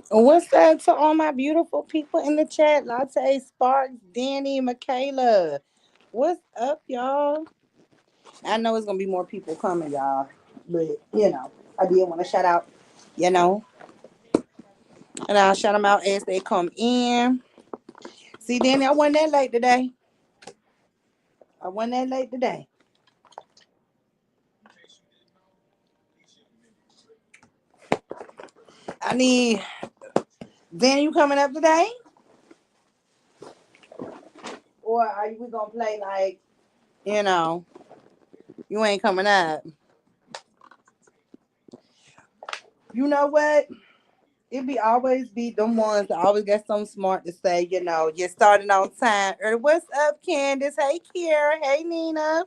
What's that to all my beautiful people in the chat? Latte, Sparks, Danny, Michaela. What's up, y'all? I know it's gonna be more people coming, y'all. But I did want to shout out, you know, and I'll shout them out as they come in. See, Danny, I wasn't that late today. I wasn't that late today. I need Danny, you coming up today? Or are we gonna play like, you know, you ain't coming up? You know what? It be always be them ones that always got something smart to say, you're starting on time. Or what's up, Candace? Hey, Kiara. Hey, Nina.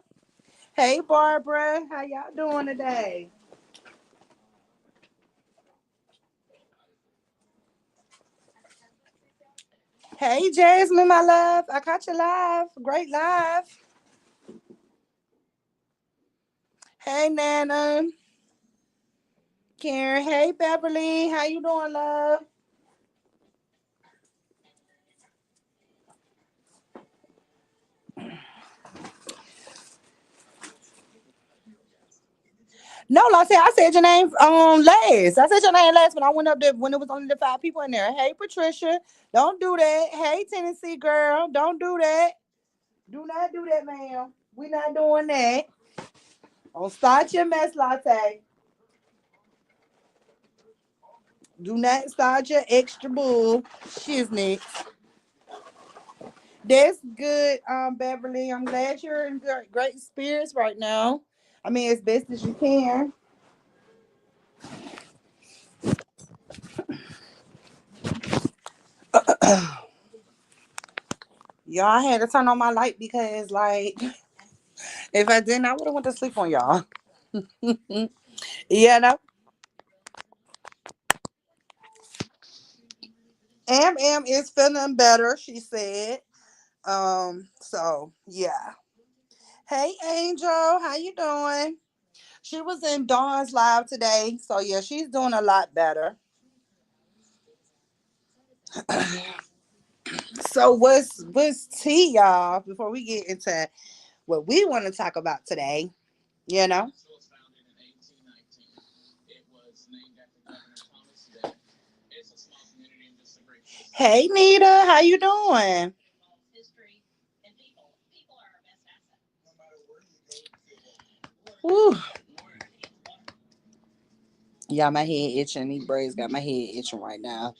Hey, Barbara. How y'all doing today? Hey, Jasmine, my love. I caught you live. Great live. Hey, Nana. Karen. Hey, Beverly. How you doing, love? No, I said your name last. I said your name last when I went up there when it was only the five people in there. Hey, Patricia. Don't do that. Hey, Tennessee girl. Don't do that. Do not do that, ma'am. We're not doing that. Don't start your mess, Latte. Do not start your extra bull shiznit. That's good, Beverly. I'm glad you're in great spirits right now. I mean, as best as you can. Y'all, I had to turn on my light because, like, if I didn't, I would have went to sleep on y'all. You know? Am is feeling better, she said. So yeah. Hey Angel, how you doing? She was in Dawn's live today. So yeah, she's doing a lot better. So what's tea, y'all, before we get into what we want to talk about today, you know? Hey Nita, how you doing? Woo. Yeah, my head itching. These braids got my head itching right now.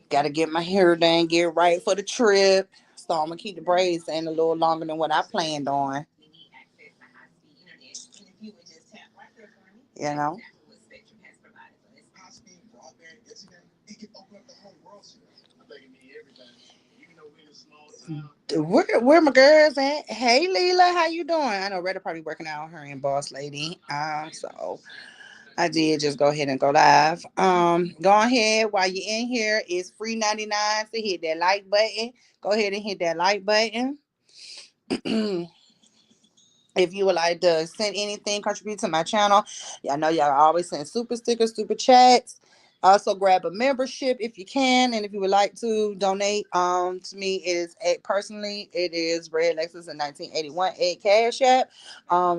Gotta get my hair done, get right for the trip. So I'm gonna keep the braids in a little longer than what I planned on. You know. Where my girls at? Hey Leela, how you doing? I know Retta probably working out her and Boss Lady. So I did just go ahead and go live. Go ahead while you're in here. It's free 99 to hit that like button. Go ahead and hit that like button. If you would like to send anything, contribute to my channel, y'all know y'all always send super stickers, super chats. Also grab a membership if you can, and if you would like to donate, to me it is personally it is Red Lexus in 1981 at Cash App.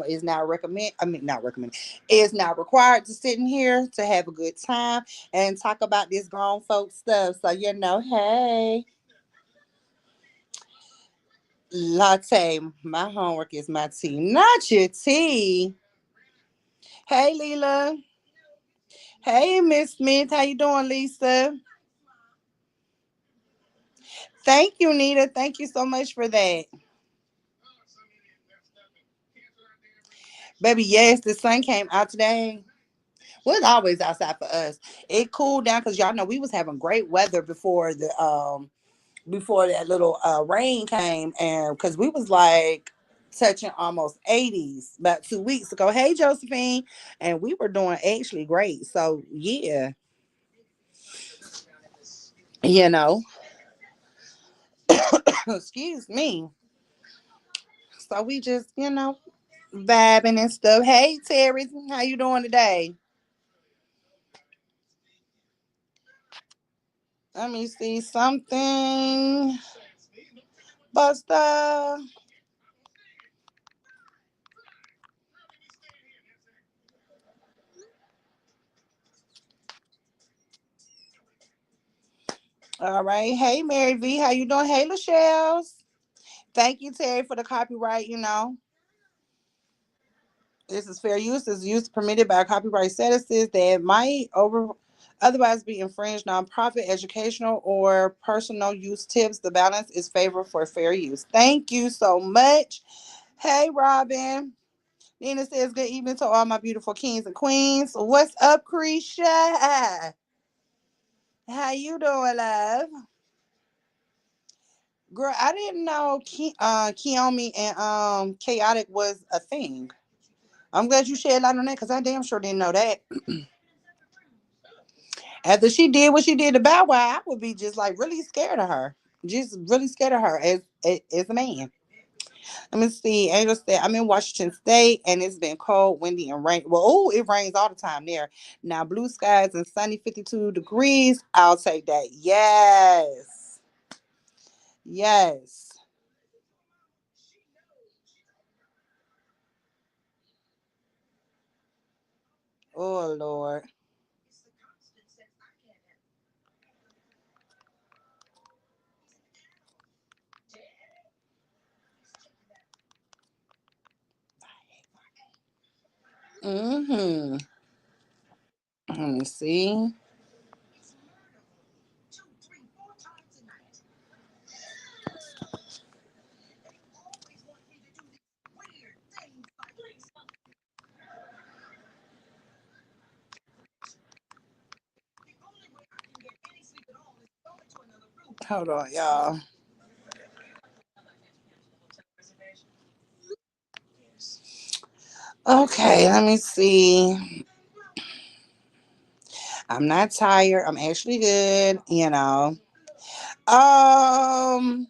Is not recommend. I mean not recommend. Is not required to sit in here to have a good time and talk about this grown folk stuff. So hey. Latte, my homework is my tea, not your tea. Hey, Leela. Hey, Miss Smith. How you doing, Lisa? Thank you, Nita. Thank you so much for that. Baby, yes, the sun came out today. Well, it's always outside for us. It cooled down because y'all know we was having great weather before that little rain came, and because we was like touching almost 80s about 2 weeks ago. Hey, Josephine, and we were doing actually great. So yeah, you know, excuse me. So we just vibing and stuff. Hey Terry, how you doing today? Let me see something. Buster. All right. Hey, Mary V. How you doing? Hey, Lachelle. Thank you, Terry, for the copyright. This is fair use. This is use permitted by copyright statuses that might otherwise be infringed. Nonprofit, educational, or personal use tips. The balance is favored for fair use. Thank you so much. Hey, Robin. Nina says, good evening to all my beautiful kings and queens. What's up, Krisha? How you doing, love? Girl, I didn't know Kiyomi and Chaotic was a thing. I'm glad you shed light on that because I damn sure didn't know that. After she did what she did to Bow Wow, I would be just like really scared of her. Just really scared of her as a man. Let me see. Angel said, I'm in Washington State and it's been cold, windy, and rain. Well, oh, it rains all the time there. Now, blue skies and sunny 52 degrees. I'll take that. Yes. Yes. Oh, Lord. Mm-hmm. Let me see. Hold on, y'all. Okay, let me see. I'm not tired. I'm actually good. Um,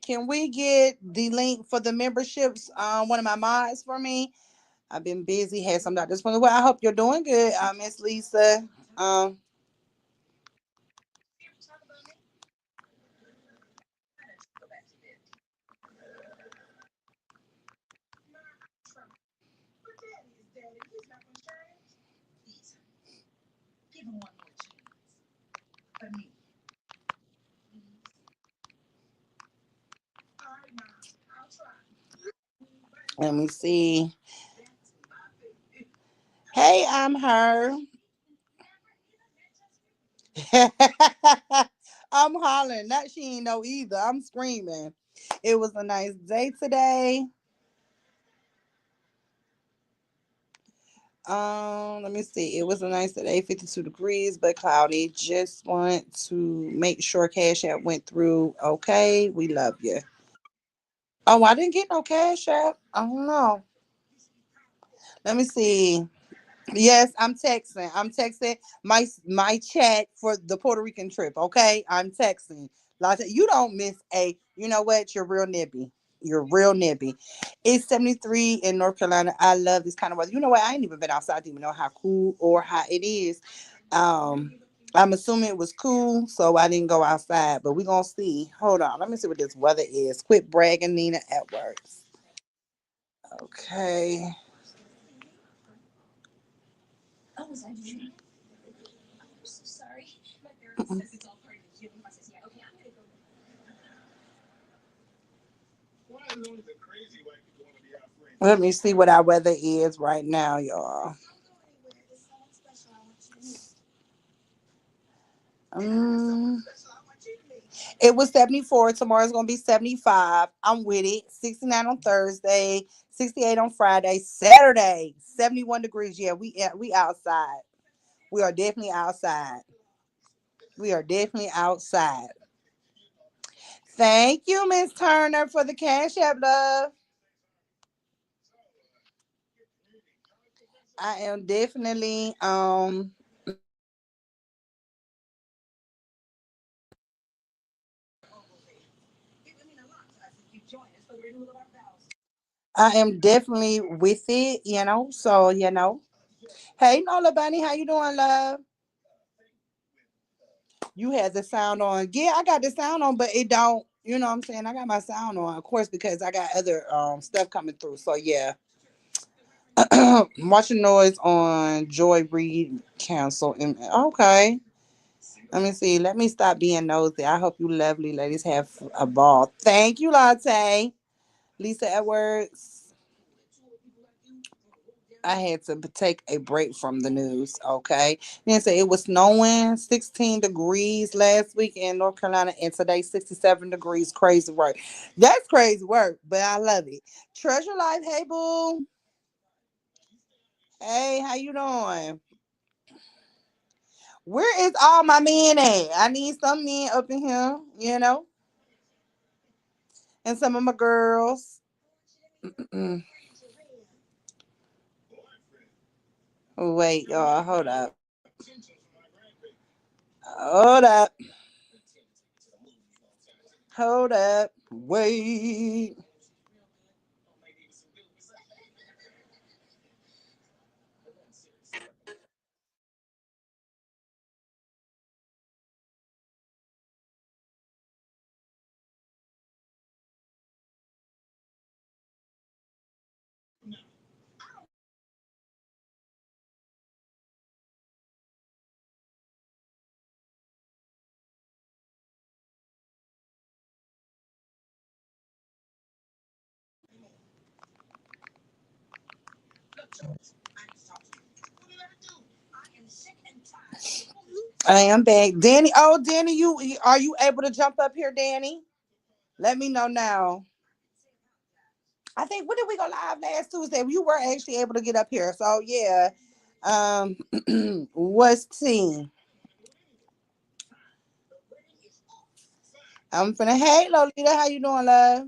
can we get the link for the memberships? One of my mods for me. I've been busy, had some doctor's appointments. Well, I hope you're doing good, Miss Lisa. Um, Let me see. Hey, I'm her. I'm hollering. Not she ain't know either. I'm screaming. It was a nice day today. Let me see. It was a nice day, 52 degrees, but cloudy. Just want to make sure Cash App went through. Okay, we love you. Oh, I didn't get no Cash App. I don't know. Let me see. Yes, I'm texting. I'm texting my chat for the Puerto Rican trip. Okay, I'm texting. Like you don't miss a. You know what? You're real nibby. You're real nibby. It's 73 in North Carolina. I love this kind of weather. You know what? I ain't even been outside to even know how cool or hot it is. Um, I'm assuming it was cool, so I didn't go outside. But we gonna see. Hold on. Let me see what this weather is. Quit bragging, Nina Edwards. Okay. Let me see what our weather is right now, y'all. Um, it was 74. Tomorrow's gonna be 75. I'm with it. 69 on Thursday, 68 on Friday, Saturday, 71 degrees. Yeah, we outside. We are definitely outside. We are definitely outside. Thank you, Miss Turner, for the cash app, love. I am definitely I am definitely with it. So. Hey Nola Bunny, how you doing, love? You had the sound on. Yeah, I got the sound on, but it don't. You know what I'm saying? I got my sound on, of course, because I got other stuff coming through. So yeah. Watching noise on Joy Reid cancel. Okay. Let me see. Let me stop being nosy. I hope you lovely ladies have a ball. Thank you, Latte. Lisa Edwards. I had to take a break from the news. Okay. Then say it was snowing 16 degrees last week in North Carolina, and today 67 degrees. Crazy work. That's crazy work, but I love it. Treasure Life. Hey, boo. Hey, how you doing? Where is all my men at? I need some men up in here, and some of my girls. Wait, y'all, hold up. Hold up. Hold up. Wait. I am back. Danny. Oh, Danny, you are you able to jump up here, Danny? Let me know now. I think when did we go live last Tuesday? You were actually able to get up here. So yeah. Um what's team? I'm finna hey Lolita, how you doing, love?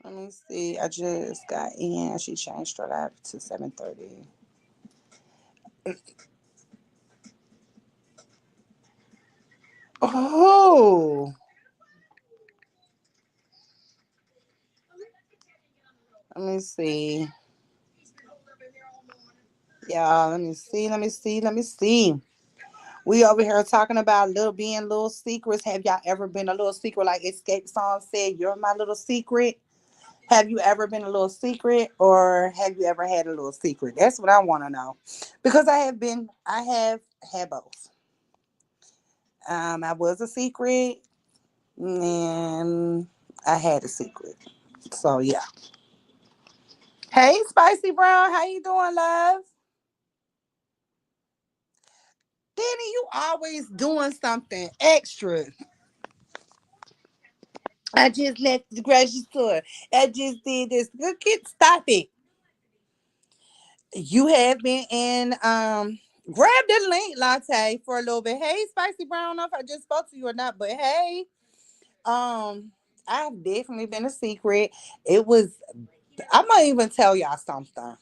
Let me see. I just got in. She changed her live to 7:30. Oh, let me see. Yeah, let me see. Let me see. Let me see. We over here talking about little secrets. Have y'all ever been a little secret? Like Escape Song said, "You're my little secret." Have you ever been a little secret, or have you ever had a little secret? That's what I want to know, because I have been. I have had both. I was a secret, and I had a secret. So yeah. Hey, Spicy Brown, how you doing, love? Danny, you always doing something extra. I just left the grocery store. I just did this. Look, kid, stop it. You have been in grab the link latte for a little bit. Hey, Spicy Brown, I don't know if I just spoke to you or not, but hey, um, I've definitely been a secret. It was I might even tell y'all something.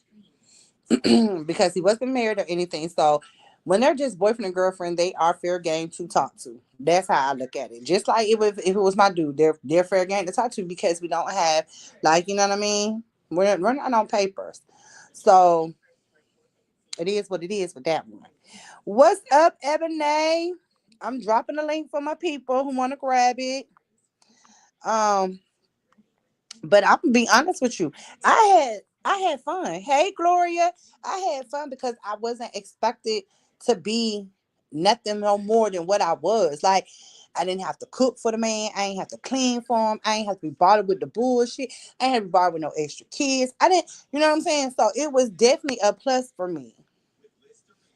Because he wasn't married or anything. So when they're just boyfriend and girlfriend, they are fair game to talk to. That's how I look at it. Just like if it was my dude, they're fair game to talk to, because we don't have, like, you know what I mean. We're not on papers, so it is what it is with that one. What's up, Ebony? I'm dropping a link for my people who want to grab it. Um, But I'm gonna be honest with you. I had fun. Hey Gloria, I had fun because I wasn't expected to be nothing no more than what I was. Like, I didn't have to cook for the man. I ain't have to clean for him. I ain't have to be bothered with the bullshit. I ain't have to be bothered with no extra kids. I didn't, you know what I'm saying? So it was definitely a plus for me.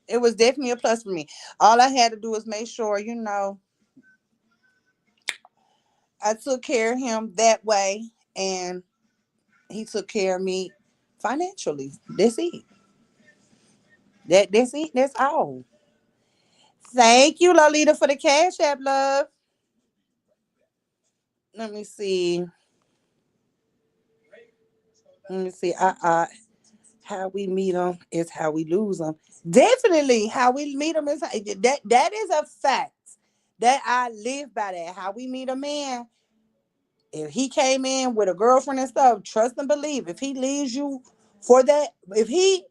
It was definitely a plus for me. All I had to do was make sure, I took care of him that way, and he took care of me financially. That's it. That's it. That's all. Thank you, Lolita, for the cash app, love. Let me see. Let me see. How we meet them is how we lose them. Definitely, how we meet them is that is a fact that I live by. That how we meet a man. If he came in with a girlfriend and stuff, trust and believe. If he leaves you for that, if he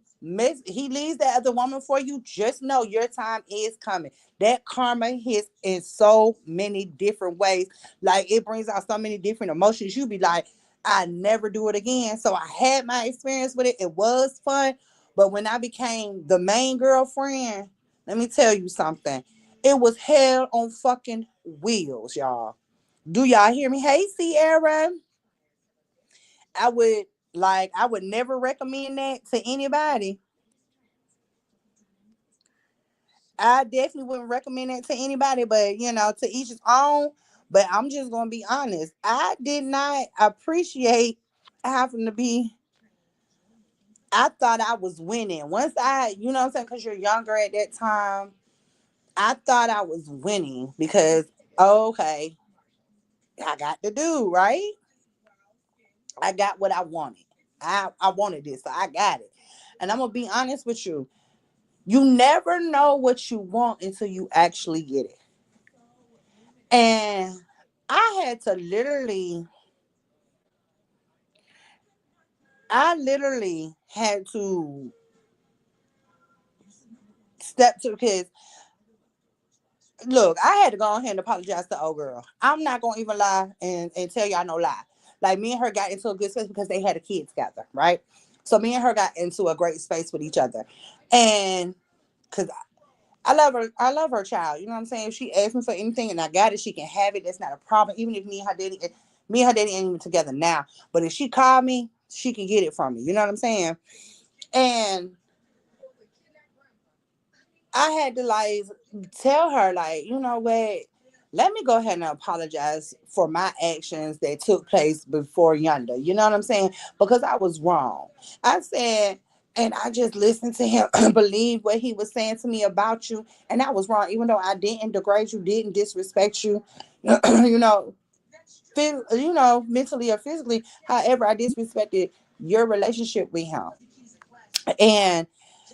he leaves that other woman for you, just know your time is coming. That karma hits in so many different ways. Like it brings out so many different emotions. You be like, I never do it again. So I had my experience with it. It was fun. But when I became the main girlfriend, let me tell you something. It was hell on fucking wheels, y'all. Do y'all hear me? Hey, Sierra. I would I would never recommend that to anybody. I definitely wouldn't recommend that to anybody, but to each his own. But I'm just gonna be honest. I did not appreciate having to be. I thought I was winning. Once you know what I'm saying, because you're younger at that time, I thought I was winning because okay, I got the dude, right? I got what I wanted. I wanted this, so I got it. And I'm gonna be honest with you. You never know what you want until you actually get it. And I literally had to step to because look, I had to go ahead and apologize to old girl. I'm not gonna even lie and tell y'all no lie. Like me and her got into a good space because they had a kid together, right? So me and her got into a great space with each other. And because I love her child. You know what I'm saying? If she asks me for anything and I got it, she can have it. That's not a problem. Even if me and her daddy ain't even together now. But if she called me, she can get it from me. You know what I'm saying? And I had to tell her you know what, let me go ahead and apologize for my actions that took place before yonder. You know what I'm saying? Because I was wrong. I said, and I just listened to him believe what he was saying to me about you, and I was wrong. Even though I didn't degrade you, didn't disrespect you, you know, mentally or physically. However, I disrespected your relationship with him. And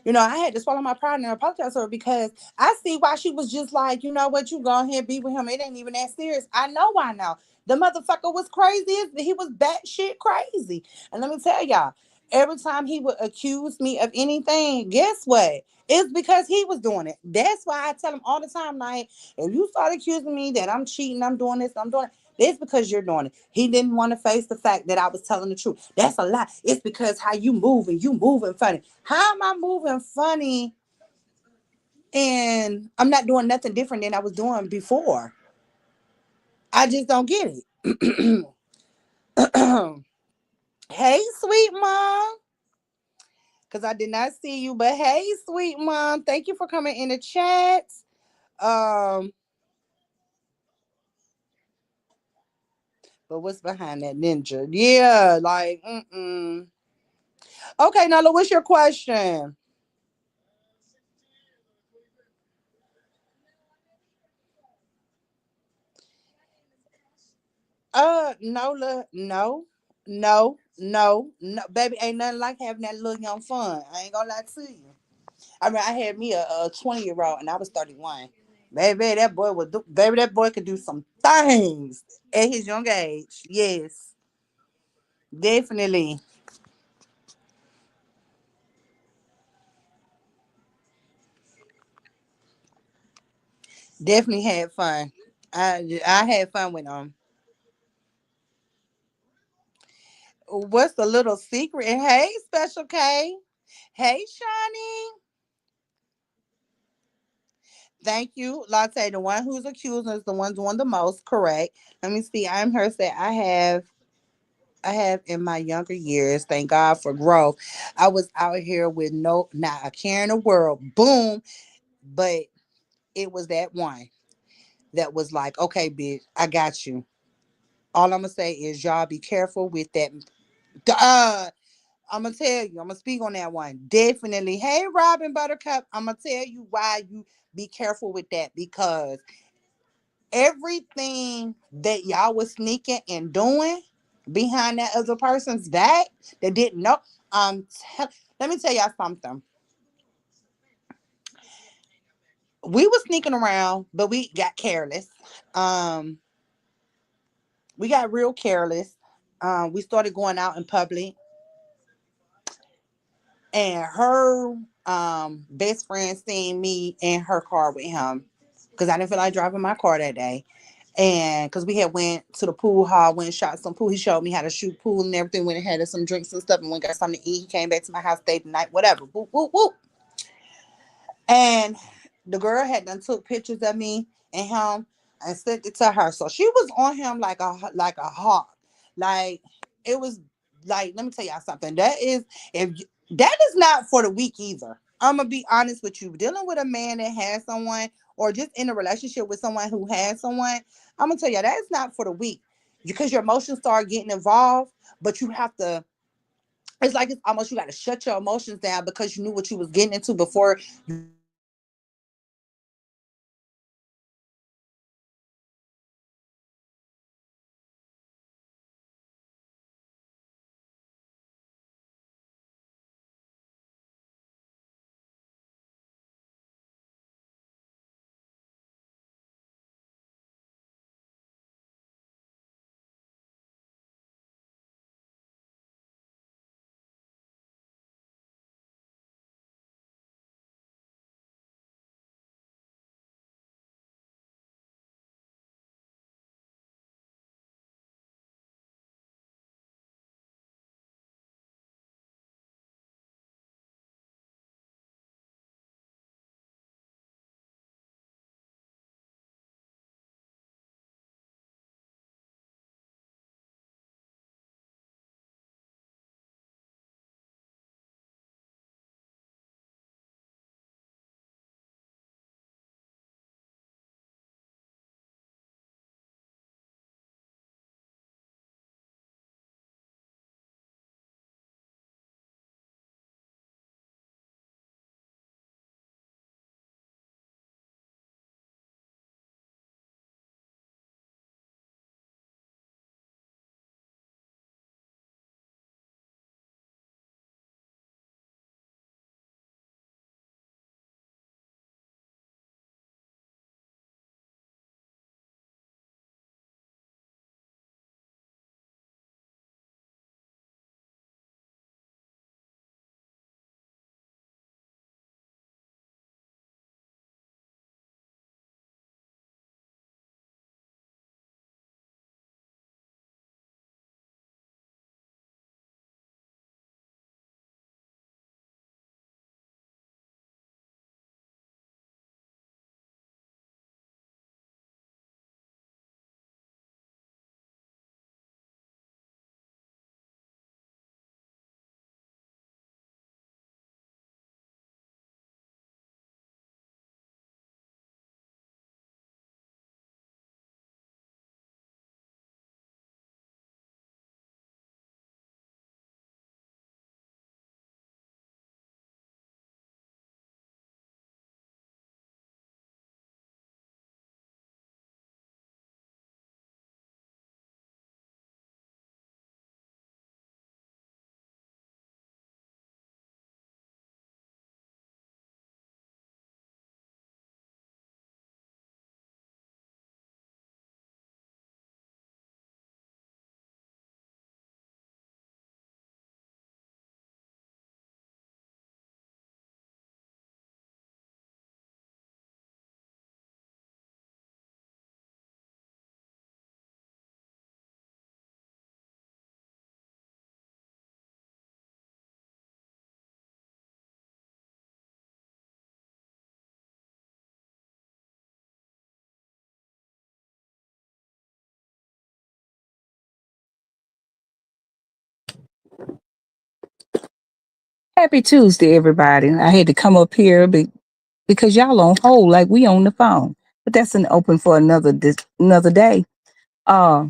I had to swallow my pride and apologize to her because I see why she was just like, you know what, you go ahead and be with him. It ain't even that serious. I know why now. The motherfucker was crazy. He was batshit crazy. And let me tell y'all, every time he would accuse me of anything, guess what? It's because he was doing it. That's why I tell him all the time, like, if you start accusing me that I'm cheating, I'm doing this, I'm doing it, it's because you're doing it. He didn't want to face the fact that I was telling the truth. That's a lie. It's because how you moving funny. How am I moving funny? And I'm not doing nothing different than I was doing before. I just don't get it. Hey, sweet mom. Because I did not see you, but hey, sweet mom. Thank you for coming in the chat. Um, but what's behind that ninja? Yeah, Okay, Nala, what's your question? Nola, no, no, baby, ain't nothing like having that little young fun. I ain't gonna lie to you. I mean, I had me a 20-year-old and I was 31. Baby, that boy could do some things at his young age. Yes, definitely, definitely had fun. I had fun with him. What's the little secret? And hey, Special K. Hey, Shawnee. Thank you, Latte. The one who's accusing is the one doing the most. Correct. Let me see. I'm her. Say I have in my younger years. Thank God for growth. I was out here with not a care in the world. Boom. But it was that one that was like, okay, bitch, I got you. All I'm gonna say is y'all be careful with that. I'm gonna tell you. I'm gonna speak on that one. Definitely. Hey, Robin Buttercup. I'm gonna tell you why you be careful with that because everything that y'all was sneaking and doing behind that other person's back that didn't know. Let me tell y'all something. We was sneaking around, but we got careless. Um, we got real careless. We started going out in public. and her best friend seen me in her car with him because I didn't feel like driving my car that day. And because we had went to the pool hall, went and shot some pool. He showed me how to shoot pool and everything. Went and had us some drinks and stuff, and went got something to eat. He came back to my house, stayed the night, whatever. Whoop whoop whoop. And the girl had done took pictures of me and him and sent it to her. So she was on him like a hawk. Like it was like, let me tell y'all something. That is that is not for the weak either. I'm gonna be honest with you. Dealing with a man that has someone or just in a relationship with someone who has someone, I'm gonna tell you that is not for the weak because your emotions start getting involved, but you have to it's like it's almost you got to shut your emotions down because you knew what you was getting into before you got into it. And then you got to realize that you got to you got to realize that Happy Tuesday, everybody. I had to come up here because y'all on hold like we on the phone. But that's an open for another day. Uh,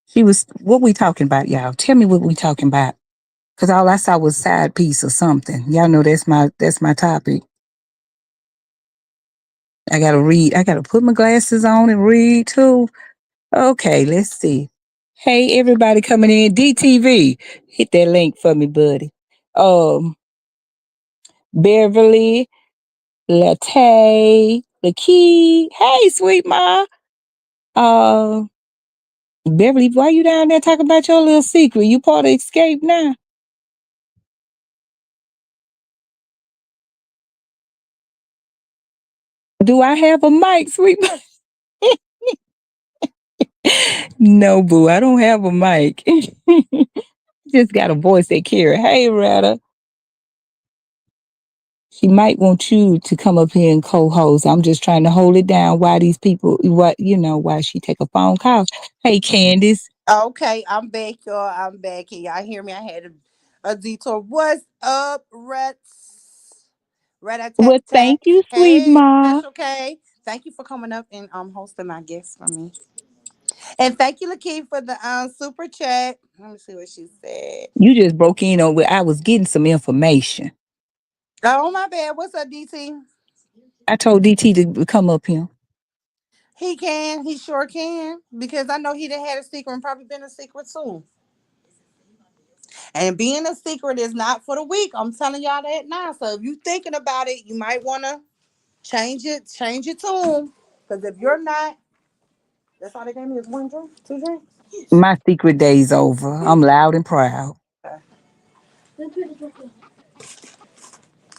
she was what we talking about, y'all. Tell me what we talking about. Cause all I saw was side piece or something. Y'all know that's my topic. I gotta read. I gotta put my glasses on and read too. Okay, let's see. Hey, everybody coming in. DTV. Hit that link for me, buddy. Um, Beverly, Latte, the key. Hey, sweet ma. Uh, Beverly, why you down there talking about your little secret? You part of Escape now? Do I have a mic, sweet? No, boo, I don't have a mic. Just got a voice that carry. Hey, Retta. She might want you to come up here and co-host. I'm just trying to hold it down. Why these people? What why she take a phone call? Hey, Candace. Okay, I'm back, y'all. I'm back. Can y'all hear me? I had a detour. What's up, Reds? Red Well, Attack thank Tat. you, sweet Hey, ma. Special K. Thank you for coming up and hosting my guest for me. And thank you, Lakeith, for the super chat. Let me see what she said. You just broke in on where I was getting some information. Oh my bad. What's up, DT? I told DT to come up here. He can. He sure can. Because I know he done had a secret and probably been a secret too. And being a secret is not for the weak. I'm telling y'all that now. So if you thinking about it, you might want to change your tune. Because if you're not, that's all they gave me is one drink, two drinks. My secret day's over. I'm loud and proud. Okay.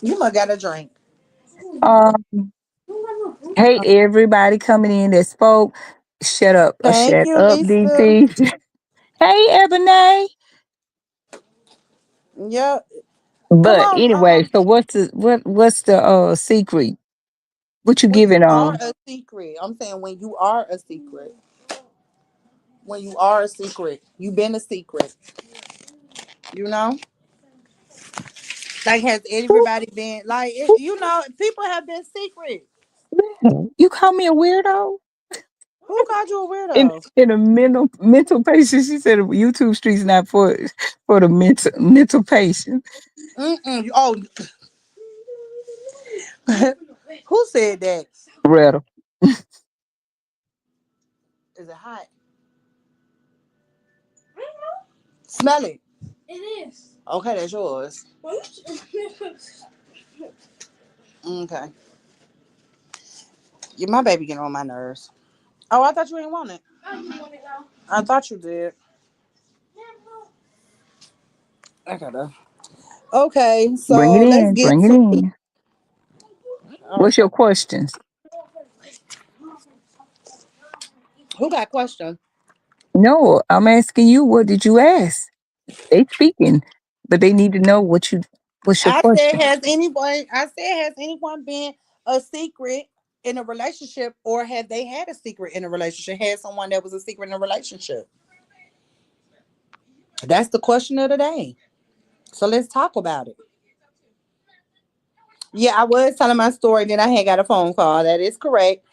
You must got a drink. Um, hey, everybody coming in that spoke. Thank Shut you, up, Lisa. DT. Hey, Ebony. Yep. Come But on. anyway, so what's the secret? What you When you giving are on? a secret, I'm saying when you are a secret. When you are a secret, you've been a secret. You know, like has everybody been like people have been secret. You call me a weirdo? Who called you a In weirdo? in a mental patient, she said YouTube streets not for the mental patient. Mm-mm. Oh, who said that? Rather. Is it hot? Smell it. Okay, that's yours. Okay. Yeah, my baby getting on my nerves. Oh, I thought you didn't want it. I thought you did. I gotta. Okay, Bring it so let's in. get Bring it to it. in. What's Okay. your questions? Who got question? No, I'm asking you. What did you ask? They speaking, but they need to know what's your I said, question. has anyone been a secret in a relationship, or have they had a secret in a relationship? Had someone that was a secret in a relationship? That's the question of the day. So let's talk about it. Yeah, I was telling my story, then I had got a phone call. That is correct.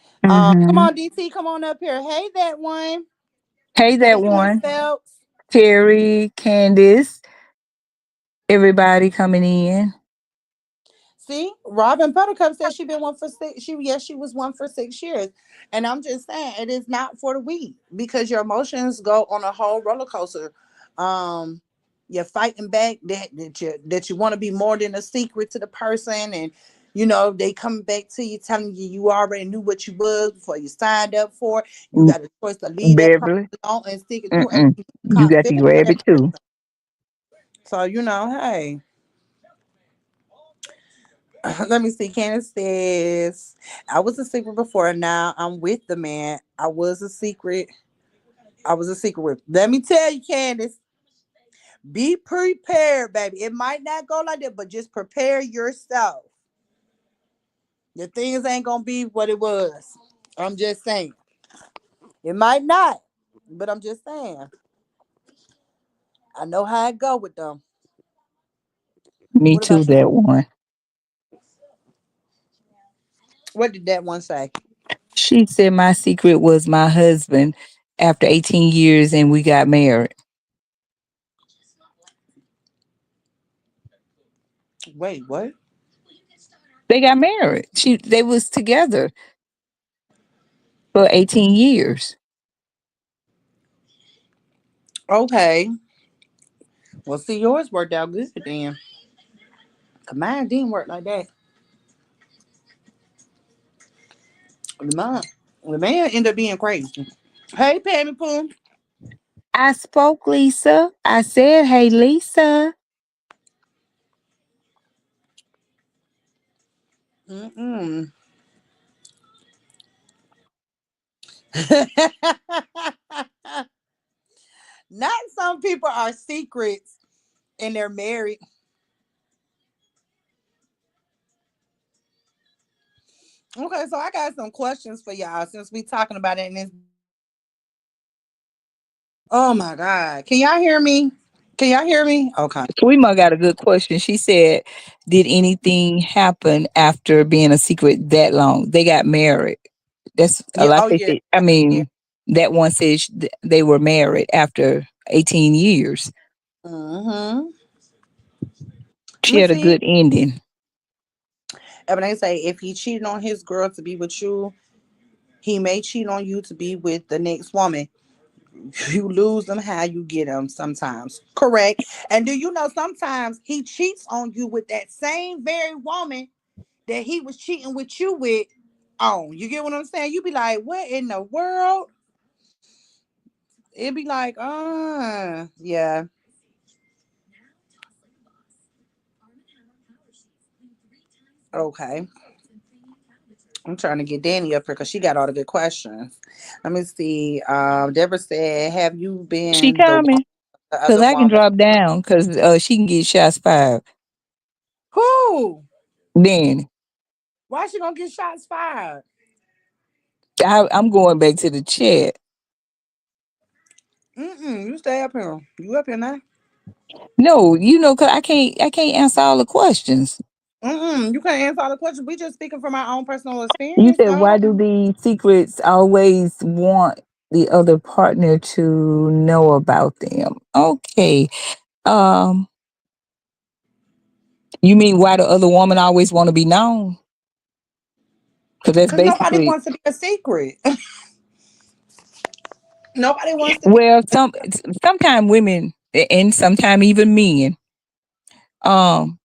Come Mm-hmm. on, DT, come on up here. Hey, that one. Hey, Hey, that Clint one. Phelps. Terry, Candace, everybody coming in. See, Robin Buttercup said she been one for six. She was one for 6 years, and I'm just saying it is not for the weak because your emotions go on a whole roller coaster. Um, you're fighting back that you want to be more than a secret to the person, and they coming back to you telling you already knew what you was before you signed up for it. You Mm, got a choice to leave that person Beverly. alone and stick it through, and Mm-mm. you You caught got to feelings for grab that it too. person. So hey. Let me see. Candace says, I was a secret before. Now I'm with the man. I was a secret. I was a secret with. Let me tell you, Candace, be prepared, baby. It might not go like that, but just prepare yourself. The things ain't going to be what it was. I'm just saying. It might not, but I'm just saying. I know how it go with them. Me What too, about you? that one. What did that one say? She said my secret was my husband after 18 years and we got married. Wait, what? They got married. They was together for 18 years. Okay. Well, see, yours worked out good then. 'Cause mine didn't work like that. Mine, the man ended up being crazy. Hey, Pammy Poo. I spoke, Lisa. I said, hey, Lisa. Mm-mm. Not some people are secrets and they're married. Okay, so I got some questions for y'all since we talking about it in this. Oh my God. Can y'all hear me? Can y'all hear me? Okay. Sweetma got a good question. She said, "Did anything happen after being a secret that long?" They got married. That's a Yeah. lot. Oh They yeah. said, I mean, that one says they were married after 18 years. Mm-hmm. Let She me had a see. good ending. And they say if he cheated on his girl to be with you, he may cheat on you to be with the next woman. You lose them how you get them sometimes. Correct. And do you know sometimes he cheats on you with that same very woman that he was cheating with you with on. You get what I'm saying? You be like, what in the world? It'd be like, yeah, okay. I'm trying to get Danny up here because she got all the good questions. Let me see. Deborah said, have you She been the one, coming the because other I can woman? drop down because she can get shots fired. Who? Then Why she gonna get shots fired? I'm going back to the chat. You stay up here. You up here now? No, cause I can't answer all the questions. You can't answer all the questions. We just speaking from our own personal You experience, said, why do though. the secrets always want the other partner to know about them? Okay. Um, you mean why the other woman always want to be known? Because that's Because nobody basically, wants to be a secret. Nobody wants to be. well, sometimes women and sometimes even men, um,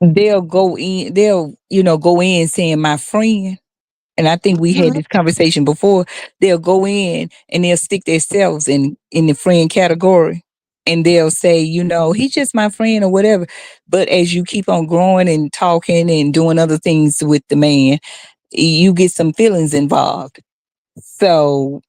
they'll go in saying my friend. And I think we had Mhm. this conversation before. They'll go in and they'll stick themselves in the friend category, and they'll say, he's just my friend or whatever. But as you keep on growing and talking and doing other things with the man, you get some feelings involved. So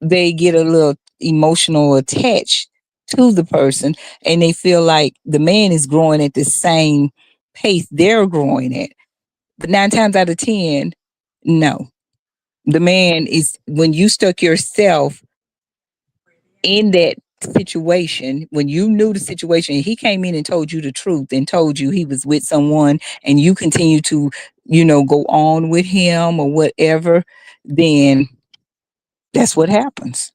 they get a little emotional attached to the person, and they feel like the man is growing at the same pace they're growing at. But 9 times out of 10, no, the man is, when you stuck yourself in that situation, when you knew the situation, he came in and told you the truth and told you he was with someone, and you continue to, go on with him or whatever, then that's what happens.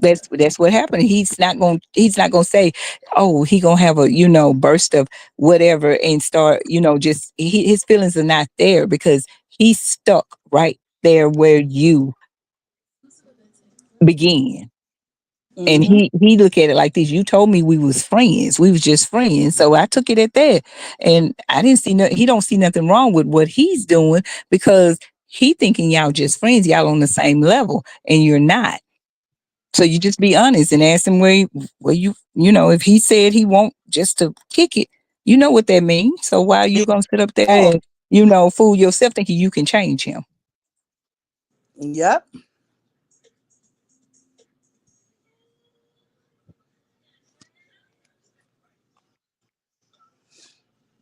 That's what happened. He's not gonna say, oh, he gonna have a burst of whatever and start, just his feelings are not there because he's stuck right there where you began. And Mhm. he look at it like this: you told me we was friends, we was just friends, so I took it at that. And I didn't see he don't see nothing wrong with what he's doing, because he thinking y'all just friends, y'all on the same level, and you're not. So you just be honest and ask him where if he said he won't just to kick it, you know what that means. So why are Yeah. you gonna sit up Oh, there and fool yourself thinking you can change him? yep.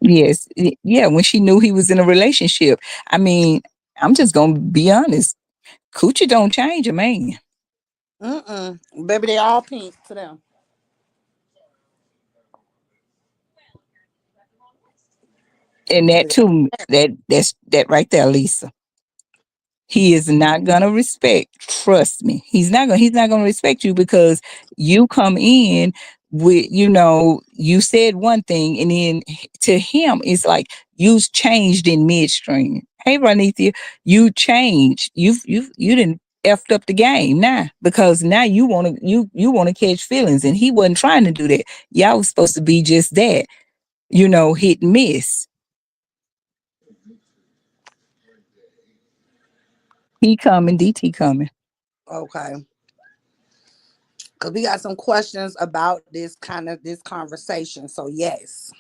Yes, yeah. When she knew he was in a relationship, I mean, I'm just gonna be honest. Coochie don't change a man, Baby, they all pink to them. and that too. That right there, Lisa. He is not gonna respect. Trust me, he's not gonna respect you, because you come in with, you said one thing, and then to him it's like you changed in midstream. Hey, Ranithia, you changed. You didn't effed up the game now, because now you want to catch feelings, and he wasn't trying to do that. Y'all was supposed to be just that, hit and miss. He coming, DT coming. Okay. Because we got some questions about this conversation. So, yes.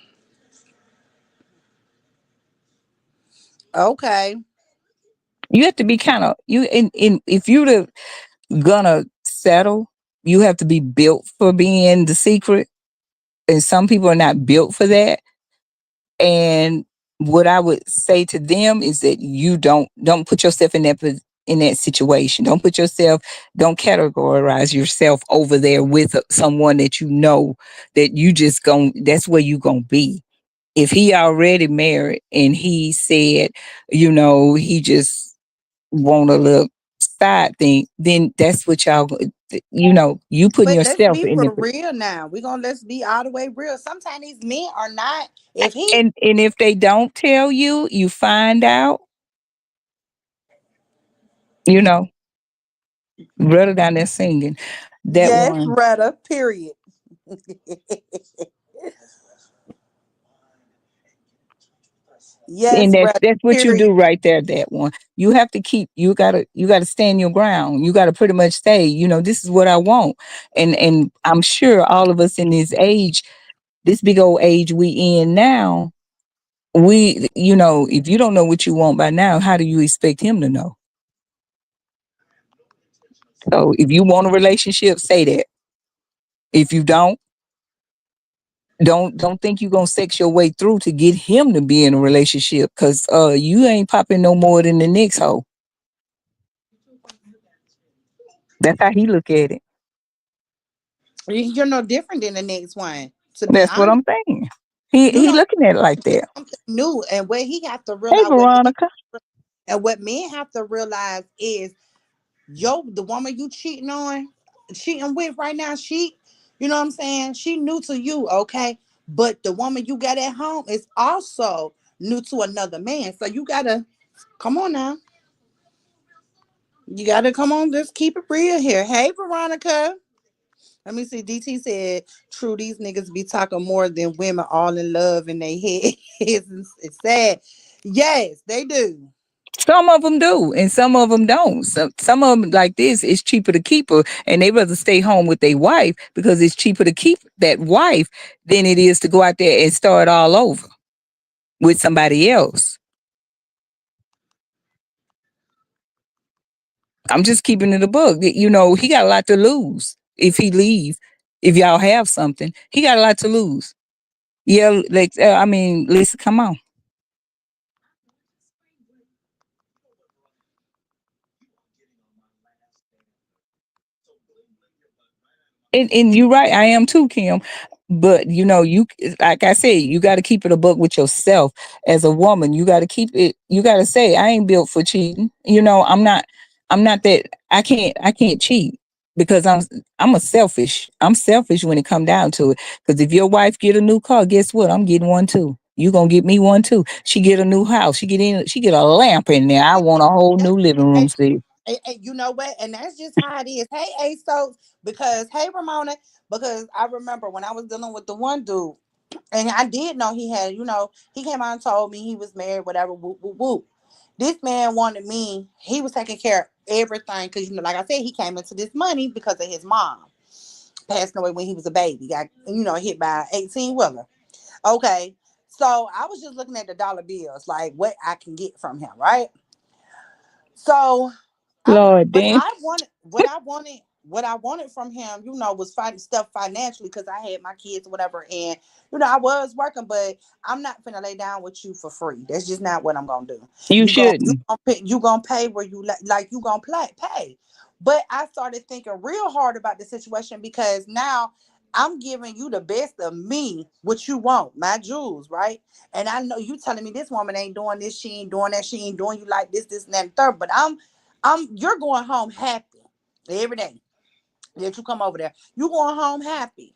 Okay. You have to be kind of you in if you the gonna settle, you have to be built for being the secret. And some people are not built for that. And what I would say to them is that you don't put yourself in in that situation. Don't categorize yourself over there with someone that you know that you just going that's where you gonna be. If he already married and he said, he just want a little side thing, then that's what you putting But let's yourself be in for the real now. Let's be all the way real. Sometimes these men are not. If he and if they don't tell you, you find out, you know, brother down there singing that yes, one. Retta, period. And Yes, that's Retta, that's what you period. do right there, that one. You gotta stand your ground. You gotta pretty much say, this is what I want. And I'm sure all of us in this big old age we in now, if you don't know what you want by now, how do you expect him to know? So if you want a relationship, say that. If you don't think you're gonna sex your way through to get him to be in a relationship, because you ain't popping no more than the next hoe. That's how he look at it. You're no different than the next one. To be That's what honest, I'm saying. He you he know, looking at it like it's that. something new, and what he have to Hey realize, Veronica. what men have to realize is, the woman you cheating with right now, you know what I'm saying? She new to you, okay? But the woman you got at home is also new to another man. So you gotta come on now. You gotta come on, just keep it real here. Hey, Veronica. Let me see. DT said, "True, these niggas be talking more than women all in love in their head." It's sad. Yes, they do. Some of them do, and some of them don't. Some of them like this. It's cheaper to keep her, and they rather stay home with their wife because it's cheaper to keep that wife than it is to go out there and start all over with somebody else. I'm just keeping it a book. He got a lot to lose if he leave. If y'all have something, he got a lot to lose. Yeah, like I mean, Lisa, come on. And you're right, I am too, Kim. But you like I said, you got to keep it a book with yourself as a woman. You got to keep it. You got to say, I ain't built for cheating. I'm not. I'm not that. I can't cheat because I'm a selfish. I'm selfish when it come down to it. Because if your wife get a new car, guess what? I'm getting one too. You gonna get me one too. She get a new house. She get a lamp in there. I want a whole new living room set. You know what? And that's just how it is. Hey, A Stokes, because hey, Ramona, because I remember when I was dealing with the one dude, and I did know he had, he came out and told me he was married, whatever, whoop, whoop, whoop. This man wanted me, he was taking care of everything, because, like I said, he came into this money because of his mom passing away when he was a baby, got, hit by an 18 wheeler. Okay. So I was just looking at the dollar bills, like what I can get from him, right? So Lord damn. what I wanted from him, was finding stuff financially, because I had my kids or whatever, and I was working, but I'm not gonna lay down with you for free. That's just not what I'm gonna do. You You gonna you shouldn't. gonna pay, you gonna pay where you like you gonna pay. But I started thinking real hard about the situation, because now I'm giving you the best of me, what you want, my jewels, right? And I know you telling me this woman ain't doing this, she ain't doing that, she ain't doing you like this, and that, and third. But you're going home happy every day that you come over there. You going home happy,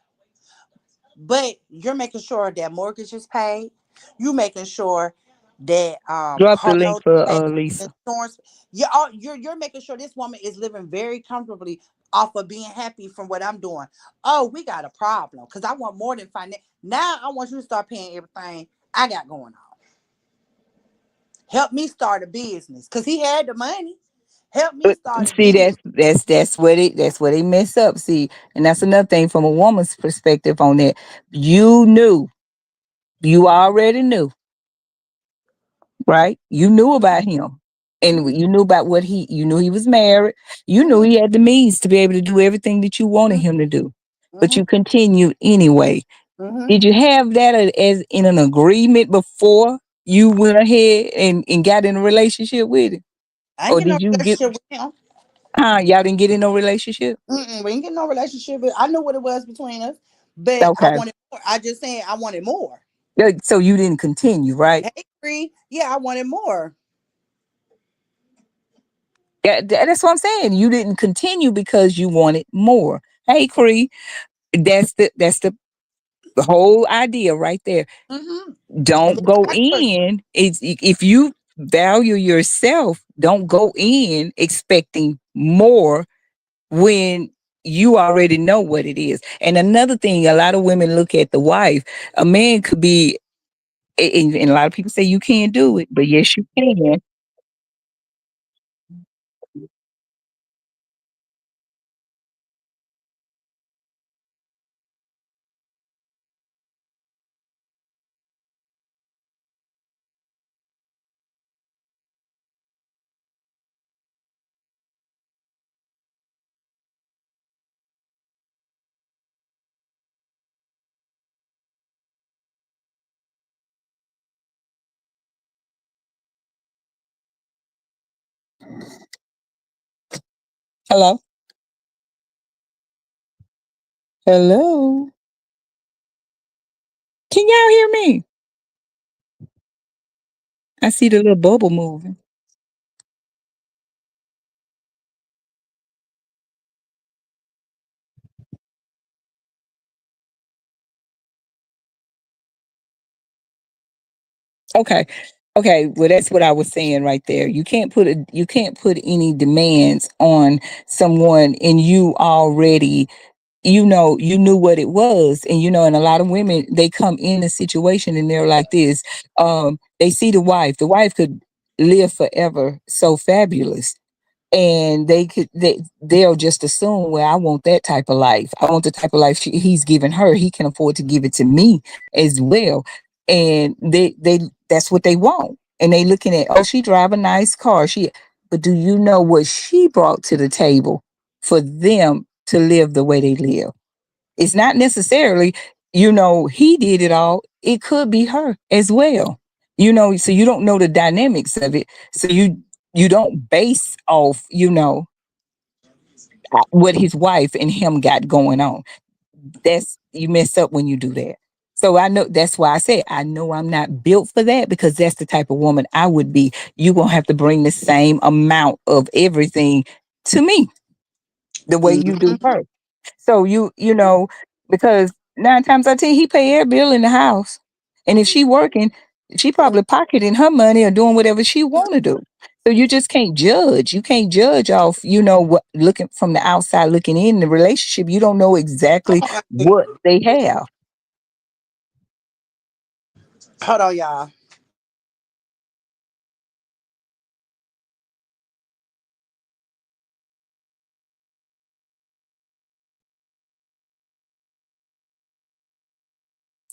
but you're making sure that mortgage is paid. You making sure that Drop the car link notes for paid, Lisa. insurance. You're making sure this woman is living very comfortably off of being happy from what I'm doing. Oh, we got a problem, because I want more than finance. Now I want you to start paying everything I got going on. Help me start a business, because he had the money. Help me But start a see, business. that's where they mess up. See, and that's another thing from a woman's perspective on that. You knew, you already knew, right? You knew about him. And you knew about what you knew he was married. You knew Mm-hmm. he had the means to be able to do everything that you wanted him to do, but Mm-hmm. you continued anyway. Mm-hmm. Did you have that as in an agreement before you went ahead and got in a relationship with him? I ain't Or get no did you get, relationship with him. y'all didn't get in no relationship? Mm-mm, we ain't get no relationship. I knew what it was between us, but I Okay. wanted more. I just saying I wanted more. Yeah, so you didn't continue, right? Hey, Cree, yeah, I wanted more. Yeah, that's what I'm saying. You didn't continue because you wanted more. Hey, Cree, that's the whole idea right there. Mm-hmm. Don't go in. If you value yourself, don't go in expecting more when you already know what it is. And another thing, a lot of women look at the wife. A man could be, and a lot of people say you can't do it, but yes, you can. Hello, hello. Can y'all hear me? I see the little bubble moving. Okay. Okay. Well, that's what I was saying right there. You can't put any demands on someone and you already, you knew what it was. And and a lot of women, they come in a situation and they're like this. They see the wife. The wife could live forever so fabulous, and they'll just assume, well, I want that type of life. I want the type of life he's giving her. He can afford to give it to me as well. And they that's what they want. And they looking at, oh, she drive a nice car. But do you know what she brought to the table for them to live the way they live? It's not necessarily, he did it all. It could be her as well. So you don't know the dynamics of it. So you don't base off, what his wife and him got going on. That's You mess up when you do that. So I know that's why I say I know I'm not built for that, because that's the type of woman I would be. You gonna have to bring the same amount of everything to me the way you do Mm-hmm. her. So because 9 times out of 10 he pay every bill in the house, and if she working, she probably pocketing her money or doing whatever she want to do. So you just can't judge. You can't judge off, what looking from the outside looking in the relationship. You don't know exactly what they have. Hold on, y'all.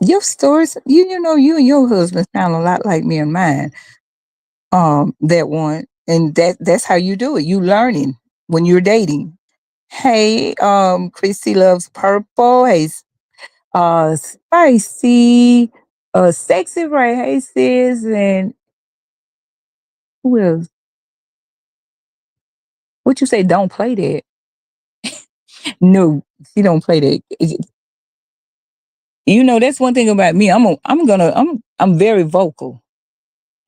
Your stories, you and your husband sound a lot like me and mine. That one, and that's how you do it. You learning when you're dating. Hey, Chrissy loves purple. Hey, spicy, sexy, right? Hey, sis, and who else? What you say? Don't play that. No, she don't play that. That's one thing about me. I'm very vocal,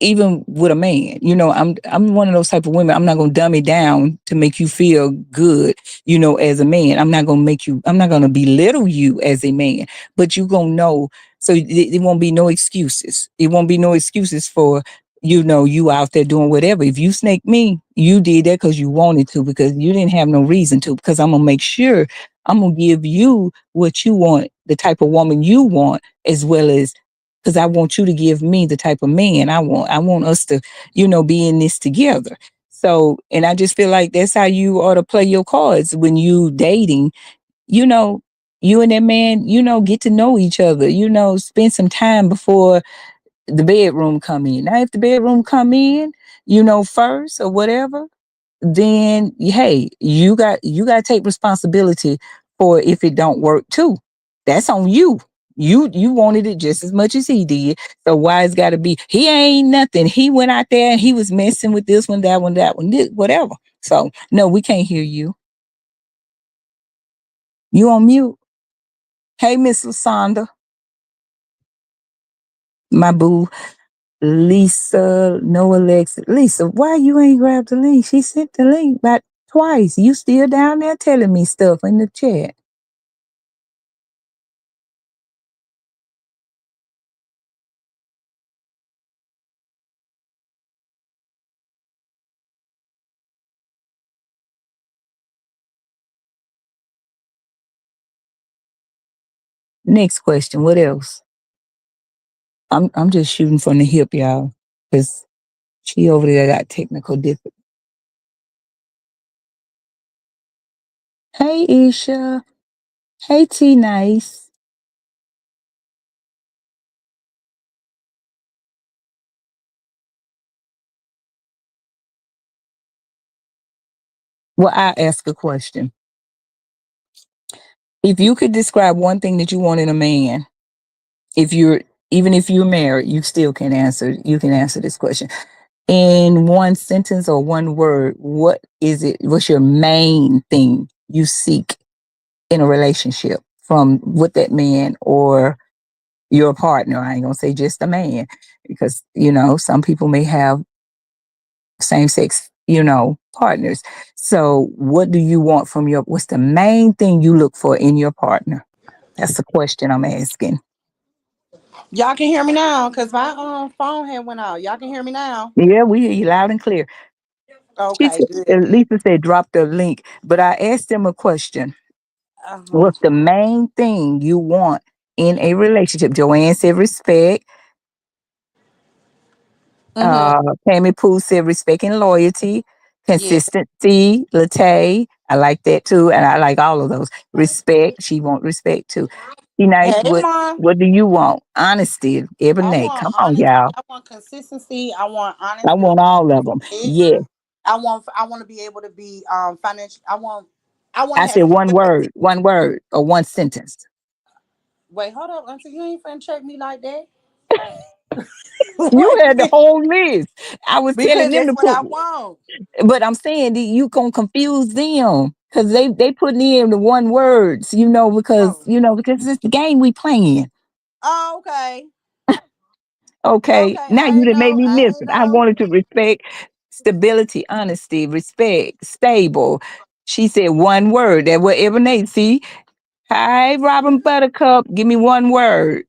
even with a man. I'm one of those type of women. I'm not gonna dumb it down to make you feel good, as a man. I'm not gonna belittle you as a man, but you gonna know. So it won't be no excuses. It won't be no excuses for, you out there doing whatever. If you snake me, you did that because you wanted to, because you didn't have no reason to, because I'm gonna make sure I'm gonna give you what you want, the type of woman you want, as well as, because I want you to give me the type of man I want. I want us to, be in this together. So, and I just feel like that's how you ought to play your cards when you dating. You know, you and that man, get to know each other. Spend some time before the bedroom come in. Now, if the bedroom come in, first or whatever, then hey, you got to take responsibility for if it don't work too. That's on you. You wanted it just as much as he did. So why it's got to be? He ain't nothing. He went out there and he was messing with this one, that one, whatever. So no, we can't hear you. You on mute. Hey, Miss Lasonda, my boo. Lisa, no Alexa. Lisa, why you ain't grabbed the link? She sent the link about twice. You still down there telling me stuff in the chat. Next question. What else? I'm just shooting from the hip, y'all, because she over there got technical difficulty. Hey, Isha. Hey, T Nice. Well, I ask a question. If you could describe one thing that you want in a man, if you're even if you're married, you still can answer. You can answer this question in one sentence or one word. What is it? What's your main thing you seek in a relationship from with that man or your partner? I ain't gonna say just a man because some people may have same sex partners. So what do you want from what's the main thing you look for in your partner? That's the question I'm asking. Y'all can hear me now because my phone had went out. Y'all can hear me now. Yeah, we hear you loud and clear. She Okay, said, good, good. Lisa said drop the link, but I asked them a question. Uh-huh. What's the main thing you want in a relationship? Joanne said respect. Mm-hmm. Tammy Pooh said respect and loyalty, Yeah. consistency. Latte, I like that too, and I like all of those. Respect, she want respect too. Be nice. Hey, What mom. What do you want? Honesty, I Ebony. want Come on, honesty. y'all. I want consistency. I want I honesty. want all of them. Respect. Yes. I want to be able to be financial. I want I to have said stability. one word, or one sentence. Wait, hold up, Auntie. You ain't finna check me like that. You Wait a had the minute. whole list. I was telling Because them that's to what put, I want. but I'm saying that you gonna confuse them because they putting in the one words, Oh. because it's the game we playing. Oh, okay. Okay, Okay. now I you ain't done made know. me I miss ain't it. I know. wanted to respect, stability, honesty, respect, stable. She said one word. That whatever Nate see. Hi, Robin Buttercup. Give me one word.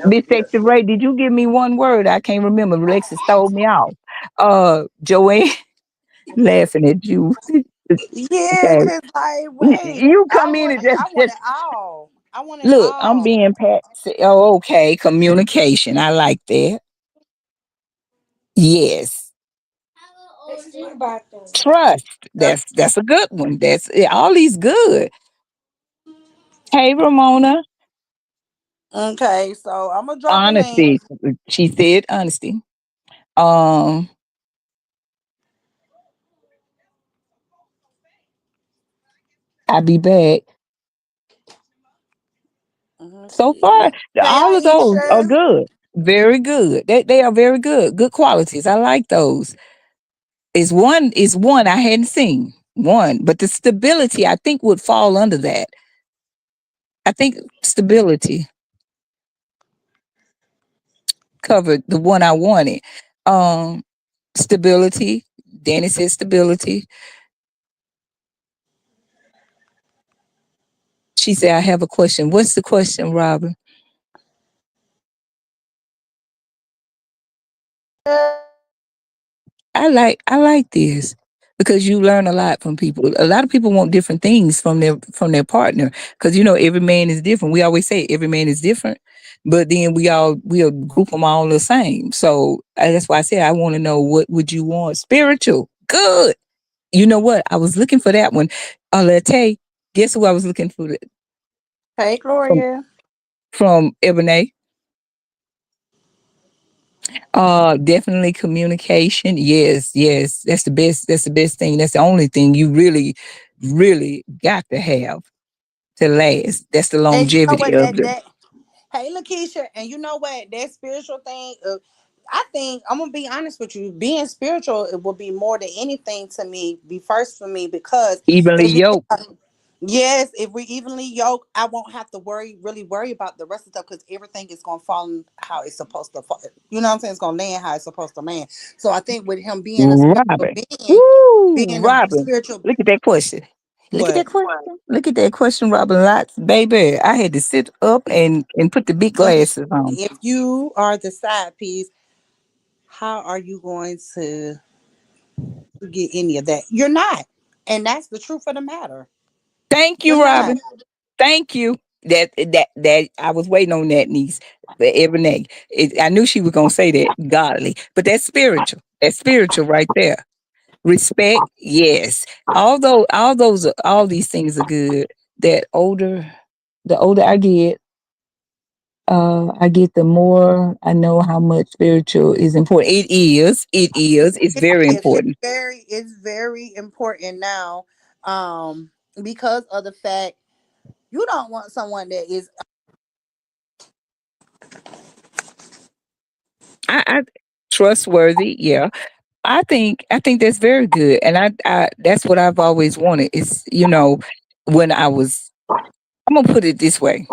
Detective Ray, did you give me one word? I can't remember. Alexis stole me off. Joanne, laughing at you. Yeah, Okay. cause like, wait, You come in and I want just it all. I want it look, I'm all. being pat. Oh, okay. Communication. I like that. Yes. Trust. That's a good one. That's all these good. Hey, Ramona. Okay, so I'm gonna drop the link. Honesty. She said honesty. Um, I'll be back. Let So see. far, Hey, all of those are Aisha. good. Very good. They are very good. Good qualities. I like those. Is one I hadn't seen. One. But the stability I think would fall under that. I think stability covered the one I wanted. Um Stability. Danny said stability. She said, I have a question. What's the question, Robin? I like this because you learn a lot from people. A lot of people want different things from their partner because every man is different. We always say every man is different, but then we'll group them all the same. So that's why I said I want to know what would you want? Spiritual, good. You know what? I was looking for that one. Latte, guess who I was looking for Hey, from Gloria. from Ebony? Definitely communication. Yes, yes. That's the best. That's the best thing. That's the only thing you really, really got to have to last. That's the And you know longevity what? of the. Hey, Lakeisha, and you know what? That spiritual thing. I think I'm gonna be honest with you. Being spiritual, it will be more than anything to me. Be first for me because Evenly if we, yoked. yes, if we evenly yoke, I won't have to really worry about the rest of stuff because everything is gonna fall in how it's supposed to fall. You know what I'm saying? It's gonna land how it's supposed to land. So I think with him being a spiritual Robin. being, Woo, being a Robin. spiritual Look at that question. Look at that what? question. Look at that question, Robin Lots. Baby, I had to sit up and put the big glasses on. If you are the side piece, how are you going to get any of that? You're not. And that's the truth of the matter. Thank You're you, not. Robin. Thank you. That I was waiting on that, niece. But every day, I knew she was gonna say that godly, but that's spiritual. That's spiritual right there. Respect, yes. Although all these things are good. That older, the older I get, the more I know how much spiritual is important. It is. It is. It's It very is. important. It's very important now. Because of the fact you don't want someone that is I trustworthy. Yeah, I think that's very good, and I that's what I've always wanted. Is when I was. I'm gonna put it this way: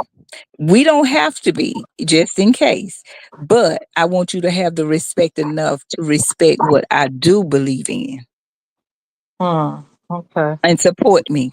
we don't have to be, just in case, but I want you to have the respect enough to respect what I do believe in Okay. and support me.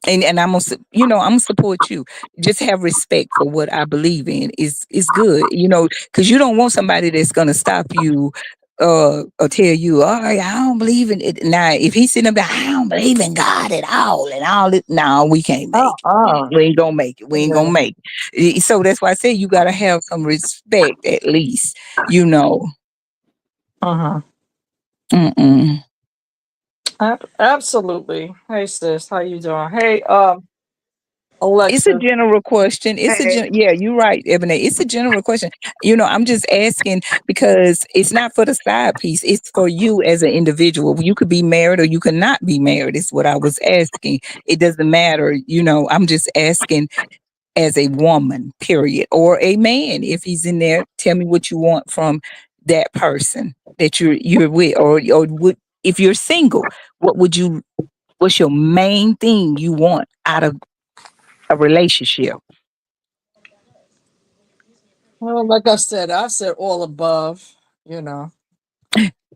And I'm gonna I'm gonna support you. Just have respect for what I believe in is good, because you don't want somebody that's gonna stop you or tell you, all right, I don't believe in it. Now if he's sitting up there, I don't believe in God at all and all it, no, we can't make it. Uh-uh. We ain't gonna make it. We ain't gonna Yeah. make it. So that's why I say you gotta have some respect at least, you know. Uh-huh. Mm-mm. Absolutely. Hey sis, how you doing? Hey, It's a Alexa. general question. hey, Yeah, you're right, Ebony. It's a general question. I'm just asking because it's not for the side piece. It's for you as an individual. You could be married or you could not be married. Is what I was asking. It doesn't matter. I'm just asking as a woman, period, or a man. If he's in there, tell me what you want from that person that you're with, or would if you're single, what would you? What's your main thing you want out of a relationship? Well, like I said all above, you know,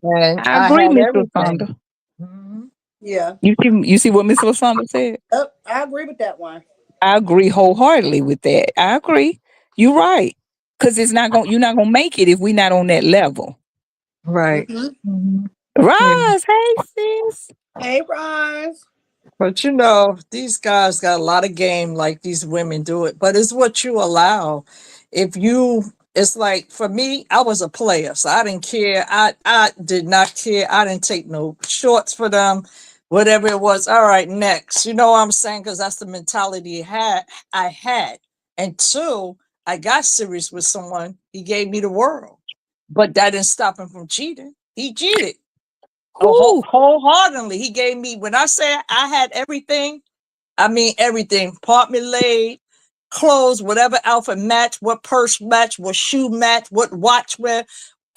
and I I agree, had Miss everything. LaSonda. Hmm. yeah. You see what Miss LaSonda said? Yep, I agree with that one. I agree wholeheartedly with that. I agree. You're right. Cause you're not gonna make it if we're not on that level. Right. Hmm. Hmm. Yeah. Rise, hey sis. Hey, Ron. But these guys got a lot of game like these women do it. But it's what you allow. It's like for me, I was a player, so I didn't care. I did not care. I didn't take no shorts for them, whatever it was. All right, next. You know what I'm saying? Because that's the mentality I had. And two, I got serious with someone. He gave me the world, but that didn't stop him from cheating. He cheated. Oh, Whoo, wholeheartedly. He gave me, when I say I had everything, I mean everything. Apartment laid, clothes, whatever outfit match, what purse match, what shoe match, what watch wear.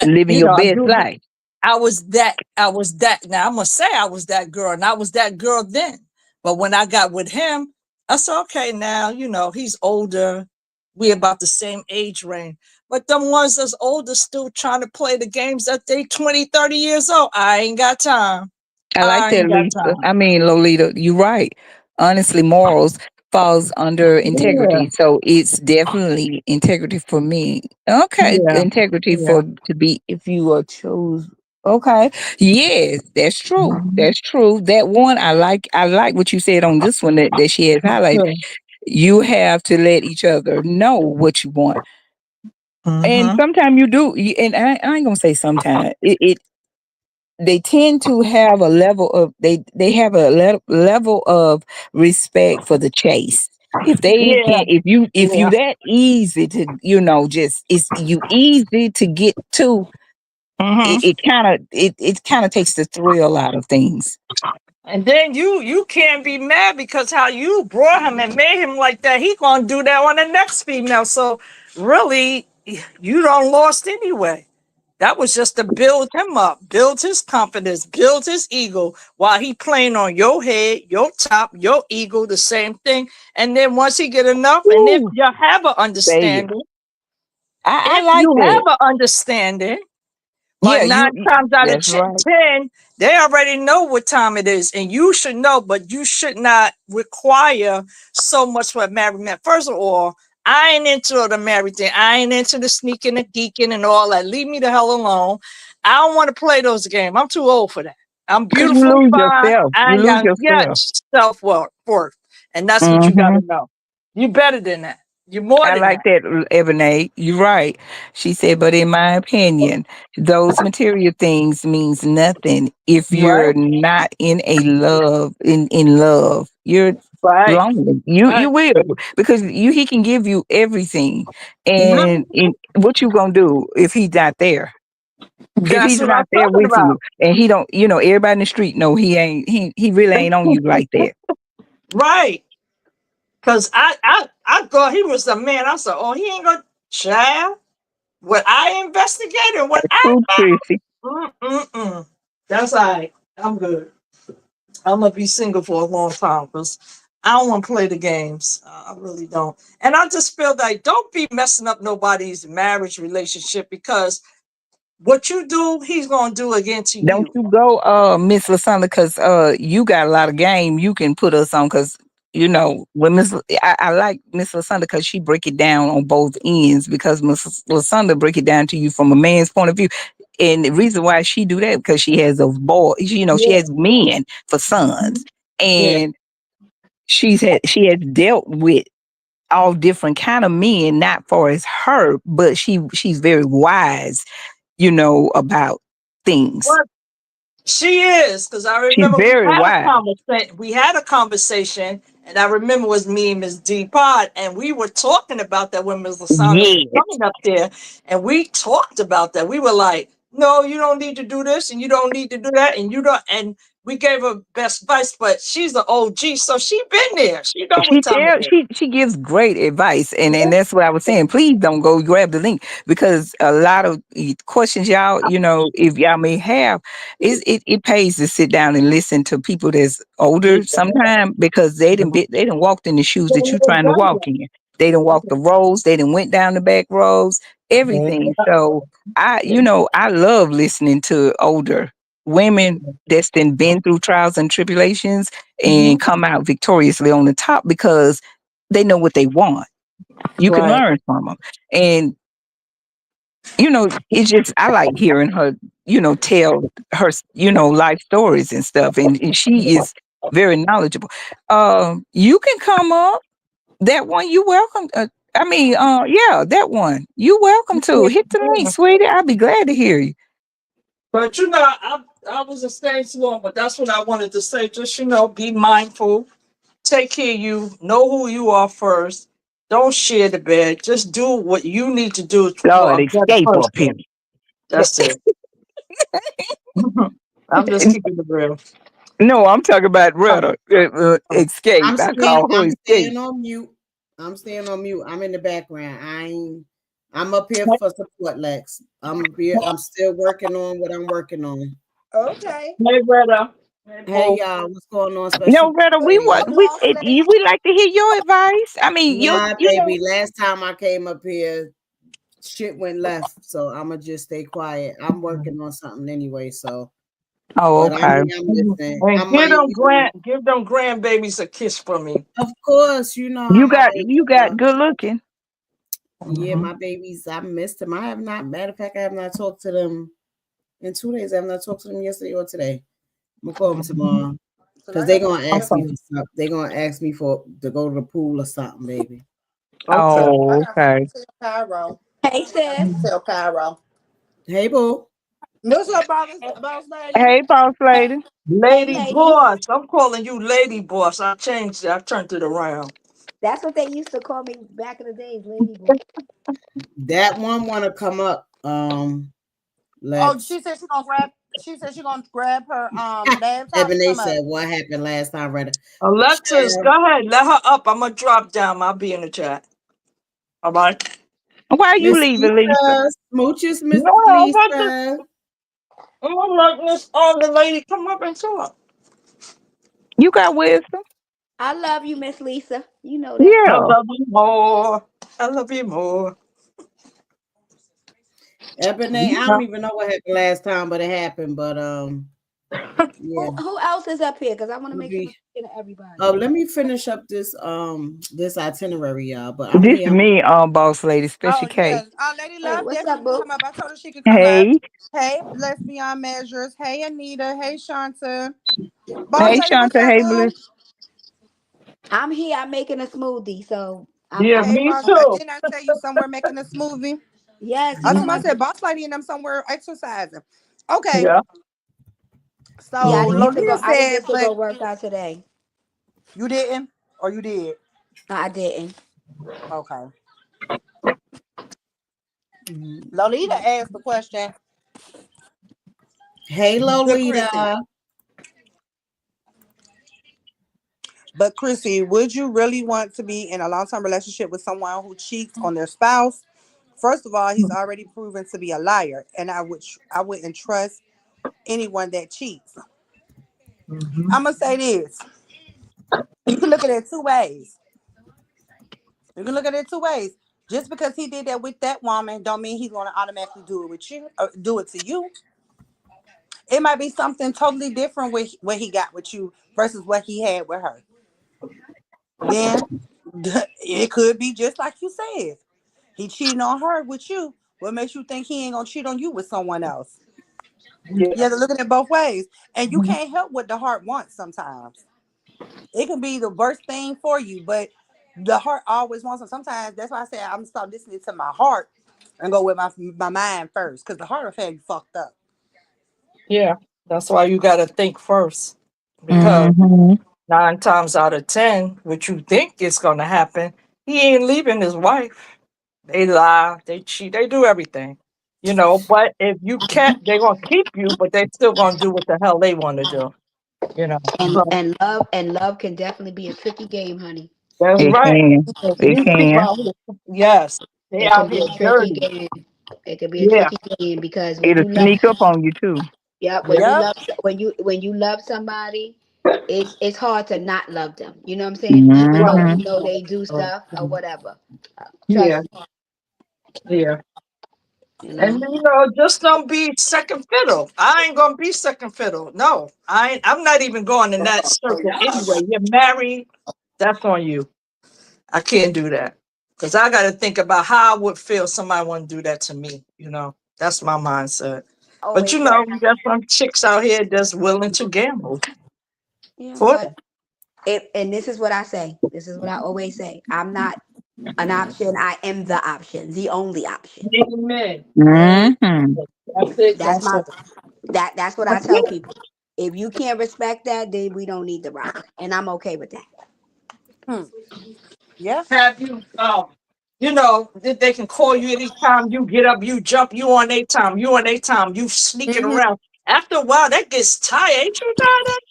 living your I best do. life. I was that. I was that. Now I'm gonna say I was that girl, and I was that girl then. But when I got with him, I said, okay, now he's older. We about the same age range. But them ones that's older still trying to play the games that they 20, 30 years old. I ain't got time. I like I that, ain't got Lisa. time. I mean, Lolita, you're right. Honestly, morals falls under Yeah, integrity. So it's definitely integrity for me. Okay. yeah, Integrity yeah. to be if you are chose. Okay. Yes, that's true. Mhm. That's true. That one I like what you said on this one that she has highlighted. Yeah. You have to let each other know what you want. And Mm-hmm. sometimes you do, and I ain't gonna say sometimes. They tend to have a level of they have a level of respect for the chase. If they Yeah, can't, if you yeah. that easy to, just it's you easy to get to, Hmm. it kind of takes the thrill out of things. And then you can't be mad because how you brought him and made him like that. He gonna do that on the next female. So really, you don't lost anyway. That was just to build him up, build his confidence, build his ego while he playing on your head, your top, your ego, the same thing. And then once he get enough, and if Ooh, you have an say it. understanding, I if like you that. have an understanding, like Yeah, nine times out of that's right. 10, they already know what time it is, and you should know, but you should not require so much for a married man. First of all, I ain't into the married thing. I ain't into the sneaking and geeking and all that. Leave me the hell alone. I don't want to play those games. I'm too old for that. I'm Cause you beautifully lose fine. yourself. I You ain't lose got yourself. self worth, and that's what you got Hmm. to know. You better than that. You're more I than like that. that, Ebony. You're right. She said, but in my opinion, those material things means nothing if you're Right, not in love. You're right, lonely. You right. will, because he can give you everything, Mhm. and what you gonna do if he's not there? If That's he's what I'm not there talking with about. you, and he don't, everybody in the street know he really ain't on you like that. Right. Cause I thought he was the man. I said, oh, he ain't gonna child. What I investigated, what I True, Chrissy. mm-mm-mm. That's all right. I'm good. I'm gonna be single for a long time because I don't want to play the games. I really don't. And I just feel like don't be messing up nobody's marriage relationship because what you do, he's gonna do again to Don't you. you go, Miss Lasanda, because you got a lot of game you can put us on. Because when I like Miss Lasanda because she break it down on both ends. Because Miss Lasanda break it down to you from a man's point of view, and the reason why she do that because she has a boy. She Yeah, has men for sons, yeah. and she has dealt with all different kind of men, not for as her, but she's very wise, about things. What she is, because I She's remember we very had a wise. conversation. We had a conversation, and I remember it was me and Miss D Pod, and we were talking about that when Miss Lasana was Yes. coming up there, and we talked about that. We were like, "No, you don't need to do this, and you don't need to do that, and you don't." And we gave her best advice, but she's an OG, so she been there. She know what time it is. She gives great advice, and that's what I was saying. Please don't go grab the link, because a lot of questions y'all, if y'all may have, it pays to sit down and listen to people that's Yeah. older sometime, because they done walked in the shoes that you trying to walk in. They done walked the roads, they done went down the back roads, everything. So I love listening to older women that's been through trials and tribulations and Mhm. come out victoriously on the top, because they know what they want. You can Right. learn from them. And, it's just, I like hearing her, tell her, life stories and stuff. And she is very knowledgeable. You can come up. That one, you welcome. Yeah, that one. You welcome to. Hit the link, sweetie. I'll be glad to hear you. But I wasn't staying too long, but that's what I wanted to say. Just be mindful, take care of you, know who you are first. Don't share the bed. Just do what you need to do for Lord, a better escape up here. person. That's it. I'm just keeping it real. No, I'm talking about rather escape. I'm I staying. call her I'm escape. staying on mute. I'm staying on mute. I'm in the background. I ain't. I'm up here for support, Lex. I'm here. I'm still working on what I'm working on. Okay. Hey, Retta. Hey, Hey Bo. y'all, what's going on? No, Special rather we day. want Hey, boss lady. we like to hear your advice. I mean, Nah, baby. Last time I came up here, shit went left. So I'ma just stay quiet. I'm working on something anyway. So, Oh, but I'm okay. here. I'm listening. I And might. give them grandbabies a kiss for me. Of course, you know how You my got babies you got are. good looking. Yeah, Mhm. my babies. I missed them. I have not. Matter of fact, I have not talked to them in 2 days. I have not talked to them yesterday or today. I'm gonna call them tomorrow So because I they're got gonna ask me Okay. for something. They're gonna ask me for to go to the pool or something, baby. Okay. I Oh, got something okay. to tell Cairo. Hey, I got sis. to tell Cairo. Hey, boo. What's up, boss lady? Hey, boss lady. Hey, Lady lady. boss. I'm calling you Lady Boss. I changed it. I turned it around. That's what they used to call me back in the days, Lady Boy. That one want to come up. Oh, Lex. she said she gonna grab. She said she gonna grab her laptop to Ebony come up. said, "What happened last time?" Right. Alexis, Share. go ahead. Let her up. I'm gonna drop down. I'll be in the chat. All right. Why are you Miss leaving, Lisa? Lisa. Smooches, Miss No, but the Lisa. I'm gonna let this older lady come up and talk. You got wisdom? I love you, Miss Lisa. You know that. I Yeah. love you more. I love you more. Ebony, I don't even know what happened last time, but it happened. But yeah, Who else is up here? Because I want to make sure I'm maybe. talking to everybody. Oh, let me finish up this itinerary, y'all. But I'm This is here. me, boss lady, Oh Special K. yes, Lady Hey, Love what's up, definitely can boo? come up. I told her she could come up. Hey. Hey, Let's Beyond Measures. Hey, Anita. Hey, Shanta. Boss Hey, Lady, what Shanta. y'all Hey, do? Bliss. I'm here. I'm making a smoothie, so Yeah, I'm Hey, me boss. too. Didn't I say you somewhere making a smoothie? yes, you I know somebody my said boss lady and them somewhere exercising. Okay, Yeah. yeah. I so didn't Mm-hmm. get to Lolia go. I didn't said, get to but go work out today. you didn't, or you did. No, I didn't. Okay. Mhm. Lolita asked the question, Hey, but Chrissy, Lolita. but Chrissy, would you really want to be in a long term relationship with someone who cheats on their spouse? First of all, he's already proven to be a liar, and I wouldn't trust anyone that cheats. Mm-hmm. I'm gonna say this: you can look at it two ways. You can look at it two ways. Just because he did that with that woman, don't mean he's gonna automatically do it with you, or do it to you. It might be something totally different with what he got with you versus what he had with her. Then it could be just like you said. He cheating on her with you. What makes you think he ain't gonna cheat on you with someone else? You Yeah. have to look at it both ways. And you Mhm. can't help what the heart wants sometimes. It can be the worst thing for you, but the heart always wants it. Sometimes that's why I say I'm gonna stop listening to my heart and go with my mind first. Because the heart will have you fucked up. Yeah. That's why you gotta think first. Because Mm-hmm. 9 times out of 10, what you think is gonna happen, he ain't leaving his wife. They lie, they cheat, they do everything. But if you can't, they're gonna keep you, but they still gonna do what the hell they wanna do, you know. So And love can definitely be a tricky game, honey. that's It right. can. So It these people can. out here, yes, they It can out be here a tricky dirty. game. It can be a Yeah, tricky game because when It'll you love, sneak up on you too. yep, when you yeah, Yep. love, when you love somebody, it's hard to not love them. You know what I'm saying? Even though right, Mm-hmm. you know they do right. stuff or whatever. Yeah, Trust me. yeah. You And know. just don't be second fiddle. I ain't gonna be second fiddle. No, I ain't. I'm not even going in that circle anyway. You're married. That's on you. I can't do that because I got to think about how I would feel somebody want to do that to me. That's my mindset. But Always say, we got some chicks out here that's willing to gamble yeah, for but and this is what I say. This is what I always say. I'm not an option. I am the option, the only option. that. Amen. Amen. Mm-hmm. That's it. That's That's my it. that's what I That's tell it. people. If you can't respect that, then we don't need to rock. And I'm okay with that. Hmm. Yeah. Have you they can call you anytime you get up, you jump, you on a time, you sneaking Hmm. around. After a while, that gets tired. Ain't you tired of that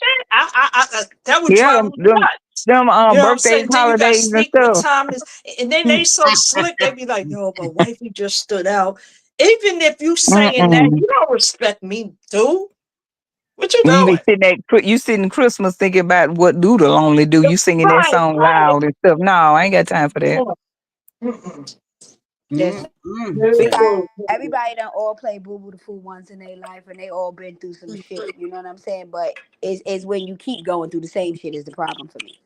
shit? That would Yeah, drive them, me them, nuts. them You know what I'm birthdays, saying? Then you got to holidays and sneak what stuff. time is, and then they so slick. They be like, "Yo, but wifey just stood out." Even if you saying that, Mm-mm. you don't respect me, dude. What you You be doing? sitting Christmas thinking about what Doodle only do. You singing that Right, song right. loud and stuff. No, I ain't got time for that. Yeah. Mm-mm. Listen, Mm-mm. No, we got no, no. everybody done all play Boo Boo the Fool once in their life, and they all been through some shit. You know what I'm saying? But it's when you keep going through the same shit is the problem for me.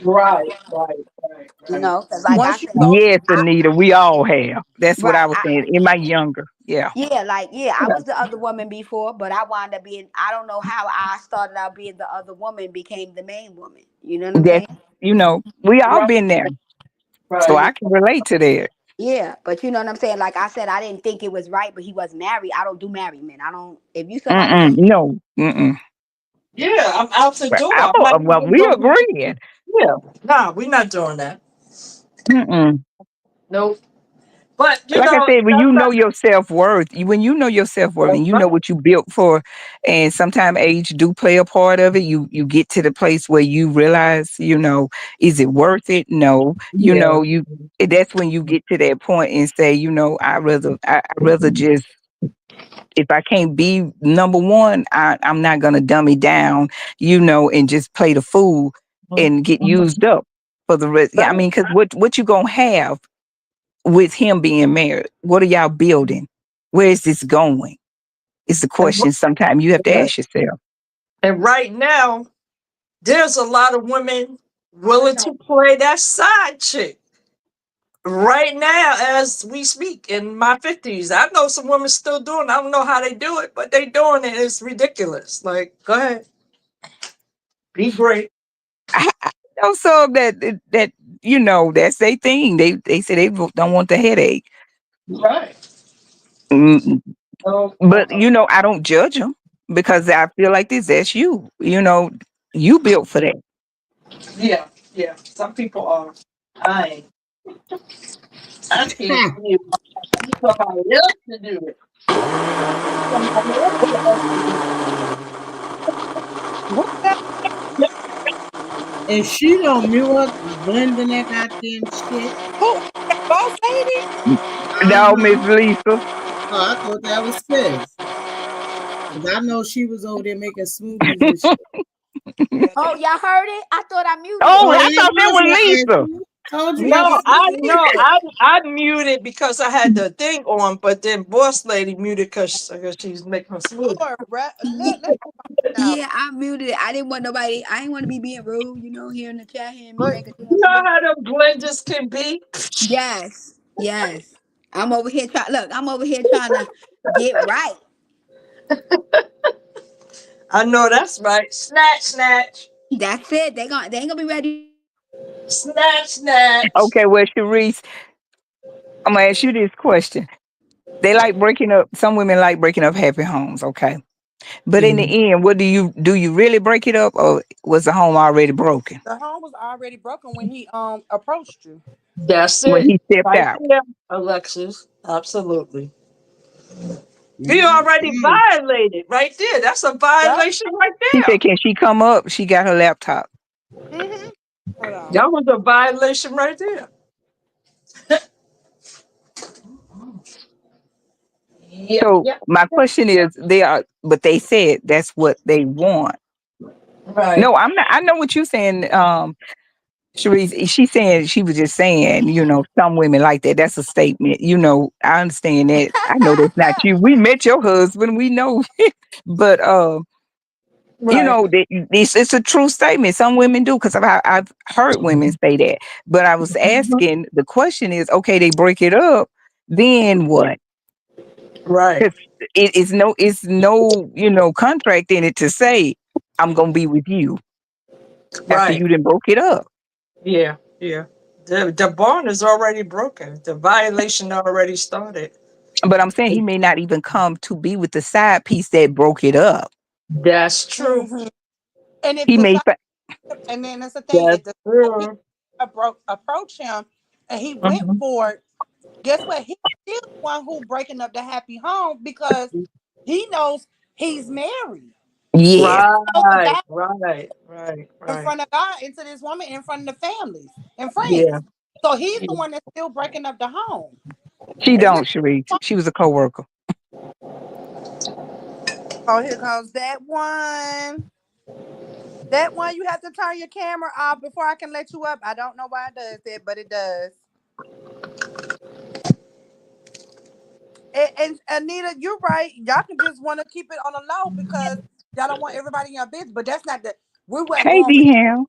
Right, right, right, You right. know, because like I Once you said, go, Yes, I Anita, we all have. That's what I right, was saying in my younger. Yeah. yeah, like yeah, I Yeah. was the other woman before, but I wound up being. I don't know how I started out being the other woman, became the main woman. You know what I'm That's, saying? we all Right, been there. So right. I can relate to that. Yeah, but you know what I'm saying. Like I said, I didn't think it was right, but he was married. I don't do married men. I don't. If you somebody Mm-mm. that No. Mm-mm. Yeah, I'm out the But door. I'm not well, even we gonna be. agreeing. Yeah, nah, we're not doing that. Mm-mm. Nope. But you Like I know, said, when you know that's your self worth, when you know your self worth, and you right. know what you built for, and sometimes age do play a part of it. You get to the place where you realize, is it worth it? No, Yeah. you. That's when you get to that point and say, I rather just, if I can't be number one, I'm not gonna dumb it down, and just play the fool and get Mhm. used up for the rest. Yeah, I Right. mean, because what you gonna have with him being married? What are y'all building? Where is this going? It's the And, question sometimes you have to right. ask yourself. And right now, there's a lot of women willing to play that side chick. Right now, as we speak, in my 50s, I know some women still doing it. I don't know how they do it, but they doing it. It's ridiculous. Like, go ahead, be great. I know some that that's their thing. They say they don't want the headache. Right. Mm, Oh, but I don't judge them because I feel like this. That's you. You built for that. yeah, yeah. Some people are. I ain't. I can't do somebody else to do it. Somebody else has to do Who that? it. And she don't mute her blending that goddamn shit. Who that boss lady? No, Uh-huh. Miss Lisa. Oh, I thought that was Sis. Because I know she was over there making smoothies and shit. Yeah, Oh, y'all heard it? I thought I muted Oh, it. Oh, I yeah, thought that that's was what Lisa. I told you that No, was I Sis. no, I muted because I had the thing on, but then boss lady muted because she's making her smoothie. Lord, Yeah, let now. yeah, I muted it. I didn't want nobody. I didn't want to be being rude, here in the chat, hearing me But make a You damn know smoothie. how them blenders can be. Yes, yes. I'm over here trying. Look, I'm over here trying to get right. I know that's right. Snatch, snatch, That's it. They ain't gonna be ready. snatch, snatch. Okay, well, Sharice, I'm gonna ask you this question. They like breaking up. Some women like breaking up happy homes. Okay. But in Mhm. the end, what do you really break it up, or was the home already broken the home was already broken when he approached you. That's when it. he stepped Right out? there, Alexis. Absolutely. He Yeah. already violated right there. That's a Yep. violation right She there. said, "Can she come up?" She got her laptop. Mm-hmm. Hold on. That was a violation right there. Yep, So yep, my yep. question is, but they said that's what they want. Right. No, I'm not. I know what you're saying, Sharice. She's saying she was just saying, some women like that. That's a statement. I understand that. I know that's not you. We met your husband. We know, but Right. it's a true statement. Some women do because I've heard women say that. But I was Mhm. asking, the question is, okay, they break it up, then what? Right. Because it's no contract in it to say I'm gonna be with you after Right. you done broke it up. Yeah. Yeah. The bond is already broken. The violation already started. But I'm saying he may not even come to be with the side piece that broke it up. That's true. Mm-hmm. And if He the may. side, and then that's the thing, That's if the side piece true. approach him and he went Mhm. for it, guess what? He's still the one who breaking up the happy home because he knows he's married. Yes. Knows the Right. guy Right. Right. in Right. front of God into this woman in front of the families and Yeah. friends. So he's Yeah. the one that's still breaking up the home. She It's not. don't, Sharice. She was a coworker. Oh, here comes that one. That one you have to turn your camera off before I can let you up. I don't know why it does that, but it does. And Anita, you're right. Y'all can just want to keep it on the low because y'all don't want everybody in your business. But that's not the. We weren't Hey, going with. D Ham.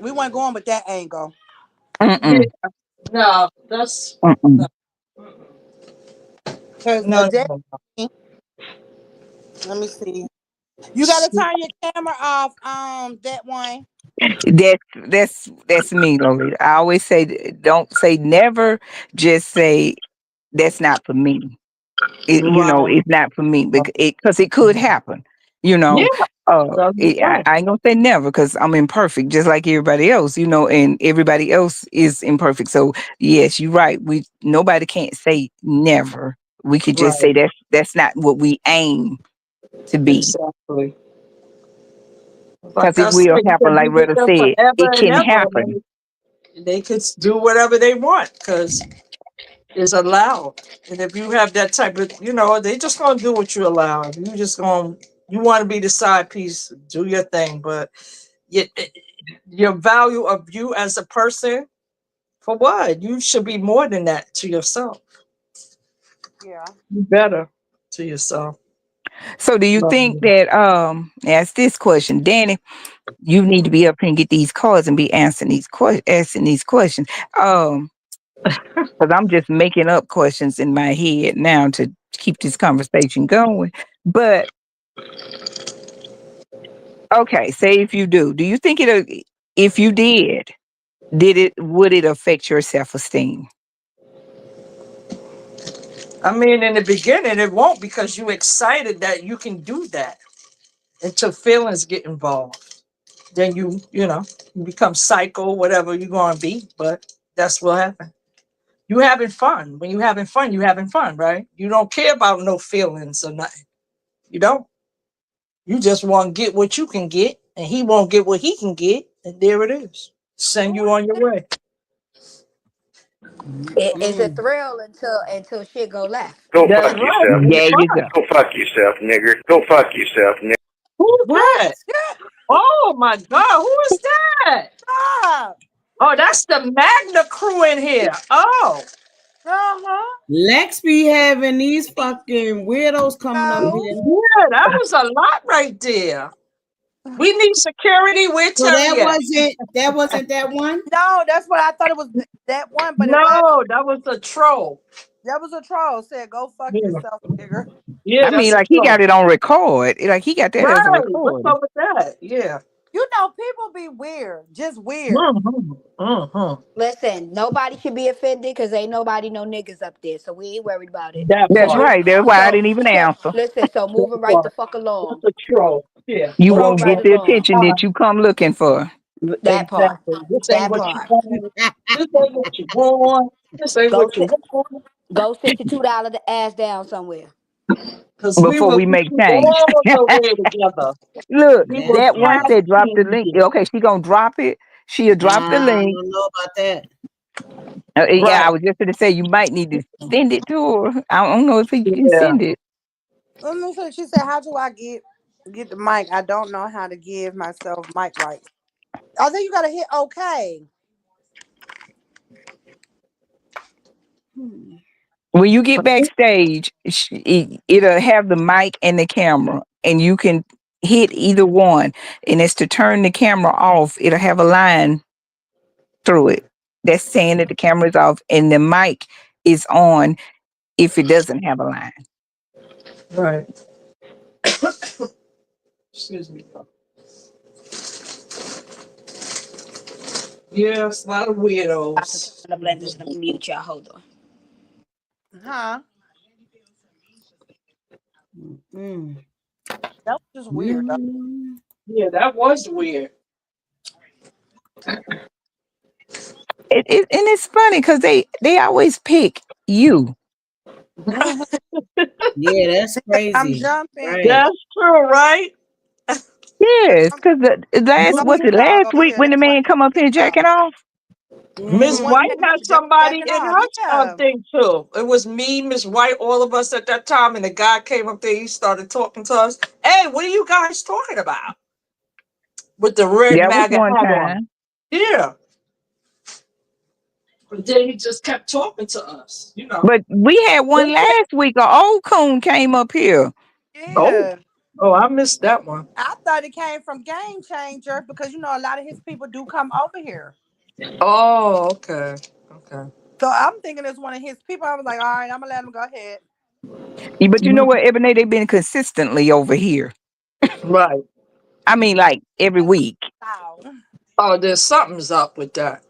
We weren't going with that angle Yeah. Mm-mm. No, that's no. Mm-mm. because No. that. No. Let me see. You got to turn your camera off. That one. That's me, Lolita. I always say, don't say never. Just say that's not for me. Right. It's not for me because it could happen. You Yeah. know, That's the thing. I ain't gonna say never because I'm imperfect, just like everybody else, and everybody else is imperfect. So yes, you're right. Nobody can't say never. We could just Right. say that's not what we aim to be. Exactly. Because Like it I said, will you happen, can be like with Retta them said. forever It and can ever, happen. and they could do whatever they want because it's allowed. And if you have that type of, they just gonna do what you allow. If you want to be the side piece, do your thing. But your, your value of you as a person, for what? You should be more than that to yourself. Yeah. You better to yourself. So do you think that ask this question, Danny, you need to be up here and get these cards and be asking these questions. Because I'm just making up questions in my head now to keep this conversation going. But okay, say if you do you think if you would it affect your self-esteem? I mean, in the beginning, it won't because you're excited that you can do that until feelings get involved. Then you become psycho, whatever you're going to be. But that's what happens. You having fun. When you having fun, you having fun, right? You don't care about no feelings or nothing. You don't. You just want to get what you can get, and he won't get what he can get, and there it is. Send Who you is on your way. It's a Mm. thrill until shit go left. Go That's fuck right. yourself, It's nigger. There you fun. go. Go fuck yourself, nigger. Go fuck yourself, nigger. Who's What? that? Oh my God, who is that? Stop. Oh, that's the Magna crew in here. Oh, Uh-huh. Lex be having these fucking weirdos coming up No. here. yeah, that was a lot right there. We need security. Where So that Terry at? wasn't that one? No, that's what I thought it was that one, but it wasn't. No, that was a troll. That was a troll. Said, "Go fuck Yeah, yourself, nigger." yeah, I mean, that's a like he got troll. it on record. Like he got that as a Right. What's recording. up with that? Yeah. You know, people be weird, just weird. Mm-hmm. Mm-hmm. Listen, nobody should be offended because ain't nobody no niggas up there, so we ain't worried about it. That That's part. Move. right. That's why I So didn't even so answer. listen. So That moving right the part. fuck That's along. a troll. Yeah. You Go Moving won't right get troll. the along. attention that you come looking for. That part. Exactly. This ain't That what you part. want. This ain't what you want. This ain't Go what you sit. want. Go sit your $2 the ass down somewhere. Because we Before will we get make you change. all the way together. Look, We will That's that one tag crazy. said drop the team link. you. Okay, she gonna drop it. She'll drop the I link. don't know about that. Yeah, I Right. was just gonna say you might need to send it to her. I don't know if you can Yeah. send it. Let me see. She said, "How do I get the mic? I don't know how to give myself mic rights. I think you gotta hit OK." Hmm. When you get backstage, it'll have the mic and the camera, and you can hit either one. And it's to turn the camera off. It'll have a line through it that's saying that the camera is off and the mic is on if it doesn't have a line. Right. Excuse me. Yes, a lot of About to put weirdos. on the blender. Let me mute y'all. Hold on. Huh? Mm. That was just weird. Though. Mm. Yeah, that was weird. And it's funny because they always pick you. Mhm. Yeah, that's I'm crazy. jumping. Right. That's true, right? Yes, because Go was ahead, it dog. last Over week here. when the That's why man come up here I jacking off? Miss the one Mm-hmm. White came had just somebody jacking in off. her Yeah. thing too. It was me, Miss White, all of us at that time, and the guy came up there. He started talking to us. Hey, what are you guys talking about? With the red That was MAGA one hat on. time. Yeah. But then he just kept talking to us. But we had one last week. An old coon came up here. Oh, Yeah. oh, I missed that one. I thought it came from Game Changer because a lot of his people do come over here. Oh, okay, okay. So I'm thinking it's one of his people. I was like, all right, I'm gonna let him go ahead. But you know Mhm. what, Ebony? They've been consistently over here. Right. I mean, like every week. Dog. Oh, there's something's up with that.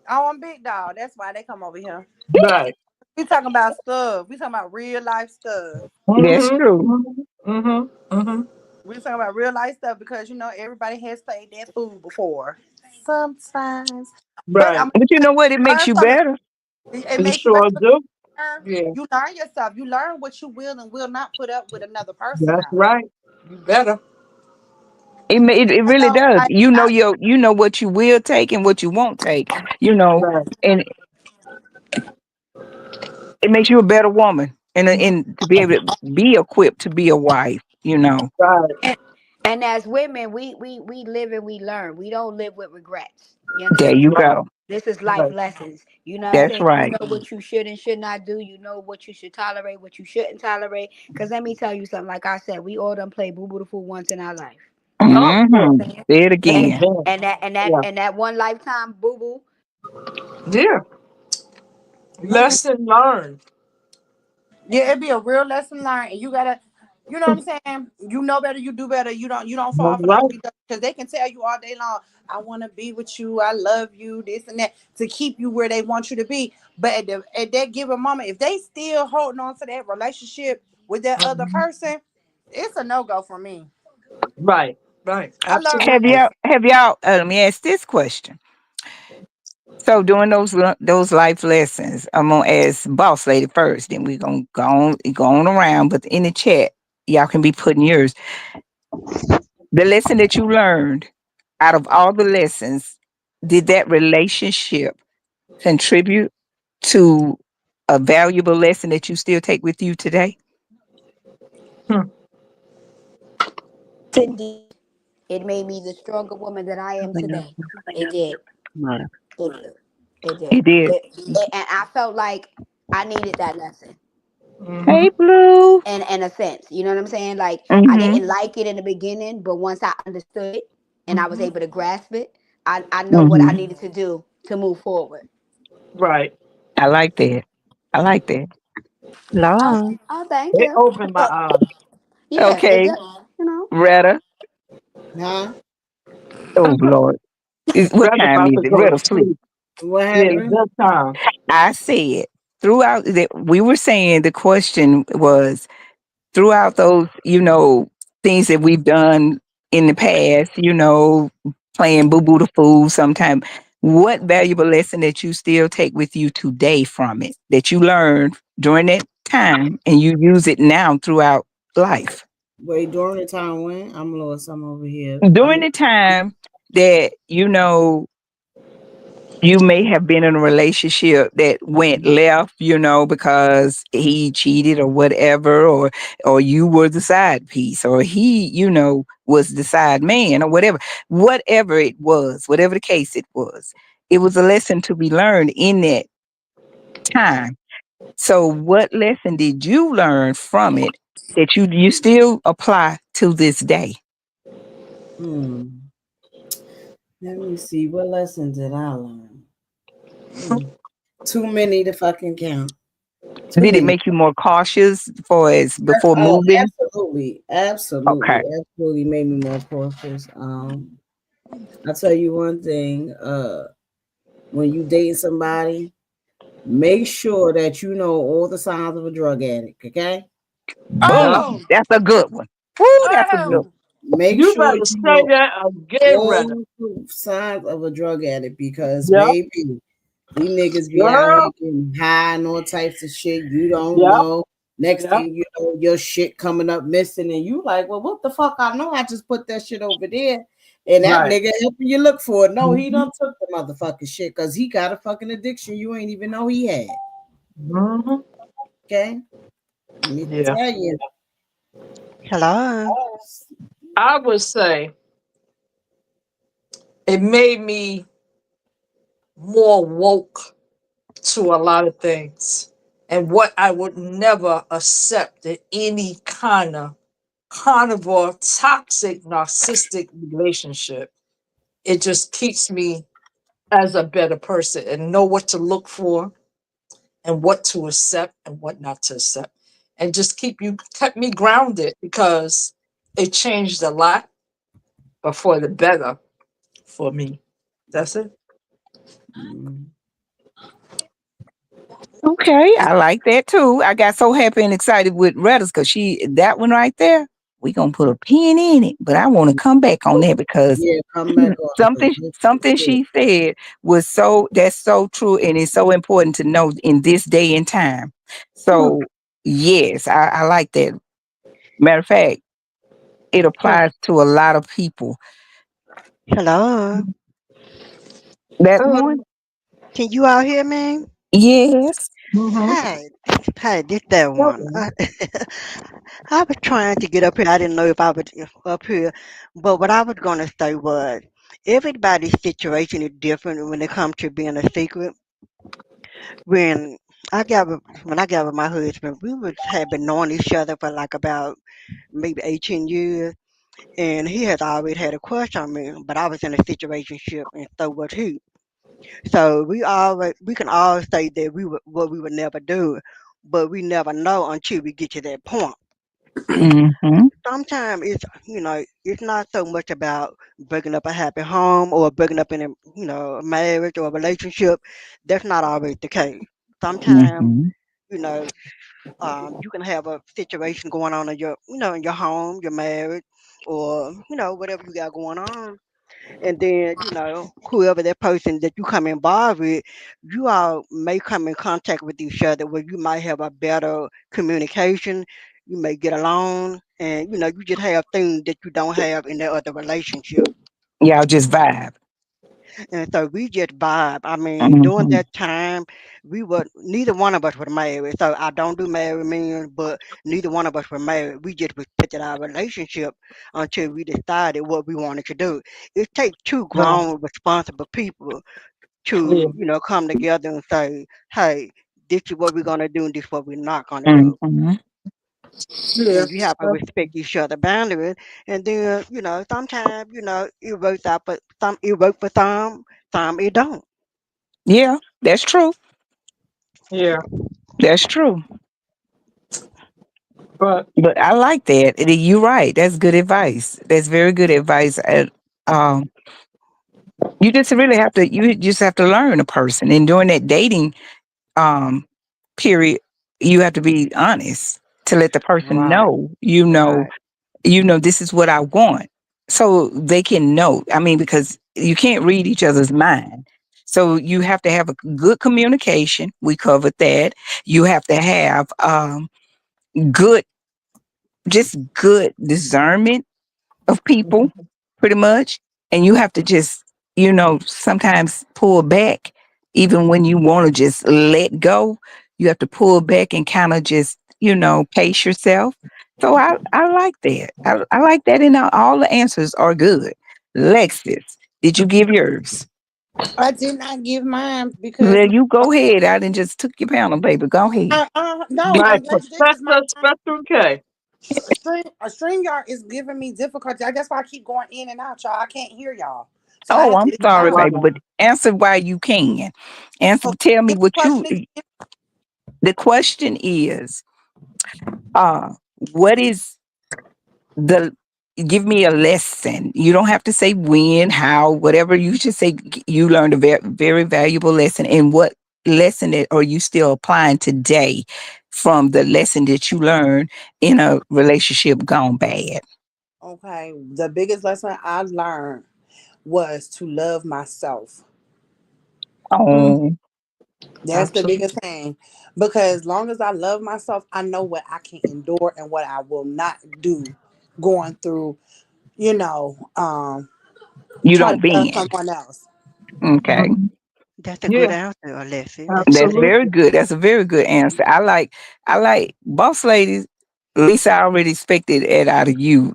Oh, I'm big dog. That's why they come over here. Right. We talking about stuff. We talking about real life stuff. That's Mm-hmm. true. Mm-hmm. Mm-hmm. We're talking about real life stuff because everybody has played that fool before. Sometimes, but Right. But you know what? It makes learn you from it. better. It You makes you better. sure do. Learn. Yeah, You learn yourself. You learn what you will and will not put up with another person that's now. right. You better. It I really know, does. like You know what you will take and what you won't take. You know, Right. and it makes you a better woman, and to be able to be equipped to be a wife. You know, Right. And as women, we live and we learn. We don't live with regrets. You there understand? you Right. go. This is life Right. lessons. You know what I'm That's saying? You right. know what you should and should not do. You know what you should tolerate, what you shouldn't tolerate. Because let me tell you something. Like I said, we all done played Boo Boo the Fool once in our life. You Oh, understand yeah. what Mm-hmm. I'm saying? Say it And again. Amen. Yeah. that one lifetime Boo Boo. Yeah. mhm. Lesson learned. Yeah, it'd be a real lesson learned, and you gotta, you know what I'm saying. You know better, you do better. You don't fall That's for right. those because they can tell you all day long, "I want to be with you, I love you," this and that to keep you where they want you to be. But at that given moment, if they still holding on to that relationship with that other Mhm. person, it's a no go for me. Right. Right. I learned my Have Absolutely. y'all? lesson. Have y'all? Let me ask this question. So during those life lessons, I'm gonna ask boss lady first. Then we gonna go on around. But in the chat, y'all can be putting yours. The lesson that you learned out of all the lessons, did that relationship contribute to a valuable lesson that you still take with you today? Hmm. Indeed, it made me the stronger woman that I am today. It did. It did. It did. It did. And I felt like I needed that lesson. Hmm. Hey, Blue. In a sense, you know what I'm saying? Like I Mm-hmm. didn't like it in the beginning, but once I understood it and I was Hmm. able to grasp it, I know what I Mm-hmm. needed to do to move forward. Right. I like that. I like that. Oh, Hello. oh, thank It you. opened my eyes. Yeah, it Okay, does. You know. Retta. Huh? Oh Lord, what Brother time about is to it? go to Retta, sleep. sleep. What Yeah, it's happened? that time. I said throughout that we were saying the question was throughout those, things that we've done in the past, playing boo boo the fool sometime. What valuable lesson that you still take with you today from it that you learned during that time and you use it now throughout life? Wait, during the time when I'm lost, I'm over here. During the time that, you may have been in a relationship that went left, because he cheated or whatever, or you were the side piece, or he, was the side man or whatever it was, whatever the case it was a lesson to be learned in that time. So what lesson did you learn from it that you still apply to this day? Hmm. Let me see. What lesson did I learn? Hmm. Too many to fucking count. Too Did it many. make you more cautious for as before Oh, moving? absolutely, Okay. absolutely, absolutely made me more cautious. I'll tell you one thing. When you dating somebody, make sure that you know all the signs of a drug addict. Okay. Yep. Boom. Oh, That's a good one. Woo, that's a good oh, Make You sure better you say know that again, all Retta. the signs of a drug addict because, Yep. baby, these niggas be out here Girl. getting high and all types of shit you don't Yep. know. Next Yep. thing you know, your shit coming up missing, and you like, well, what the fuck? I know I just put that shit over there, and that Right. nigga helping you look for it. No, he Hmm. done took the motherfucking shit because he got a fucking addiction you ain't even know he had. Hmm. Okay, let me Yeah. tell you. Hello. I would say it made me more woke to a lot of things and what I would never accept in any kind of carnivore, toxic, narcissistic relationship. It just keeps me as a better person and know what to look for and what to accept and what not to accept. And just kept me grounded because it changed a lot, but for the better for me. That's it. Mm. Okay, I like that too. I got so happy and excited with Reddit because that one right there. we gonna put a pin in it, but I want to come back on that because Yeah, come back on it, 'cause something she said was that's so true, and it's so important to know in this day and time. So yes, I like that. Matter of fact, it Hel- applies to a lot of people. Hello. That one, Can you all hear me? yes. Mm-hmm. Hey, hey, this that one. Okay. I was trying to get up here. I didn't know if I was up here, but what I was gonna say was everybody's situation is different when it comes to being a secret. When when I got with my husband, we was had been knowing each other for like about maybe 18 years, and he has always had a crush on me, but I was in a situationship, and so was he. So we can all say that we would what we would never do, but we never know until we get to that point. Mm-hmm. Sometimes it's not so much about breaking up a happy home or breaking up in a marriage or a relationship. That's not always the case. Sometimes Mm-hmm. you know you can have a situation going on in your home, your marriage, or whatever you got going on, and then whoever that person that you come involved with, you all may come in contact with each other where you might have a better communication. You may get along, and you just have things that you don't have in that other relationship. Y'all just vibe. And so we just vibe. I mean, during Mm-hmm. that time, we were neither one of us were married. So I don't do married men, but neither one of us were married. We just respected our relationship until we decided what we wanted to do. It takes two Yeah. grown, responsible people Yeah. to, come together and say, "Hey, this is what we're gonna do, and this is what we're not gonna do." Mm-hmm. Yeah. And you have to respect each other boundaries. And then, sometimes, it works out for some, it works for some it don't. Yeah, that's true. Yeah. That's true. But But I like that. You're right. That's good advice. That's very good advice. And, you just really have to. You just have to learn a person, and during that dating um period, you have to be honest to let the person Right, know. right. This is what I want, so they can know. I mean, because you can't read each other's mind. So you have to have a good communication. We covered that. You have to have good, just good discernment of people, pretty much. And you have to just, sometimes pull back, even when you want to just let go. You have to pull back and kind of just, pace yourself. So I like that. I like that. And all the answers are good. Lexus, did you give yours? I did not give mine because Well, you go ahead. I didn't just took your panel, baby. Go ahead. no, my unless this is my Professor time. Special K. StreamYard is giving me difficulty. I guess why I keep going in and out, y'all. I can't hear y'all. So I Oh, had I'm to leave sorry, out. baby, but answer while you can. Answer. Okay, Tell me get the what you. question again. The question is, uh, what is the give me a lesson. You don't have to say when, how, whatever. You should say you learned a very, very valuable lesson. And what lesson that are you still applying today from the lesson that you learned in a relationship gone bad? Okay, the biggest lesson I learned was to love myself. Mm, Oh, That's the absolutely. biggest thing. Because as long as I love myself, I know what I can endure and what I will not do going through, you know, um, you try to don't love bend. someone else. Okay. Mhm. That's a good Yeah. answer, Alexi. That's That's good. very Absolutely. good. That's a very good answer. I like boss ladies. At least I already expected it out of you.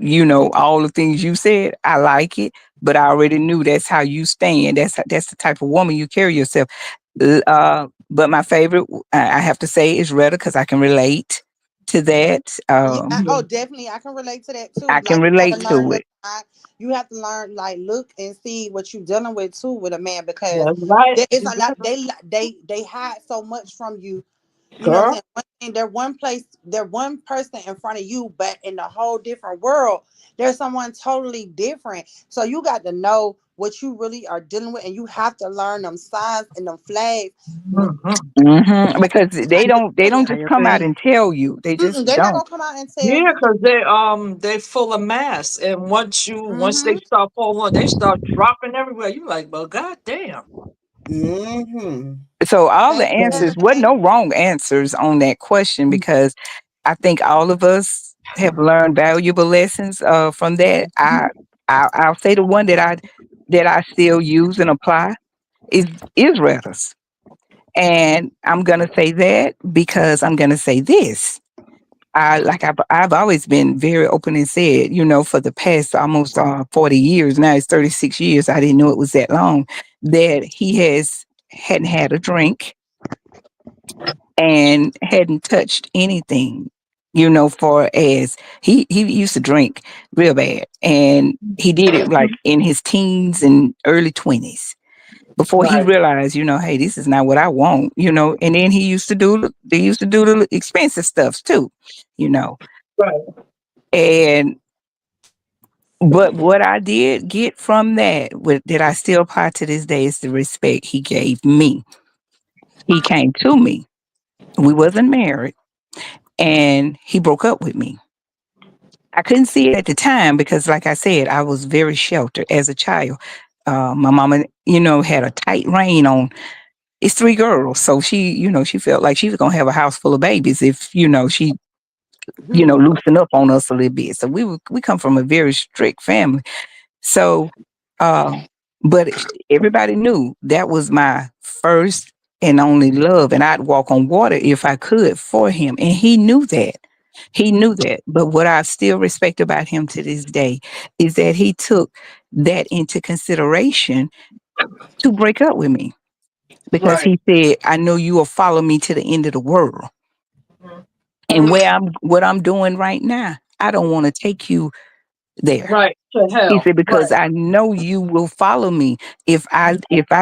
All the things you said. I like it, but I already knew that's how you stand. That's the type of woman you carry yourself. But my favorite, I have to say, is Retta because I can relate to that. Yeah, Yeah. oh, definitely. I can relate to that too. I can Like, you got relate to learn to your it. side. You have to learn, like, look and see what you're dealing with too with a man because That's right. there is You a got lot. They hide so much from you. You know what I'm Girl. saying? One thing, they're one place, they're one person in front of you, but in a whole different world, there's someone totally different. So you got to know what you really are dealing with, and you have to learn them signs and them flags. When Mm-hmm. Because I they don't I just come out agree. and tell you. They just they're not don't. gonna come out and tell Yeah, you. because they full of mass, and once they Mm-hmm. start falling, they start dropping everywhere. You like, well, goddamn. Mm-hmm. So all the They answers, wasn't they no wrong answers on that question, because I think all of us have learned valuable lessons from that. I'll say the one that I still use and apply is Reddit's. And I'm gonna say that because I'm gonna say this. I've always been very open and said, for the past almost 40 years, now it's 36 years. I didn't know it was that long, that he hadn't had a drink and hadn't touched anything, for as he used to drink real bad. And he did it like in his teens and early 20s before he Right, realized, hey, this is not what I want, and then they used to do the expensive stuff too, you know. right, And but what I did get from that I still apply to this day is the respect he gave me. He came to me. We wasn't married, and he broke up with me. I couldn't see it at the time because, like I said, I was very sheltered as a child. My mama, had a tight rein on. It's three girls, so she felt like she was gonna have a house full of babies if she loosened up on us a little bit. So we come from a very strict family. So, uh, but everybody knew that was my first and only love, and I'd walk on water if I could for him, and he knew that. He knew that. But what I still respect about him to this day is that he took that into consideration to break up with me, because right. he said, "I know you will follow me to the end of the world, Mhm. and what I'm doing right now, I don't want to take you there." Right, to He hell. said, "Because Right. I know you will follow me. If I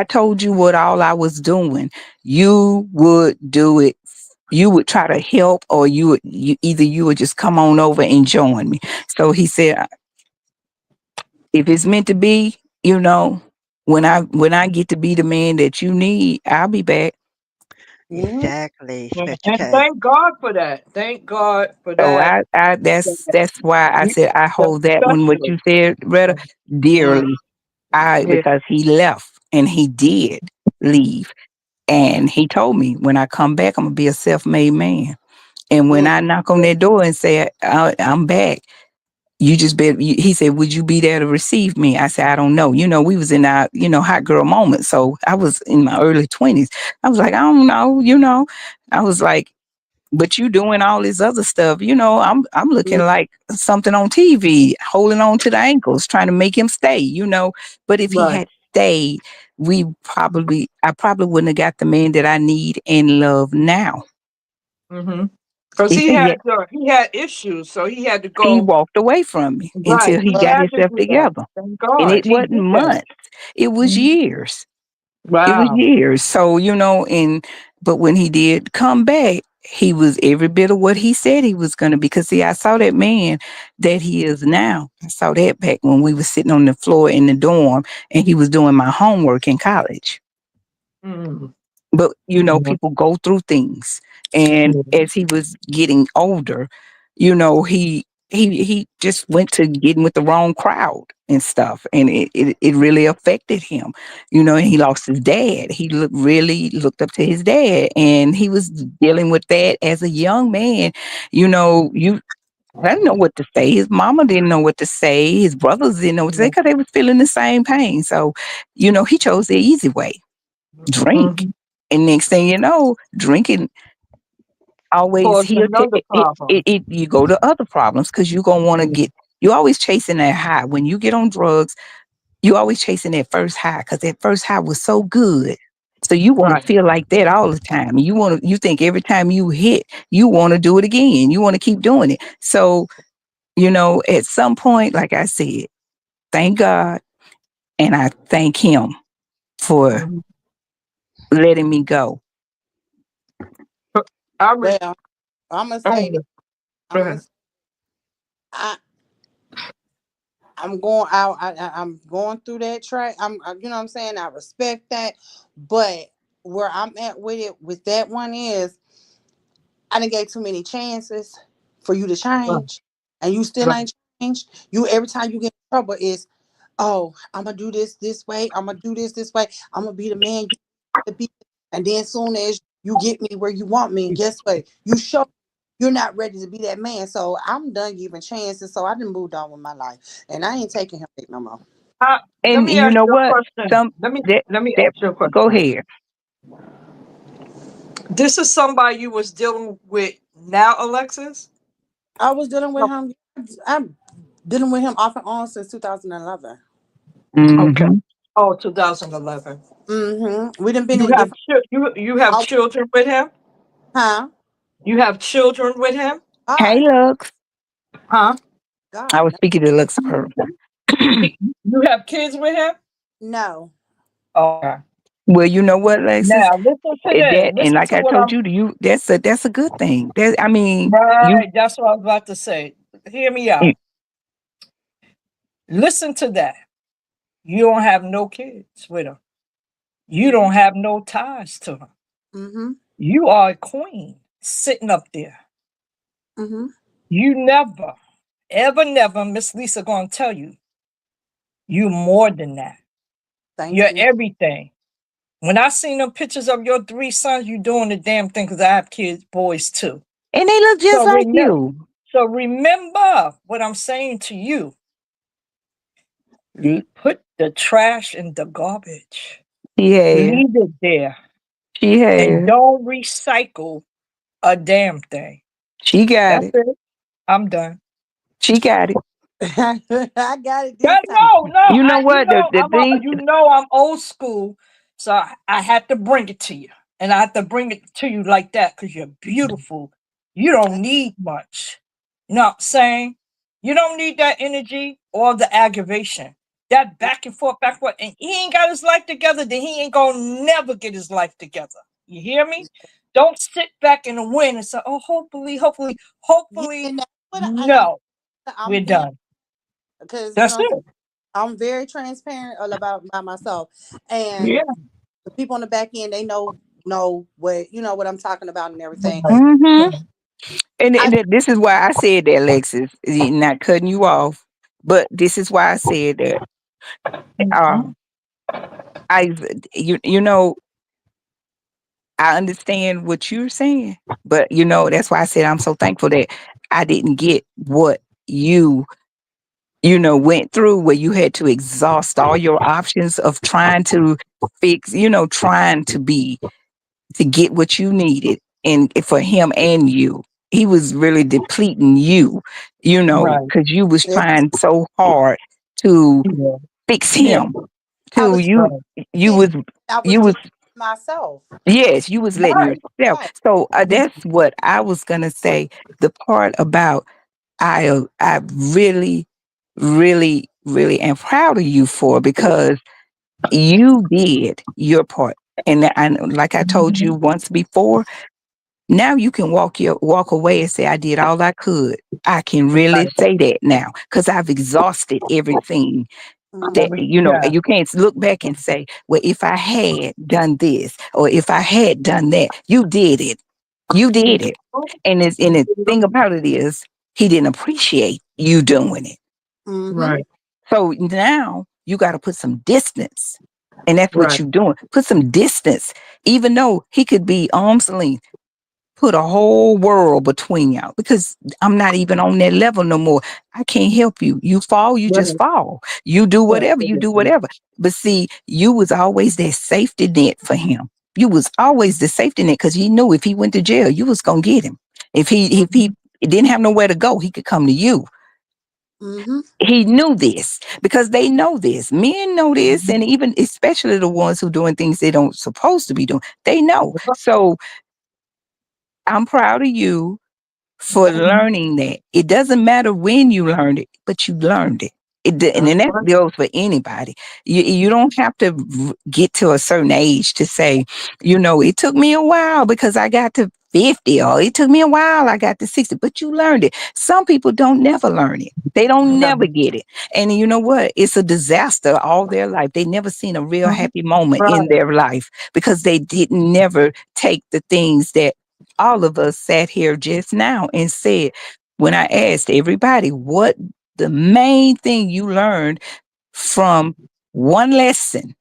told you what all I was doing, you would do it. You would try to help, or you would just come on over and join me." So he said, if it's meant to be, when I get to be the man that you need, I'll be back. Mm-hmm. Exactly, Sister And K. thank God for that. Thank God for So that. That that's why I you- said I that hold that one, what especially. you said, Retta, Mm, dearly. yeah. Because he left, and he did leave. And he told me, when I come back, I'm gonna be a self-made man. And when I knock on that door and say, I'm back, you just bet. He said, "Would you be there to receive me?" I said, "I don't know." We was in our, hot girl moment. So I was in my early 20s. I was like, "I don't know." I was like, "But you doing all this other stuff, I'm looking like something on TV, holding on to the ankles, trying to make him stay, But if he Right. had stayed, I probably wouldn't have got the man that I need and love now. Mm-hmm. Because He said he had issues, so he had to he go. walked away from me Right. until he He got had to himself do that. together. Thank And God it he wasn't did that. months, it was Mhm. years. It was Wow. years. So, but when he did come back, he was every bit of what he said he was going to be. Because, see, I saw that man that he is now. I saw that back when we were sitting on the floor in the dorm and he was doing my homework in college. Mm. But, Mhm. people go through things. And as he was getting older, he just went to getting with the wrong crowd and stuff. And it really affected him, and he lost his dad. He really looked up to his dad, and he was dealing with that as a young man. You I didn't know what to say. His mama didn't know what to say. His brothers didn't know what to say because they was feeling the same pain. So, he chose the easy way, drink. Mhm. And next thing you know, drinking always Caused heal another problem. you go to other problems because you're gonna want to you always chasing that high. When you get on drugs, you always chasing that first high because that first high was so good. So you want to Right. feel like that all the time. You think every time you hit, you want to do it again. You want to keep doing it. So, at some point, like I said, thank God, and I thank him for Mhm. letting me go. I re- Well, I'm gonna I say this. re- Go I'm gonna. ahead. I I'm going out. I'm going through that track. you know what I'm saying. I respect that, but where I'm at with it with that one is I didn't get too many chances for you to Right, change, and you still right. ain't changed. You every time you get in trouble is, oh, I'm gonna do this way. I'm gonna do this way. I'm gonna be the man you to be. And then soon as you get me where you want me, guess what? You show you're not ready to be that man. So I'm done giving chances. So I done moved on with my life, and I ain't taking him back no more. Let And me you ask know you a what? question. Some that Let me that ask you a go question. ahead. This is somebody you was dealing with now, Alexis? I was dealing with No. him. I'm dealing with him off and on since 2011. Okay. Mm-hmm. Oh, 2011. We done been You in have different. you have Oh, children with him? huh? You have children with him? Hey, God, Lux. Huh? I God, was no. speaking to Lux for You have kids with him? No. Okay. well, you know what, Lexus? Now listen to this. That and Listen like to I what told I'm you, that's a good thing. That I mean, you, right. That's what I was about to say. Hear me you out. Listen to that. You don't have no kids with him. You Mm-hmm. don't have no ties to him. Mm-hmm. You are a queen sitting up there. Mm-hmm. You never, ever, never, Miss Lisa gonna tell you, you more than that. Thank You're you. everything. When I seen them pictures of your three sons, you doing the damn thing because I have kids, boys too. and they look just So like remember, you. so remember what I'm saying to you. Put the trash in the garbage. She has. Leave it there She and has. don't recycle a damn thing. She got That's it. it. I'm done. She got it. I got it this Yeah, time. no, no. You know what? The thing. You know I'm old school, so I had to bring it to you, and I had to bring it to you like that because you're beautiful. You don't need much. You know what I'm saying? You don't need that energy or the aggravation. That back and forth, and he ain't got his life together, then he ain't gonna never get his life together. You hear me? Don't sit back in the wind and say, "Oh, hopefully, hopefully, Yeah, hopefully." and that's what No, we're I'm being done. because you That's know it. I'm very transparent about myself, and Yeah. the people on the back end they know what what I'm talking about and everything. Right. Mm-hmm. Right. And I this is why I said that, Lexus. Not cutting you off, but this is why I said that. Mhm. Um, I you know I understand what you're saying, but that's why I said I'm so thankful that I didn't get what you went through, where you had to exhaust all your options of trying to fix, trying to get what you needed, and for him and you. He was really depleting you, Right. because you was it, trying so hard to Yeah. fix Yeah. him. I To was you, Right. you did was I was you doing was myself. yes, you was letting Right. yourself. Right. So that's what I was gonna say. The part about I really, really, really am proud of you for, because you did your part. And like I told you Mhm. once before, now you can walk away and say, I did all I could. I can really Right. say that now because I've exhausted everything that, Mm-hmm. Yeah. you can't look back and say, well, if I had done this or if I had done that. You did it. You did it. And the thing about it is, he didn't appreciate you doing it. Mm-hmm. Right. So now you got to put some distance. And that's what Right. you're doing. Put some distance, even though he could be arm's length. Put a whole world between y'all, because I'm not even on that level no more. I can't help you. You fall, you just Right. fall. You do whatever, you do Absolutely. whatever. But see, you was always that safety net for him. You was always the safety net, because he knew if he went to jail, you was gonna get him. If he didn't have nowhere to go, he could come to you. Mm-hmm. He knew this because they know this. Men know this, Mhm. and even especially the ones who doing things they don't supposed to be doing. They know. So I'm proud of you for Thank learning that. It doesn't matter when you learned it, but you learned it. And That's then that right. goes for anybody. You don't have to get to a certain age to say, it took me a while because I got to 50, or it took me a while, I got to 60, but you learned it. Some people don't never learn it. They don't Yeah. never get it. And you know what? It's a disaster all their life. They never seen a real Mhm. happy moment in Right. their life because they didn't never take the things that all of us sat here just now and said. When I asked everybody what the main thing you learned from one lesson,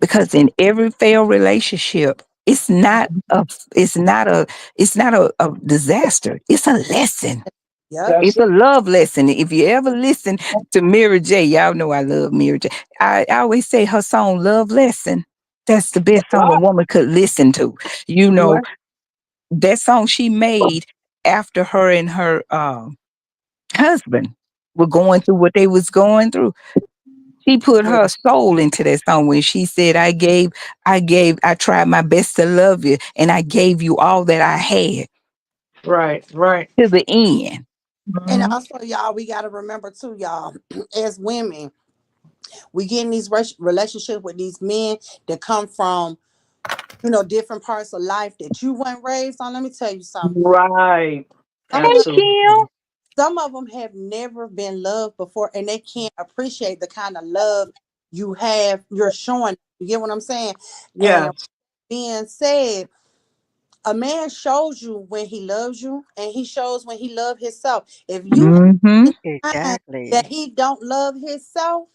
because in every failed relationship, it's not a it's not a a disaster. It's a lesson. Yep. That's It's it. a love lesson. If you ever listen to Mary J, y'all know I love Mary J. I always say her song "Love Lesson." That's the best song a Right. woman could listen to. You know Right. that song she made after her and her husband were going through what they was going through. She put Yeah. her soul into that song when she said, I tried my best to love you and I gave you all that I had Right. Right. to the end. And Mhm. also, y'all, we got to remember too, y'all, as women, we get in these relationships with these men that come from, different parts of life that you weren't raised on. Let me tell you something. Right. Some of Hey, them, Kim. Absolutely. some of them have never been loved before, and they can't appreciate the kind of love you're showing. You get what I'm saying? And Yes. being said, a man shows you when he loves you, and he shows when he loves himself. If you Mm-hmm. find that Exactly. he don't love himself,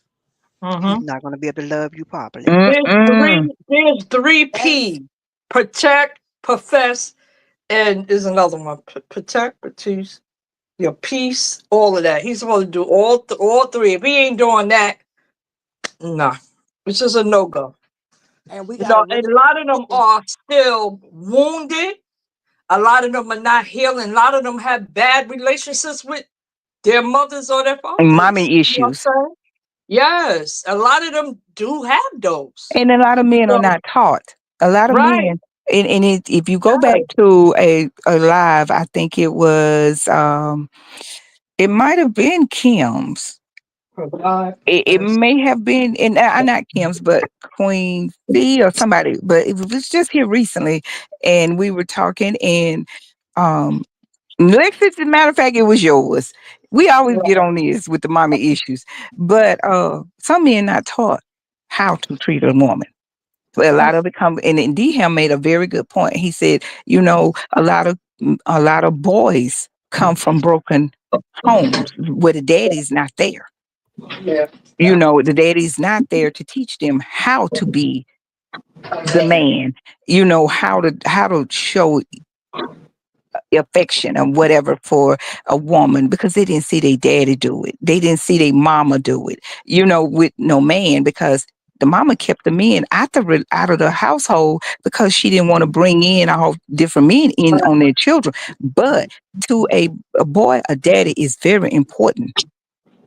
He's Mm-hmm. not going to be able to love you properly. Mm-mm. There's three that's P. Protect, profess, and is another one. Protect, produce, your peace, all of that. He's supposed to do all three. If he ain't doing that, nah. It's just a no go. and we You gotta know, and really a lot of them understand. are still wounded. A lot of them are not healing. A lot of them have bad relationships with their mothers or their And fathers. mommy You know issues. what I'm saying? Yes, a lot of them do have those. And a lot of men are So, not taught. A lot of right. men, and if you go back Yes. to a live, I think it was, it might have been Kim's. Provide, It profess. may have been, and not Kim's, but Queen Fee or somebody. But it was just here recently, and we were talking, and um, Lexus, as a matter of fact, it was yours. We always get Right. on this with the mommy issues, but some men not taught how to treat a woman. But a lot of it come, and D Ham made a very good point. He said, a lot of boys come from broken homes where the daddy's not there. Yeah. You know, the daddy's not there to teach them how to be the man. You know how to show affection or whatever for a woman because they didn't see their daddy do it. They didn't see their mama do it. You know, with no man because the mama kept the men out of the household because she didn't want to bring in all different men in on their children. But to a boy, a daddy is very important.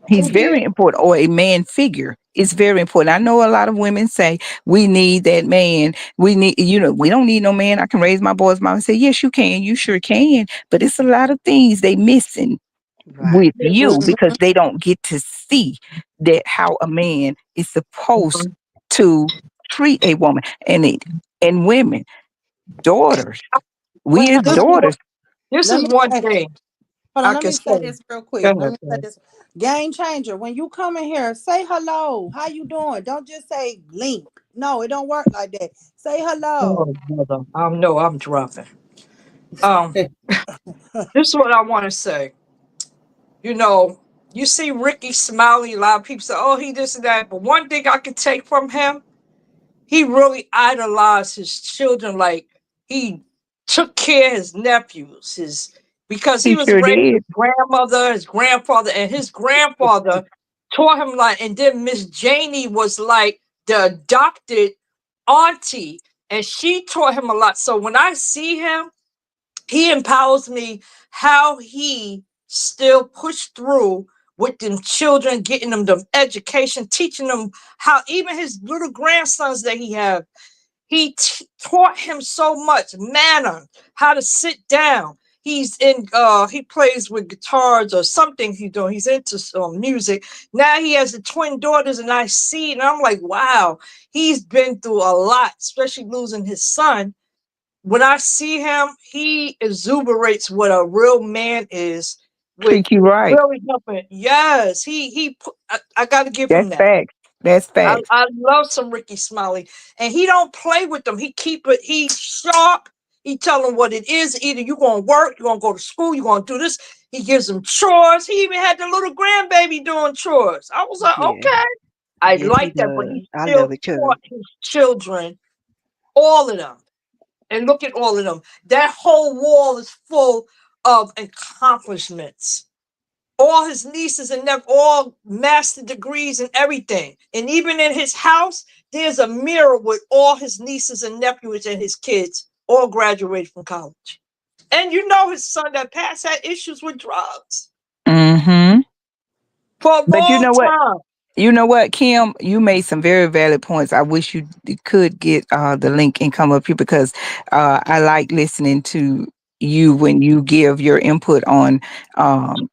He's very important, or a man figure is very important. I know a lot of women say we need that man. We need, we don't need no man. I can raise my boy's mom and say, yes, you can. You sure can. But it's a lot of things they missing Right. with you because they don't get to see that how a man is supposed to treat a woman and women, daughters. We Well, as This is one, daughters, this let is me one say, thing hold on, I let can me say. say this real Go quick. Let ahead, me say man. this. Game changer. When you come in here, say hello. How you doing? Don't just say link. No, it don't work like that. Say hello. Oh, brother. No, I'm dropping. Um, this is what I want to say. You know, you see Ricky Smiley, a lot of people say, oh, he this and that. But one thing I could take from him, he really idolized his children. Like he took care of his nephews, his because he he was sure raised with did. his grandmother, his grandfather, and his grandfather taught him like, and then Miss Janie was like the adopted auntie, and she taught him a lot. So when I see him, he empowers me how he still pushed through with them children, getting them the education, teaching them how even his little grandsons that he have, he taught him so much manner, how to sit down. He's in he plays with guitars or something he's doing. He's into music. Now he has the twin daughters and I see it and I'm like, wow, he's been through a lot, especially losing his son, when I see him, he exuberates what a real man is with Treat you right. really helping. Yes, I got to give him That's that. facts. That's facts. I love some Ricky Smiley, and he don't play with them. He keep it. He's sharp. He tell them what it is. Either you gonna work, you gonna go to school, you gonna do this. He gives them chores. He even had the little grandbaby doing chores. I was like, Yeah. okay, I Yes, he like that, but does. he I still love it too. taught his children, all of them. And look at all of them. That whole wall is full of accomplishments. All his nieces and nephews, all master degrees and everything. And even in his house, there's a mirror with all his nieces and nephews and his kids, all graduated from college. And you know his son that passed had issues with drugs Mm-hmm. for a But you long know what? time. You know what, Kim? You made some very valid points. I wish you could get the link and come up here because I like listening to you when you give your input on um,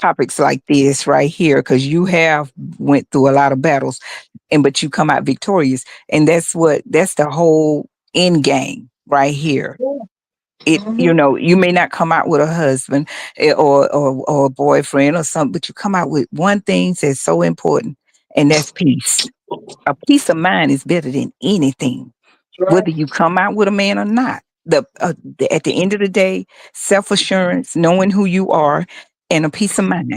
topics like this right here because you have went through a lot of battles and but you come out victorious, and that's the whole end game right here. It Mhm. you may not come out with a husband or a boyfriend or something, but you come out with one thing that's so important, and that's peace. A peace of mind is better than anything, Right. whether you come out with a man or not. At the end of the day, self assurance, knowing who you are, and a peace of mind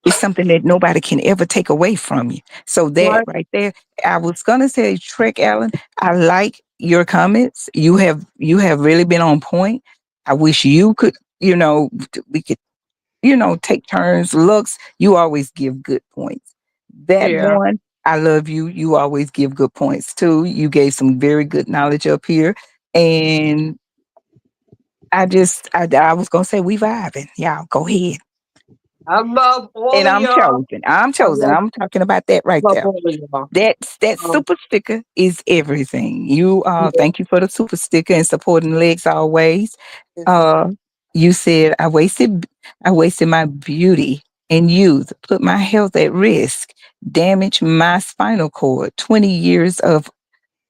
is something that nobody can ever take away from you. So that Right. right there, I was gonna say, Trek Allen, I like your comments. You have really been on point. I wish you could, we could, take turns. Looks, you always give good points. That Yeah. one, I love you. You always give good points too. You gave some very good knowledge up here. And I was gonna say we vibing. Y'all go ahead. I love all And of I'm y'all. chosen. I'm I chosen. I'm talking about that right love there. all of y'all. That Um, super sticker is everything. You yeah. thank you for the super sticker and supporting legs always. Uh you said I wasted my beauty and youth, put my health at risk, damaged my spinal cord, 20 years of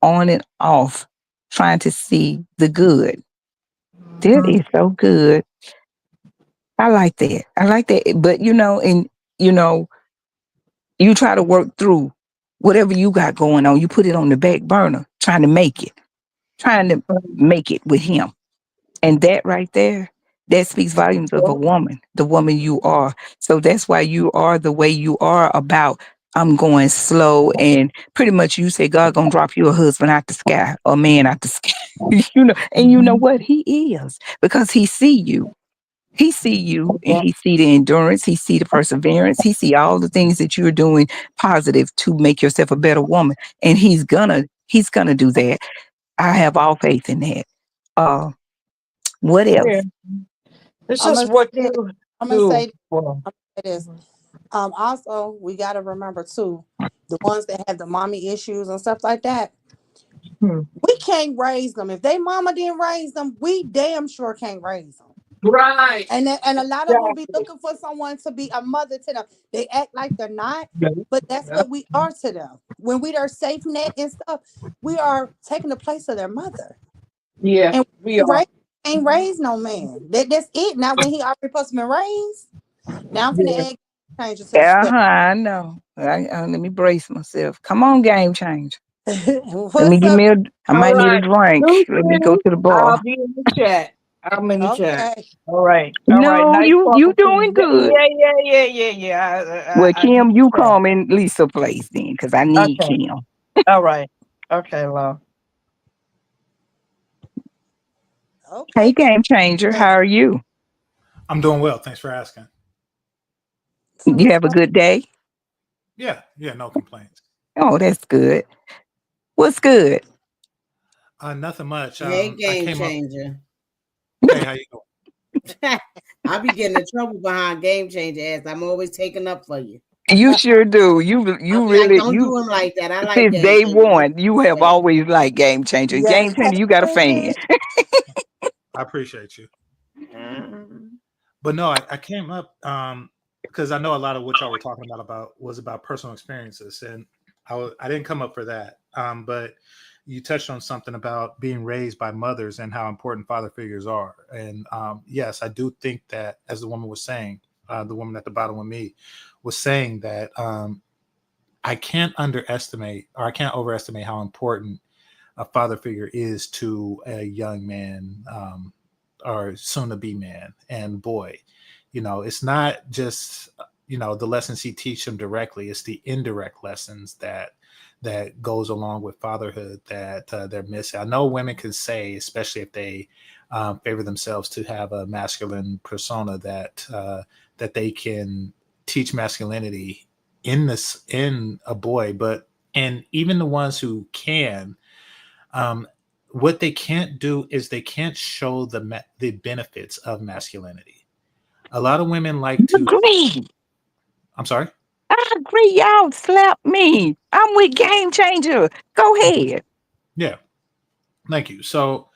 on and off trying to see the good. That Mhm. is so good. I like that. I like that. But and you know, you try to work through whatever you got going on. You put it on the back burner, trying to make it with him. And that right there, that speaks volumes of a woman, the woman you are. So that's why you are the way you are about I'm going slow and pretty much you say God gonna drop you a husband out the sky, a man out the sky. And you know Mhm. what? He is because he see you. He see you and Yeah. he see the endurance, he see the perseverance, he see all the things that you're doing positive to make yourself a better woman. And he's gonna do that. I have all faith in that. Uh what Yeah. else? It's I'm just gonna what say this. you I'm gonna do. say, Well, I'm gonna say this. Also, we got to remember too, the ones that have the mommy issues and stuff like that. hmm. We can't raise them. If they mama didn't raise them, we damn sure can't raise them. Right. And a lot of them be Exactly. looking for someone to be a mother to them. They act like they're not, Yeah. but that's Yeah. what we are to them. When we are safe net and stuff, we are taking the place of their mother. Yeah, And we we are. ain't raised no man. That's it. Now when he already supposed to be raised, now I'm finna Yeah. add changes to the Uh-huh, script. I know. Let me brace myself. Come on, game change. Let me What's give up? me I All might need a right. drink. You Let me go too. to the bar. I'll be in the chat. I'm in the chat. Okay. All right. All right. No, Nice you talking to doing you. good. Yeah. Well, I need Kim, to you chat. call me Lisa place then, because I need Okay. Kim. All right. Okay, love. Hey, Okay. game changer, how are you? I'm doing well. Thanks for asking. So You what's have a going good day? Yeah, no complaints. Oh, that's good. What's good? Nothing much. Hey, I game came up. changer. Hey, how you doing? I be getting in trouble behind game changer ass. I'm always taking up for you. You sure do. You I'll you be like, really don't you do him like that. I like since game day changer. Don't one, you have do that. always liked game changer. Yes. Game changer, you got a fan. I appreciate you. Mm. But no, I came up because I know a lot of what y'all were talking about was about personal experiences, and I didn't come up for that. But you touched on something about being raised by mothers and how important father figures are. And yes, I do think that, as the woman was saying, the woman at the bottom with me was saying that I can't underestimate or I can't overestimate how important a father figure is to a young man or soon to be man and boy. It's not just the lessons he teach them directly. It's the indirect lessons that goes along with fatherhood that they're missing. I know women can say, especially if they favor themselves to have a masculine persona, that they can teach masculinity in a boy, and even the ones who can, what they can't do is they can't show the benefits of masculinity. A lot of women like to. Agree. I'm sorry. I agree. Y'all slap me. I'm with Game Changer. Go ahead. Yeah. Thank you. So,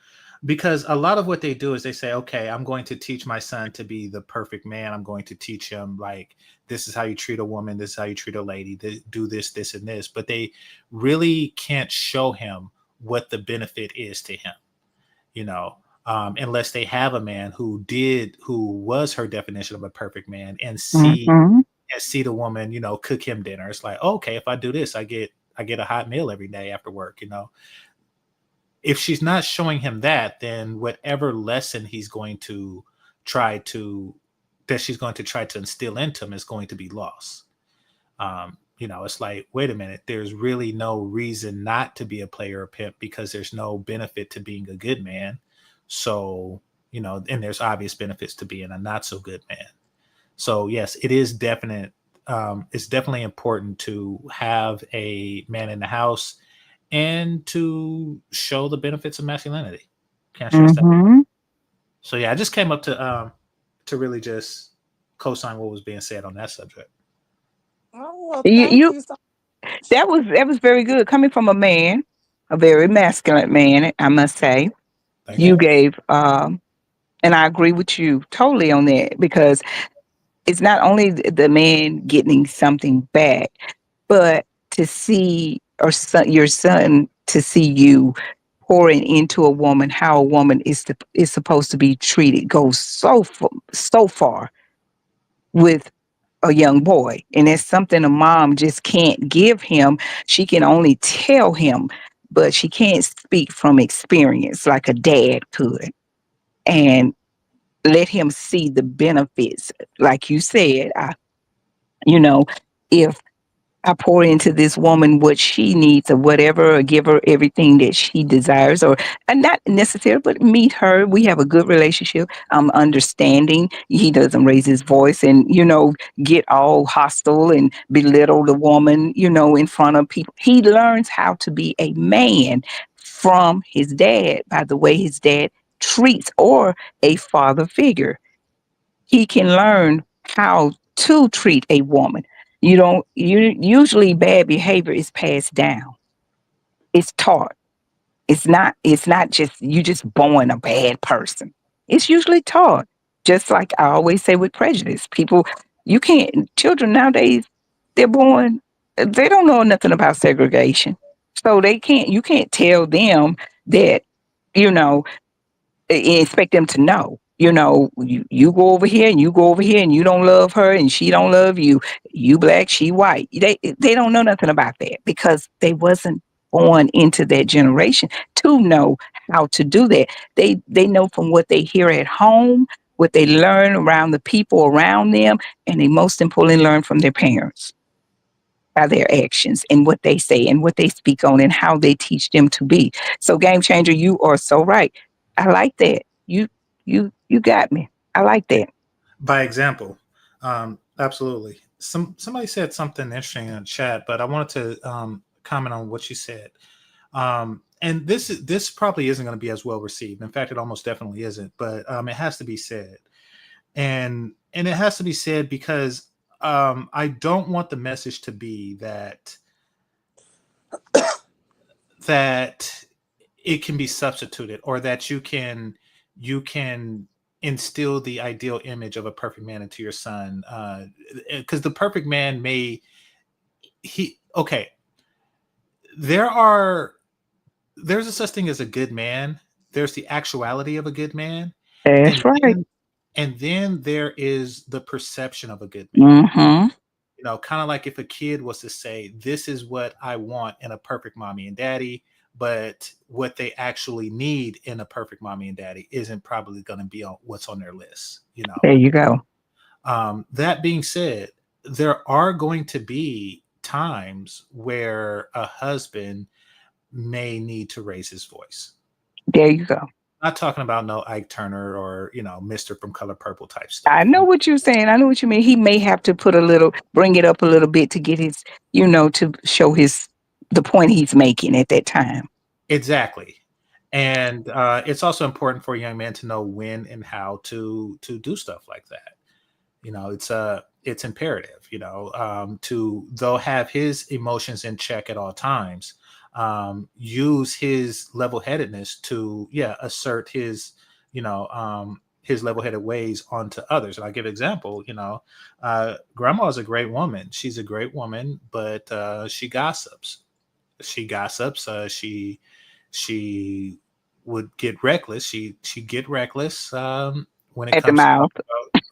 because a lot of what they do is they say, okay, I'm going to teach my son to be the perfect man. I'm going to teach him, like, this is how you treat a woman. This is how you treat a lady. Do this, this, and this. But they really can't show him what the benefit is to him, unless they have a man who was her definition of a perfect man and Mm-hmm. see the woman, cook him dinner. It's like, okay, if I do this, I get a hot meal every day after work, If she's not showing him that, then whatever lesson he's going to she's going to try to instill into him is going to be lost. It's like, wait a minute, there's really no reason not to be a player or pimp because there's no benefit to being a good man. So, and there's obvious benefits to being a not so good man. So yes, it is definite. It's definitely important to have a man in the house and to show the benefits of masculinity. Can't stress that. Mm-hmm. So yeah, I just came up to really just co-sign what was being said on that subject. Oh, well, You, thank you you so that was very good coming from a man, a very masculine man, I must say. Thank You you. Yes. gave and I agree with you totally on that because it's not only the man getting something back, but to see your son to see you pouring into a woman how a woman is supposed to be treated goes so far with a young boy, and it's something a mom just can't give him. She can only tell him, but she can't speak from experience like a dad could, and let him see the benefits. Like you said, you know, if I pour into this woman what she needs or whatever, or give her everything that she desires, or and not necessarily, but meet her. We have a good relationship. I'm understanding. He doesn't raise his voice and get all hostile and belittle the woman, in front of people. He learns how to be a man from his dad by the way his dad treats or a father figure. He can learn how to treat a woman. Usually bad behavior is passed down. It's taught. It's not just you just born a bad person. It's usually taught. Just like I always say with prejudice. People you can't children nowadays, they're born, they don't know nothing about segregation. So you can't tell them that, you know, expect them to know. You go over here and you go over here and you don't love her and she don't love you. You black, she white. They don't know nothing about that because they wasn't born into that generation to know how to do that. They know from what they hear at home, what they learn around the people around them, and they most importantly learn from their parents by their actions and what they say and what they speak on and how they teach them to be. So game changer, you are so right. I like that. You got me. I like that. By example, absolutely. Somebody said something interesting in the chat, but I wanted to comment on what you said. And this probably isn't going to be as well received. In fact, it almost definitely isn't. But it has to be said, and it has to be said because I don't want the message to be that it can be substituted or that you can instill the ideal image of a perfect man into your son, because the perfect man may he okay there are there's a such thing as a good man. There's the actuality of a good man, That's and right. then there is the perception of a good man. Mm-hmm. Kind of like if a kid was to say, "This is what I want in a perfect mommy and daddy," but what they actually need in a perfect mommy and daddy isn't probably going to be on what's on their list. There you go. That being said, there are going to be times where a husband may need to raise his voice. There you go. Not talking about no Ike Turner or Mister from Color Purple type I stuff. know what you're saying. I know what you mean. He may have to bring it up a little bit to get his, to show the point he's making at that time. Exactly. And it's also important for a young man to know when and how to do stuff like that. It's imperative, to though have his emotions in check at all times, use his level-headedness to assert his level-headed ways onto others. And I give example, grandma is a great woman. She's a great woman, but she gossips. She would get reckless. She get reckless when it At the comes to mouth. talking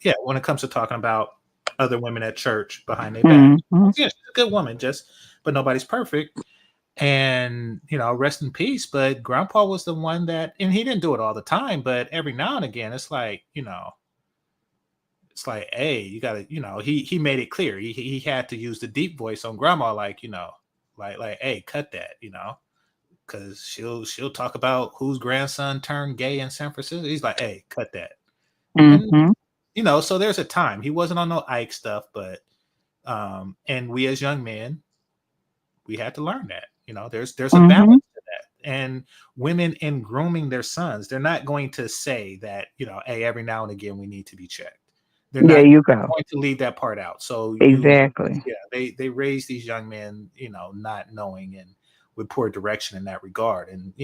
about, when it comes to talking about other women at church behind their back. Mm-hmm. Yeah, she's a good woman, but nobody's perfect. And rest in peace. But Grandpa was the one that, and he didn't do it all the time, but every now and again, it's like, hey, you gotta, he made it clear. He had to use the deep voice on Grandma, like, hey, cut that, because she'll talk about whose grandson turned gay in San Francisco. He's like, hey, cut that. And Mm-hmm. so there's a time he wasn't on no Ike stuff, but and we as young men, we had to learn that. There's a balance Mm-hmm. to that. And women in grooming their sons, they're not going to say that, hey, every now and again we need to be checked. They're There not you go. going to leave that part out. So Exactly. they raise these young men, not knowing and with poor direction in that regard. And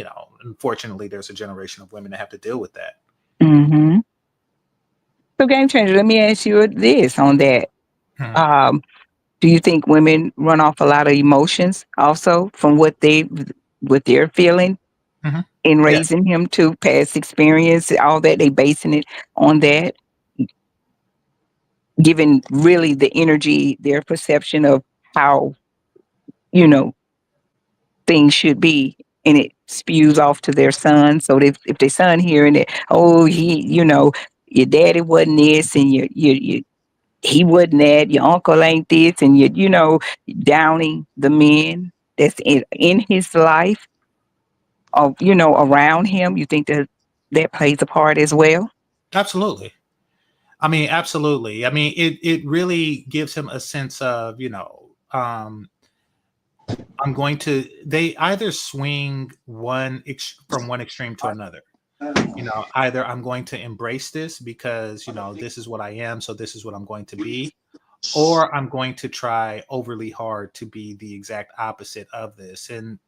unfortunately, there's a generation of women that have to deal with that. Mm-hmm. So, game changer. Let me ask you this on that. Mhm. Um, do you think women run off a lot of emotions also from what they're feeling Mhm. in Yeah, raising him to past experience, all that they basing it on that, giving really the energy, their perception of how, you know, things should be, and it spews off to their son. So if their son hearing it, oh, your daddy wasn't this, and he wasn't that, your uncle ain't this, and downing the men that's in his life, or around him. You think that plays a part as well? absolutely. I mean, absolutely. I mean, it really gives him a sense of, I'm going to. They either swing from one extreme to another. Either I'm going to embrace this because this is what I am, so this is what I'm going to be, or I'm going to try overly hard to be the exact opposite of this. And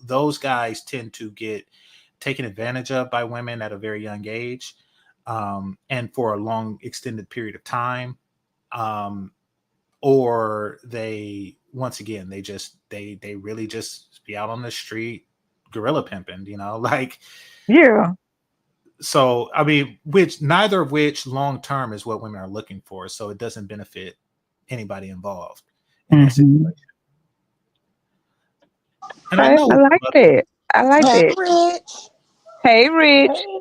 those guys tend to get taken advantage of by women at a very young age, and for a long extended period of time. Um, or they once again they really just be out on the street gorilla pimping, like. Yeah. So I mean, which neither of which long term is what women are looking for, so it doesn't benefit anybody involved in that Hmm. situation. And I I know like that. I like Hey, that. Rich. Hey, Rich. Hey,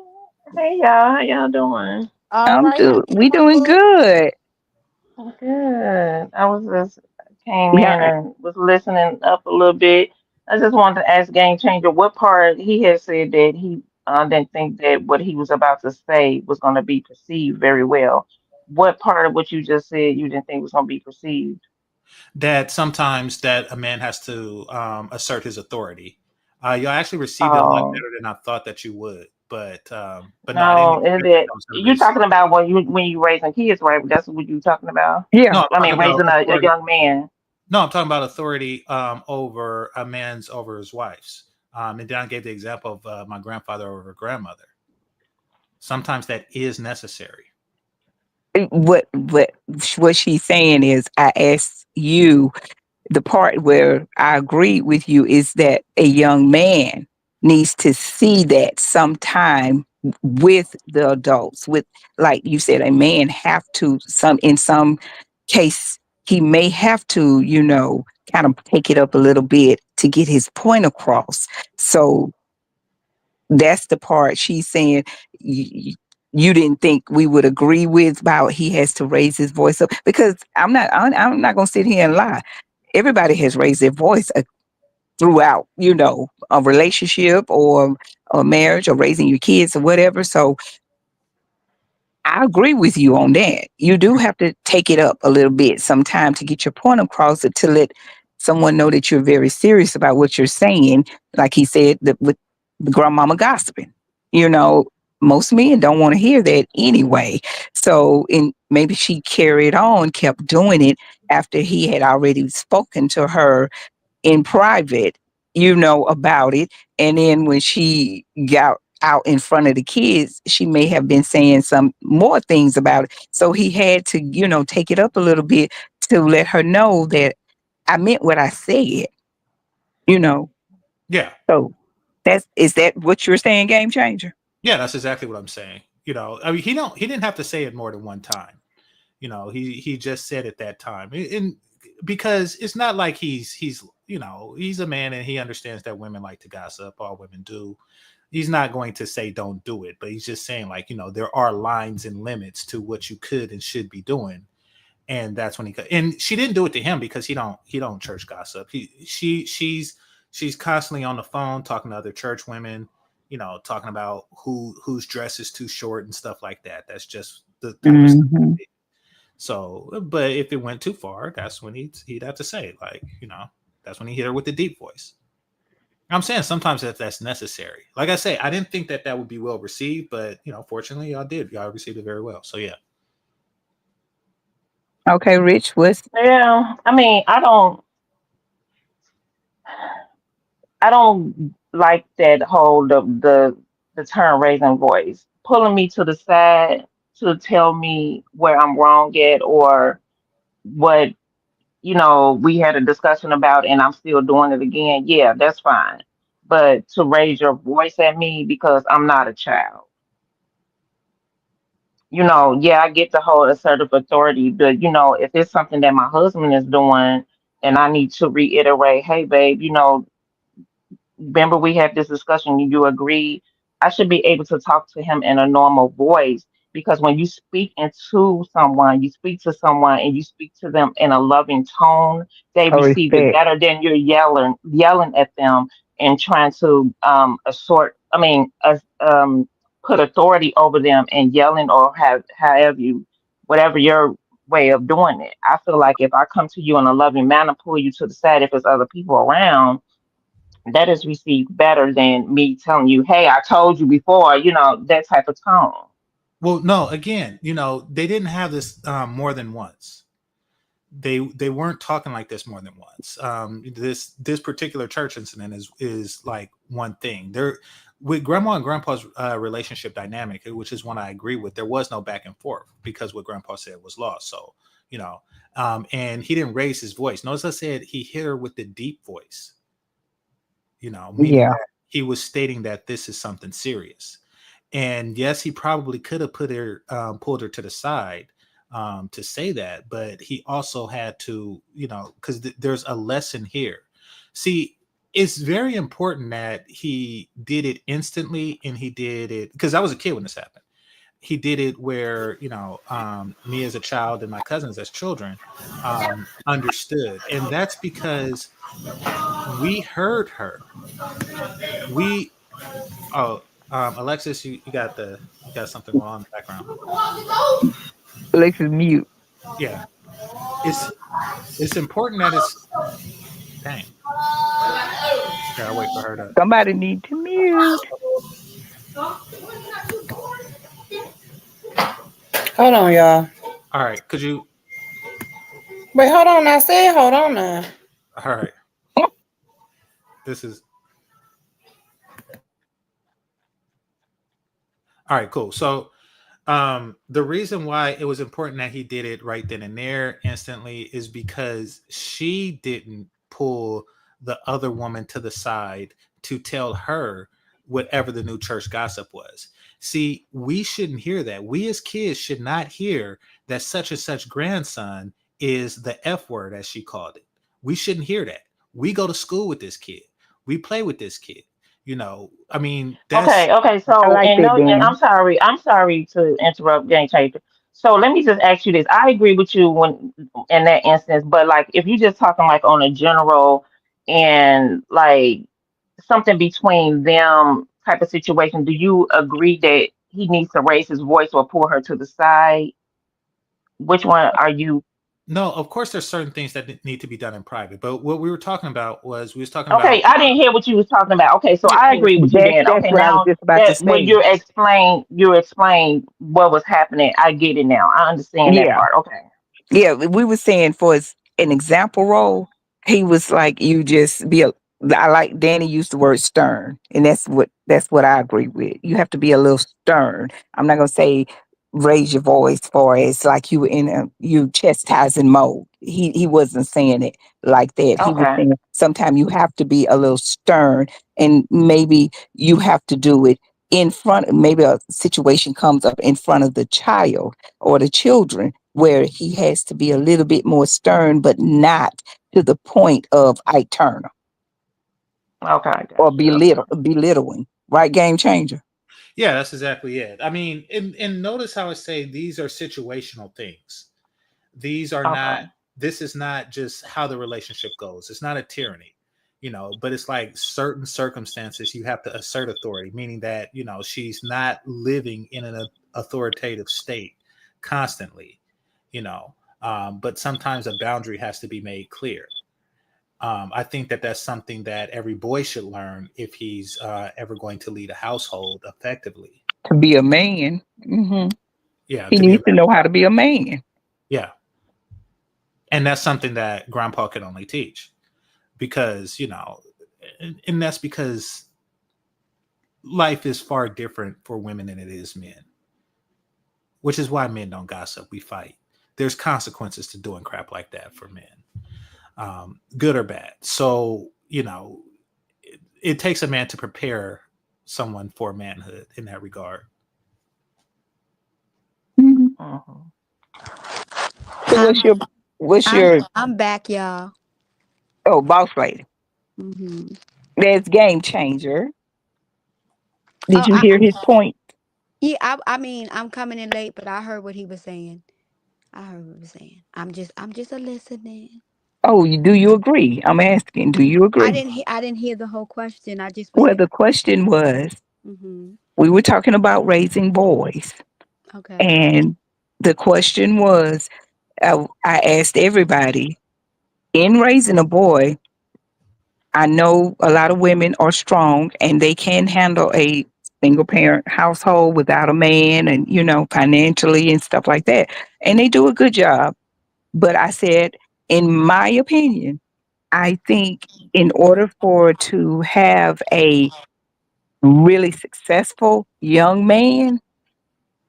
hey y'all, how y'all doing? All right. How We you doing doing? good. Good. I was just came Yeah. in and was listening up a little bit. I just wanted to ask Game Changer what part he had said that he didn't think that what he was about to say was going to be perceived very well. What part of what you just said you didn't think was going to be perceived? that sometimes that a man has to assert his authority. You actually received it a lot Oh, better than I thought that you would, but no, I didn't no, is expect that it I was going to you're receive talking that. about when you raising kids, right? That's what you talking about. Yeah. No, I'm I talking mean, about raising a authority. young man. No, I'm talking about authority over a man's over his wife's. And then I gave the example of my grandfather over her grandmother. Sometimes that is necessary. What she's saying is, I asked you the part where I agree with you is that a young man. needs to see that sometime with the adults. With, like you said, a man have to, some in some case he may have to, kind of take it up a little bit to get his point across. So that's the part she's saying you didn't think we would agree with, about he has to raise his voice up, because I'm not going to sit here and lie. Everybody has raised their voice throughout, a relationship or a marriage or raising your kids or whatever. So I agree with you on that. You do have to take it up a little bit sometime to get your point across, to let someone know that you're very serious about what you're saying. Like he said, with the grandmama gossiping, you know, most men don't want to hear that anyway. So, and maybe she carried on, kept doing it after he had already spoken to her in private, about it. And then when she got out in front of the kids, she may have been saying some more things about it. So he had to, take it up a little bit to let her know that I meant what I said, you know. Yeah. So is that what you're saying, game changer? Yeah, that's exactly what I'm saying. I mean, he didn't have to say it more than one time. He just said it that time. And because it's not like he's he's a man and he understands that women like to gossip. All women do. He's not going to say don't do it, but he's just saying, like, there are lines and limits to what you could and should be doing. And that's when and she didn't do it to him, because he don't church gossip. She's constantly on the phone talking to other church women, talking about whose dress is too short and stuff like that. That's just the type of stuff. Mm-hmm. So, but if it went too far, that's when he'd have to say, like, that's when he hit her with the deep voice. I'm saying sometimes that's necessary. Like I say, I didn't think that would be well received, but fortunately, y'all did. Y'all received it very well. So yeah. Okay, Rich, what's Yeah, I mean, I don't like that whole the term raising voice, pulling me to the side to tell me where I'm wrong at, or what we had a discussion about and I'm still doing it again. Yeah, that's fine. But to raise your voice at me because I'm not a child. Yeah, I get the whole assertive authority, but if it's something that my husband is doing and I need to reiterate, hey babe, remember we had this discussion, you agree, I should be able to talk to him in a normal voice, because when you speak into someone, you speak to someone and you speak to them in a loving tone, they a receive it respect? better than you're yelling at them and trying to put authority over them and yelling, or have however you whatever your way of doing it. I feel like if I come to you in a loving manner, pull you to the side if there's other people around, that is received better than me telling you, hey, I told you before, that type of tone. Well, no, again, they didn't have this more than once. They weren't talking like this more than once. This particular church incident is like one thing. There, with grandma and grandpa's relationship dynamic, which is one I agree with. There was no back and forth, because what grandpa said was lost. So and he didn't raise his voice. Notice I said he hit her with the deep voice. Meaning Yeah. that he was stating that this is something serious. And yes, he probably could have pulled her to the side to say that, but he also had to, because there's a lesson here. See, it's very important that he did it instantly, and he did it because I was a kid when this happened. He did it where, me as a child and my cousins as children understood. And that's because we heard her. We, oh, Alexis, you got something going on in the background. Alexis mute. Yeah, it's important that it's dang. Yeah, I wait for her to. Somebody need to mute. Hold on, y'all. All right, could you? Wait, hold on. I said, hold on now. All right, this is all right. Cool. So, the reason why it was important that he did it right then and there instantly is because she didn't pull the other woman to the side to tell her whatever the new church gossip was. See, we shouldn't hear that. We as kids should not hear that such and such grandson is the F word, as she called it. We shouldn't hear that. We go to school with this kid. We play with this kid. I mean, that's Okay, okay. I So, like and that, no, and Danny. I'm sorry to interrupt, Game Changer. So let me just ask you this. I agree with you when in that instance, but like if you're just talking like on a general and like something between them type of situation, do you agree that he needs to raise his voice or pull her to the side? Which one are you? no, of course there's certain things that need to be done in private. But what we were talking about was we was talking Okay, about I didn't hear what you was talking about. Okay, so yeah, I agree with you then. That's Okay, what I was now just about to that when say. you explain what was happening, I get it now. I understand that Yeah. part. Okay. Yeah, we were saying for an example role, he was like you just be a I like Danny used the word stern, and that's what I agree with. You have to be a little stern. I'm not gonna say raise your voice for it's like you were in a you chastising mode. He wasn't saying it like that. He was Okay. saying sometimes you have to be a little stern, and maybe you have to do it in front. Maybe a situation comes up in front of the child or the children where he has to be a little bit more stern, but not to the point of Ike Turner Okay, I or got you. Okay. belittling. Right, game changer. yeah, that's exactly it. I mean, and notice how I say these are situational things. These are not, Okay. this is not just how the relationship goes. It's not a tyranny, but it's like certain circumstances you have to assert authority, meaning that, she's not living in an authoritative state constantly, you know, but sometimes a boundary has to be made clear. I think that that's something that every boy should learn if he's ever going to lead a household effectively. To be a man, Yeah, he to be a needs to know how to be a man. yeah, and that's something that grandpa can only teach because and that's because life is far different for women than it is men, which is why men don't gossip. We fight. There's consequences to doing crap like that for men, good or bad. So it takes a man to prepare someone for manhood in that regard. Mhm. Hmm. So I'm what's I'm your I'm back, y'all. oh boss lady? Hmm. There's game changer. Oh, Did you hear his point? yeah. I mean, I'm coming in late, but I heard what he was saying. I heard what he was saying. I'm just a listening. Oh, do you agree? I'm asking, do you agree? I didn't hear the whole question. I just was Well, saying. the question was Hmm. we were talking about raising boys, Okay. and the question was I asked everybody in raising a boy. I know a lot of women are strong and they can handle a single parent household without a man and, financially and stuff like that. And they do a good job. But I said, in my opinion, I think in order for to have a really successful young man,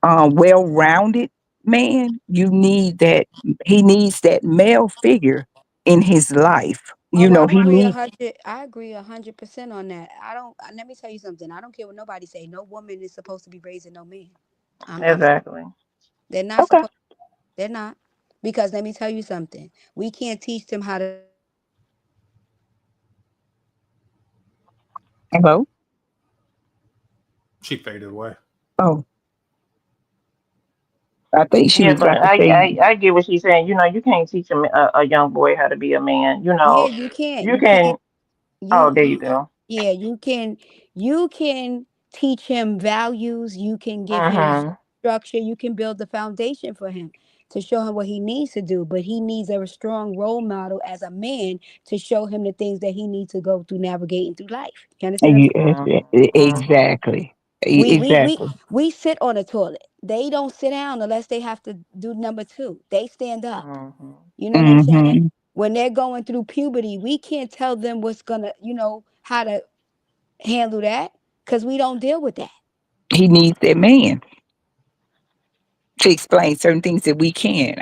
well-rounded man, he needs that male figure in his life. Oh, I He agree a needs hundred. I agree 100% on that. I don't. Let me tell you something. I don't care what nobody say. No woman is supposed to be raising no man. I'm. Exactly. They're not okay. supposed. They're not. Because let me tell you something. We can't teach them how to raise no man. We can teach them how to raise a man. Hello. She faded away. Oh, I think she Yeah, was but about to I, say, I I get what she's saying. You can't teach a young boy how to be a man. Yeah, you can't. You You can't. can. Oh, there you You go. yeah, you can teach him values, you can give him Mm-hmm. structure, you can build the foundation for him to show him what he needs to do, but he needs a strong role model as a man to show him the things that he needs to go through navigating through life. You understand what I'm saying? Mm-hmm. exactly, We we we exactly. we sit on the toilet. They don't sit down unless they have to do number two. They stand up. Mm-hmm. You know what I'm saying? Hmm. When they're going through puberty, we can't tell them what's gonna, how to handle that because we don't deal with that. He needs that man to explain certain things that we can't.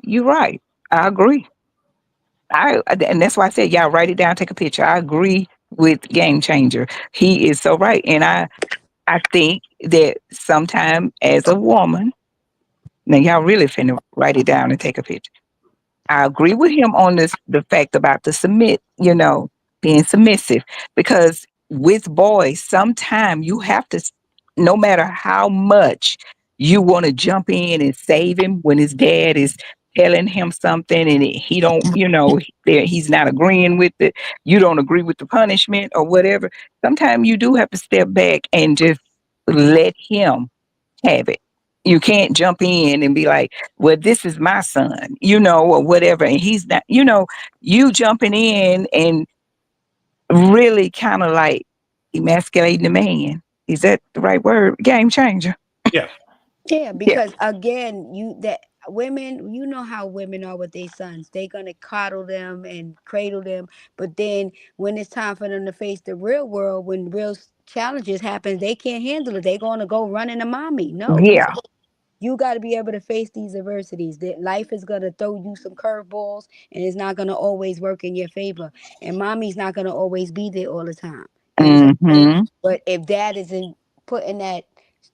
You're right. I agree. And that's why I said, y'all write it down, take a picture. I agree with Game Changer. He is so right. And I think that sometime as a woman, now y'all really finna write it down and take a picture. I agree with him on this, the fact about the being submissive. Because with boys, sometimes you have to, no matter how much you want to jump in and save him when his dad is telling him something and he don't, he's not agreeing with it, you don't agree with the punishment or whatever. Sometimes you do have to step back and just let him have it. You can't jump in and be like, well, this is my son, or whatever. And he's not, you jumping in and really kind of like emasculating the man. Is that the right word? Game changer. Yeah. Yeah, Yeah. because again, women, you know how women are with their sons. They're gonna coddle them and cradle them, but then when it's time for them to face the real world, when real challenges happen, they can't handle it. They're gonna go running to mommy. No, Yeah. you got to be able to face these adversities. That life is gonna throw you some curveballs, and it's not gonna always work in your favor. And mommy's not gonna always be there all the time. You understand what I'm saying? Mm-hmm. But if dad isn't putting that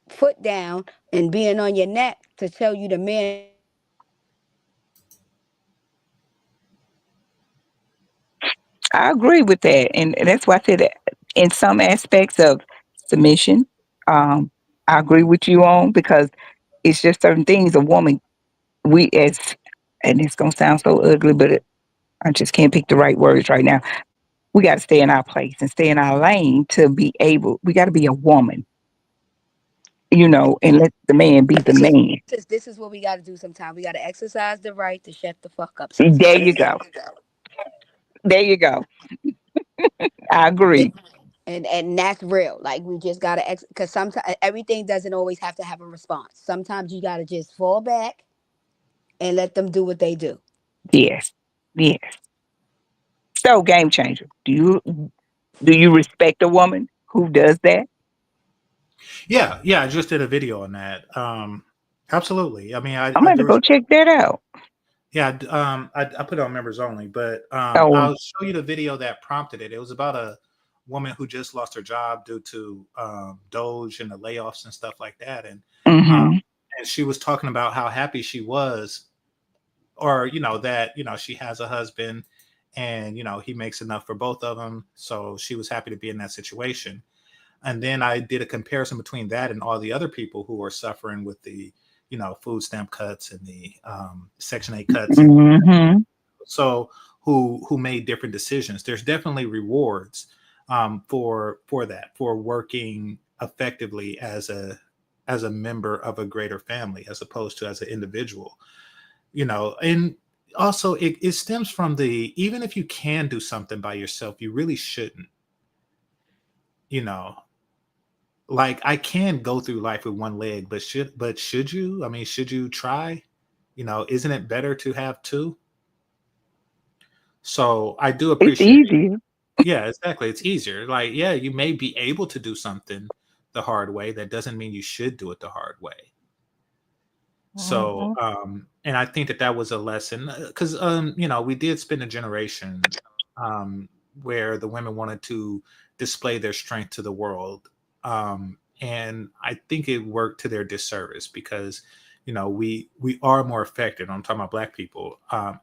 foot down and being on your neck to tell you to man up and do what you need to do, then you got to step back and let him do it. I agree with that. And that's why I said that in some aspects of submission, um, I agree with you on, because it's just certain things a woman, we as, and it's going to sound so ugly, but I just can't pick the right words right now. We got to stay in our place and stay in our lane to be able, we got to be a woman, and let the man be the man. This is what we got to do sometimes. We got to exercise the right to shut the fuck up There sometimes. you go. There you go. I agree. And that's real. Like we just gotta because sometimes everything doesn't always have to have a response. Sometimes you gotta just fall back and let them do what they do. Yes. Yes. So, game changer. Do you respect a woman who does that? Yeah. Yeah. I just did a video on that. Absolutely. I mean, I'm I going to do go respect. check that out. Yeah. I put it on members only, but Oh, I'll show you the video that prompted it. It was about a woman who just lost her job due to Doge and the layoffs and stuff like that. Um, mm-hmm. and she was talking about how happy she was, or that she has a husband, and he makes enough for both of them, so she was happy to be in that situation. And then I did a comparison between that and all the other people who are suffering with the food stamp cuts and the Section 8 cuts, and Mm-hmm. so who made different decisions. There's definitely rewards for that, for working effectively as a member of a greater family as opposed to as an individual. And also it stems from the, even if you can do something by yourself, you really shouldn't. you know like, I can go through life with one leg, but should you? I mean, should you try? Isn't it better to have two? So I do It's appreciate. easier. Yeah, exactly, it's easier. Like, yeah, you may be able to do something the hard way, that doesn't mean you should do it the hard way. So, Hmm. and I think that that was a lesson, because we did spend a generation um, where the women wanted to display their strength to the world, and I think it worked to their disservice, because we are more effective. I'm talking about Black people,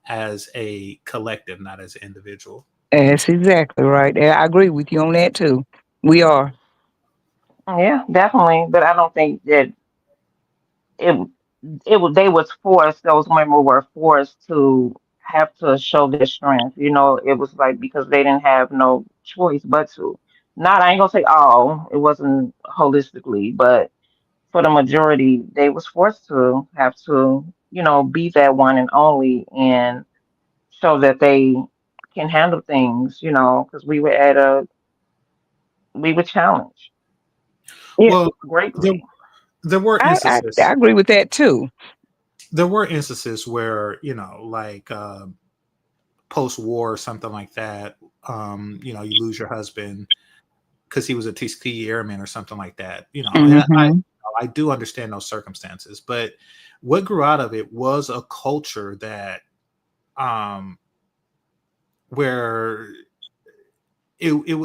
as a collective, not as an individual. That's exactly right. Yeah, I agree with you on that too. We are. Yeah, definitely. But I don't think that it they was forced, those women were forced to have to show their strength. It was like because they didn't have no choice but to. Not, I ain't gonna say all, it wasn't holistically, but for the majority, they was forced to have to, be that one and only, and show that they can handle things, because we were challenged Yeah, Well, there greatly. there were I instances agree with that too. where, like, post war or something like that, you lose your husband because he was a Tuskegee Airman or something like that. And Mm-hmm. I do understand those circumstances, but what grew out of it was a culture that, where it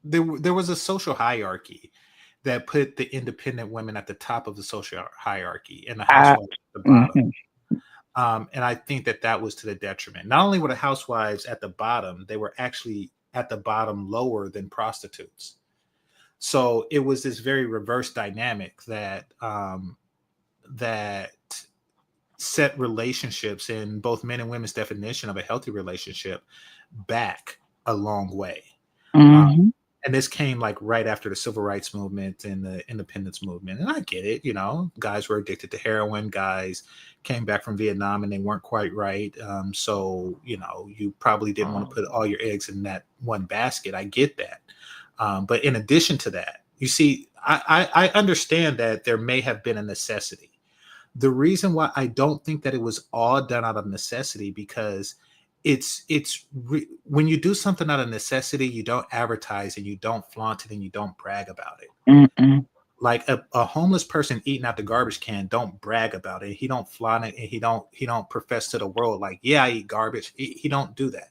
there was a social hierarchy that put the independent women at the top of the social hierarchy and the I, housewives at the bottom. mhm. And I think that that was to the detriment. Not only were the housewives at the bottom, they were actually at the bottom lower than prostitutes. So it was this very reverse dynamic that set relationships in both men and women's definition of a healthy relationship back a long way. Uh, Mhm. and this came like right after the civil rights movement and the independence movement. And I get it, guys were addicted to heroin. Guys came back from Vietnam and they weren't quite right. So you probably didn't want to put all your eggs in that one basket. I get that. But in addition to that, you see, I understand that there may have been a necessity. The reason why I don't think that it was all done out of necessity, because when you do something out of necessity, you don't advertise and you don't flaunt it and you don't brag about it. Mm-mm. Like a homeless person eating out the garbage can don't brag about it. He don't flaunt it, and he don't profess to the world like, yeah, I eat garbage. He don't do that.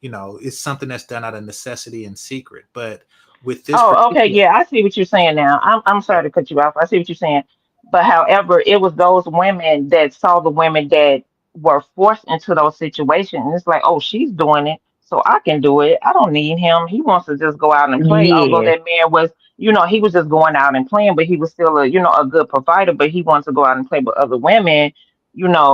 It's something that's done out of necessity and secret. But with this Oh, okay, particular, yeah, I see what you're saying now. I'm sorry to cut you off. I see what you're saying. But however, it was those women that saw the women that were forced into those situations. It's like, oh, she's doing it, so I can do it. I don't need him. He wants to just go out and play. Although Yes, that man was, he was just going out and playing, but he was still a good provider, but he wants to go out and play with other women,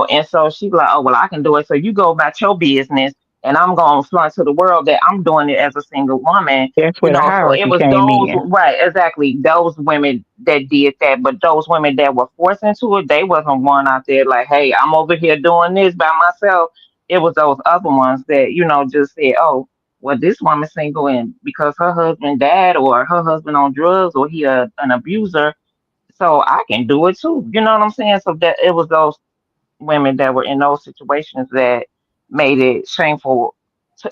and so she's like, oh, well, I can do it. So you go about your business and I'm going to flaunt to the world that I'm doing it as a single woman. that's where the So it hierarchy was came those, in. right, exactly, those women that did that. But those women that were forced into it, they wasn't one out there like, hey, I'm over here doing this by myself. It was those other ones that, just said, oh, well, this woman's single and because her husband died or her husband on drugs or he an abuser, so I can do it too. You know what I'm saying? So that it was those women that were in those situations that made it shameful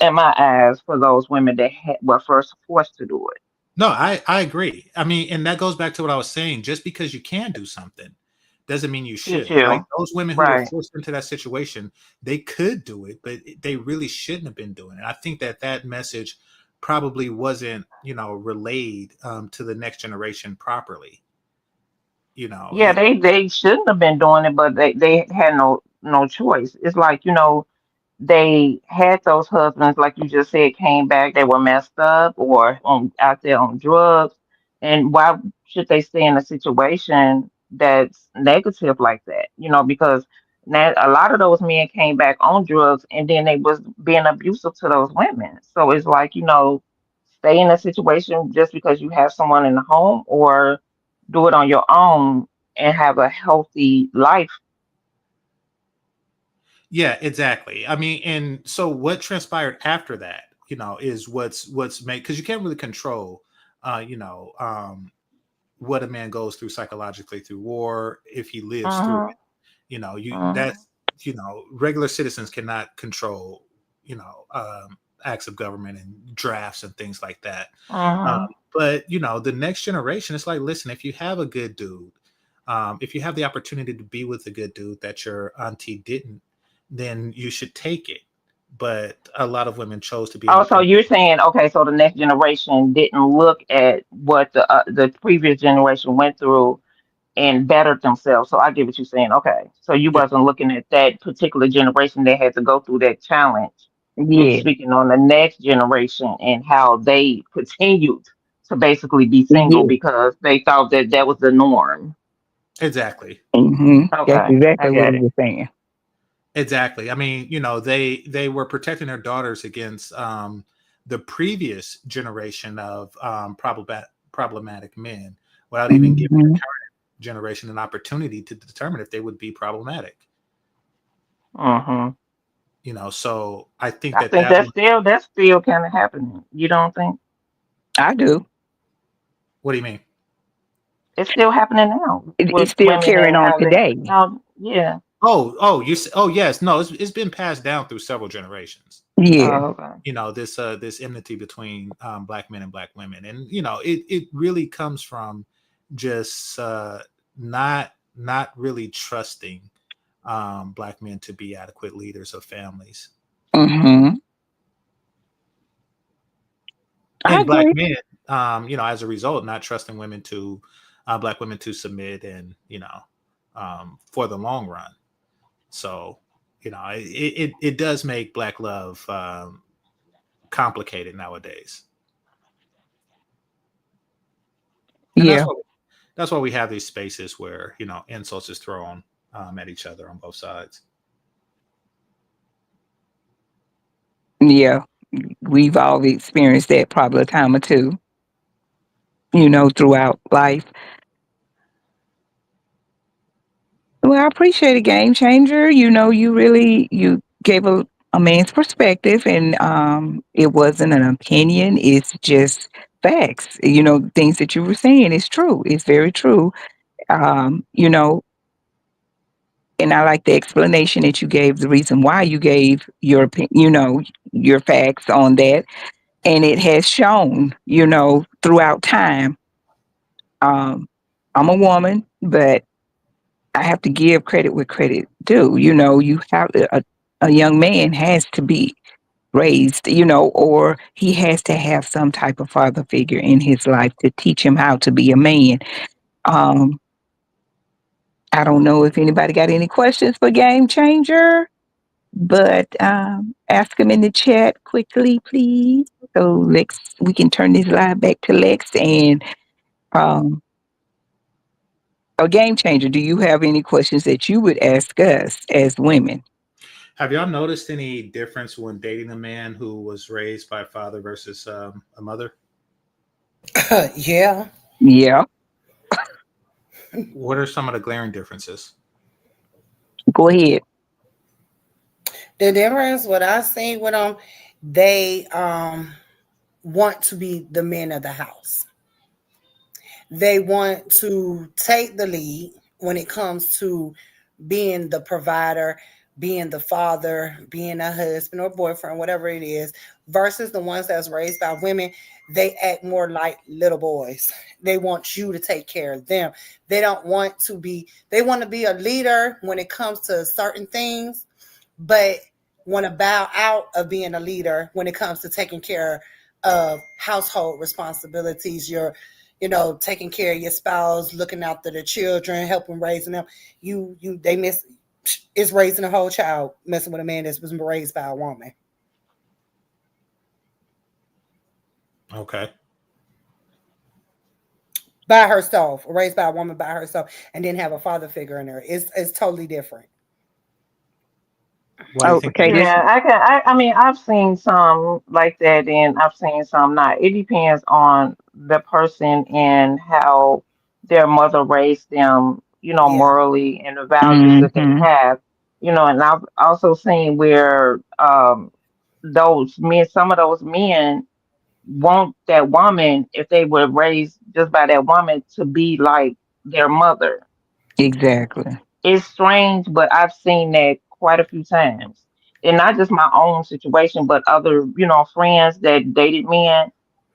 in my eyes for those women that were first forced to do it. no, I agree. I mean, and that goes back to what I was saying. Just because you can do something doesn't mean you You should. Like too. those women who were Right. forced into that situation, they could do it, but they really shouldn't have been doing it. I think that that message probably wasn't, relayed to the next generation properly. Yeah, they shouldn't have been doing it, but they had no choice. It's like, they had those husbands, like you just said, came back, they were messed up or out there on drugs. And why should they stay in a situation that's negative like that? Because now a lot of those men came back on drugs and then they was being abusive to those women. So it's like, stay in a situation just because you have someone in the home or do it on your own and have a healthy life. Yeah, exactly. I mean, and so what transpired after that, is what's made, because you can't really control, uh, you know, um, what a man goes through psychologically through war if he lives through Uh-huh. it. You Uh-huh. that's regular citizens cannot control, acts of government and drafts and things like that. Um, Uh-huh. but the next generation, it's like, listen, if you have a good dude, if you have the opportunity to be with a good dude that your auntie didn't, then you should take it. But a lot of women chose to be Oh, so independent. you're saying, okay, so the next generation didn't look at what the previous generation went through and bettered themselves. So I get what you're saying. Okay, so you Yeah, wasn't looking at that particular generation that had to go through that challenge. You were Yeah, speaking on the next generation and how they continued to basically be single yeah. because they thought that that was the norm. exactly. That's Okay, I exactly what get he it. was saying. Exactly. I mean, they were protecting their daughters against the previous generation of problematic men without even giving the Hmm. current generation an opportunity to determine if they would be problematic. Hmm. So I think I that think that was. that's still kind of happening. You don't think I do. What do you mean? it's still happening now It's with still women carrying and on how they today. how yeah. Oh, yes, no, it's been passed down through several generations. Yeah. Oh, okay. This enmity between black men and black women, and it really comes from just not really trusting black men to be adequate leaders of families. Hmm. I and black agree. men, as a result, not trusting women to black women to submit and for the long run. So it does make black love complicated nowadays, and Yeah, that's why we have these spaces where insults is thrown at each other on both sides. yeah. We've all experienced that probably a time or two, throughout life. Well, I appreciate it, Game Changer. You gave a man's perspective, and it wasn't an opinion. It's just facts. Things that you were saying is true. It's very true. Um, you know, and I like the explanation that you gave, the reason why you gave your facts on that, and it has shown, throughout time. Um, I'm a woman, but I have to give credit where credit due. You have a young man has to be raised, or he has to have some type of father figure in his life to teach him how to be a man. Um, I don't know if anybody got any questions for Game Changer, but ask them in the chat quickly, please. So Lex, we can turn this live back to Lex and um, a Game Changer. Do you have any questions that you would ask us as women? Have y'all noticed any difference when dating a man who was raised by a father versus a mother? Yeah. Yeah, What are some of the glaring differences? go ahead. The difference, what I seen with them, they want to be the men of the house. They want to take the lead when it comes to being the provider, being the father, being a husband or boyfriend, whatever it is, versus the ones that's raised by women. They act more like little boys. They want you to take care of them. They don't want to be, they want to be a leader when it comes to certain things, but want to bow out of being a leader when it comes to taking care of household responsibilities, taking care of your spouse, looking after the children, helping raising them. They miss is raising a whole child messing with a man that's was raised by a woman. Okay. By herself, raised by a woman by herself, and then have a father figure in her. It's totally different. Why do you Oh, think that okay. is? Yeah, I mean, I've seen some like that, and I've seen some not. It depends on the person and how their mother raised them, Yeah. morally and the values that they Mm-hmm. have, and I've also seen where those men, some of those men want that woman, if they were raised just by that woman, to be like their mother. Exactly. It's strange, but I've seen that quite a few times. And not just my own situation, but other, friends that dated men.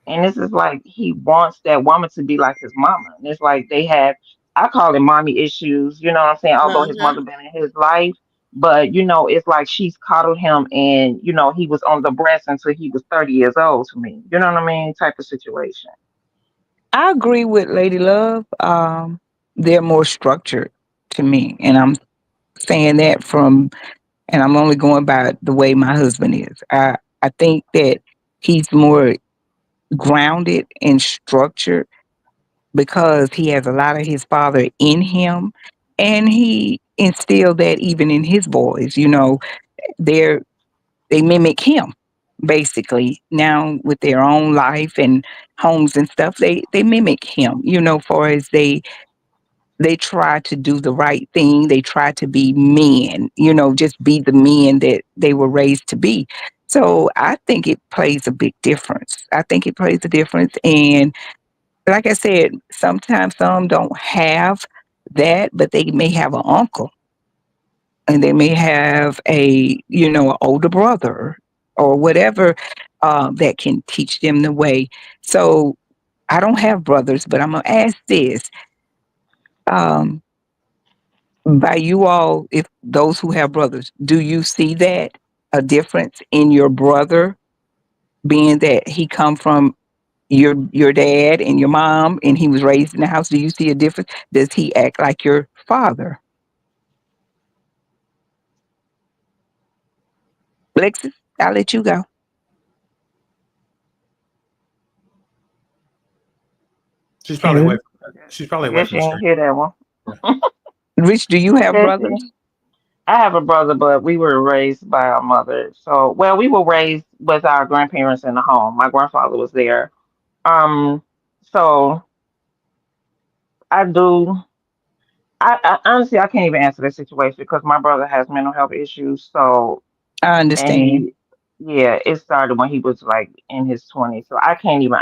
And this is like he wants that woman to be like his mama. And it's like they have, I call it mommy issues, you know what I'm saying? Although his Uh-huh. mother been in his life. But, it's like she's coddled him and, he was on the breast until he was 30 years old to me. You know what I mean? Type of situation. I agree with Lady Love. They're more structured to me, and I'm saying that and I'm only going by the way my husband is. I think that he's more grounded and structured because he has a lot of his father in him, and he instilled that even in his boys. They're they mimic him basically now with their own life and homes and stuff. They mimic him, for as they try to do the right thing. They try to be men, just be the men that they were raised to be. So I think it plays a big difference. I think it plays a difference. And like I said, sometimes some don't have that, but they may have an uncle and they may have an older brother or whatever that can teach them the way. So I don't have brothers, but I'm going to ask this. Um, by you all, if those who have brothers, do you see that a difference in your brother being that he come from your dad and your mom, and he was raised in the house? Do you see a difference? Does he act like your father? Lexus, I'll let you go. She's probably away. And She's probably I away guess from you the didn't screen. hear that one. Yeah. Rich, do you I have guess brothers? you. I have a brother, but we were raised by our mother. So, well, we were raised with our grandparents in the home. My grandfather was there. Um, so I do. I honestly I can't even answer this situation because my brother has mental health issues. So, I and understand. yeah, it started when he was like in his 20s. So I can't even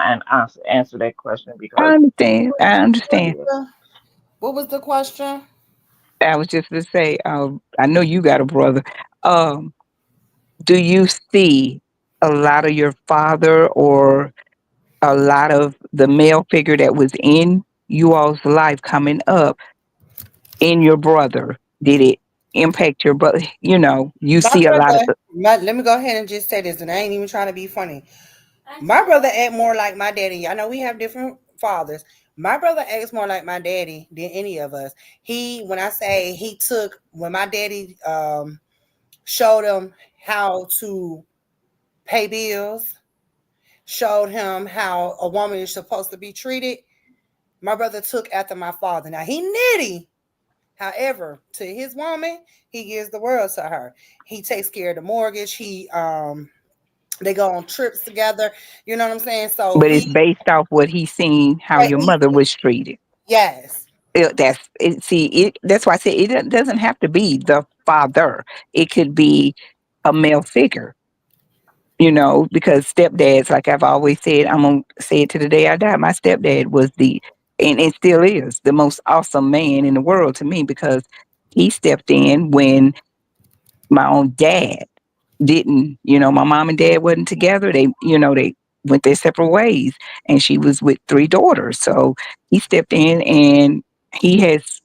answer that question I because understand. I understand. yeah. What was the question? I was just to say, I know you got a brother. Um, do you see a lot of your father or a lot of the male figure that was in you all's life coming up in your brother? Did it impact your brother? You My see a lot of brother, let me go ahead and just say this, and I ain't even trying to be funny. My brother act more like my daddy. I know we have different fathers. My brother acts more like my daddy than any of us. When I say he took, when my daddy showed him how to pay bills, showed him how a woman is supposed to be treated, my brother took after my father. Now he nitty. However, to his woman, he gives the world to her. He takes care of the mortgage. They go on trips together. You know what I'm saying? So but it's based off what he's seen how but your mother was treated. yes. That's it. See, that's why I say it doesn't have to be the father. It could be a male figure, because stepdads, like I've always said, I'm gonna say it to the day I die. My stepdad was and still is the most awesome man in the world to me because he stepped in when my own dad didn't. My mom and dad wasn't together. They went their separate ways, and she was with three daughters. So he stepped in, and he has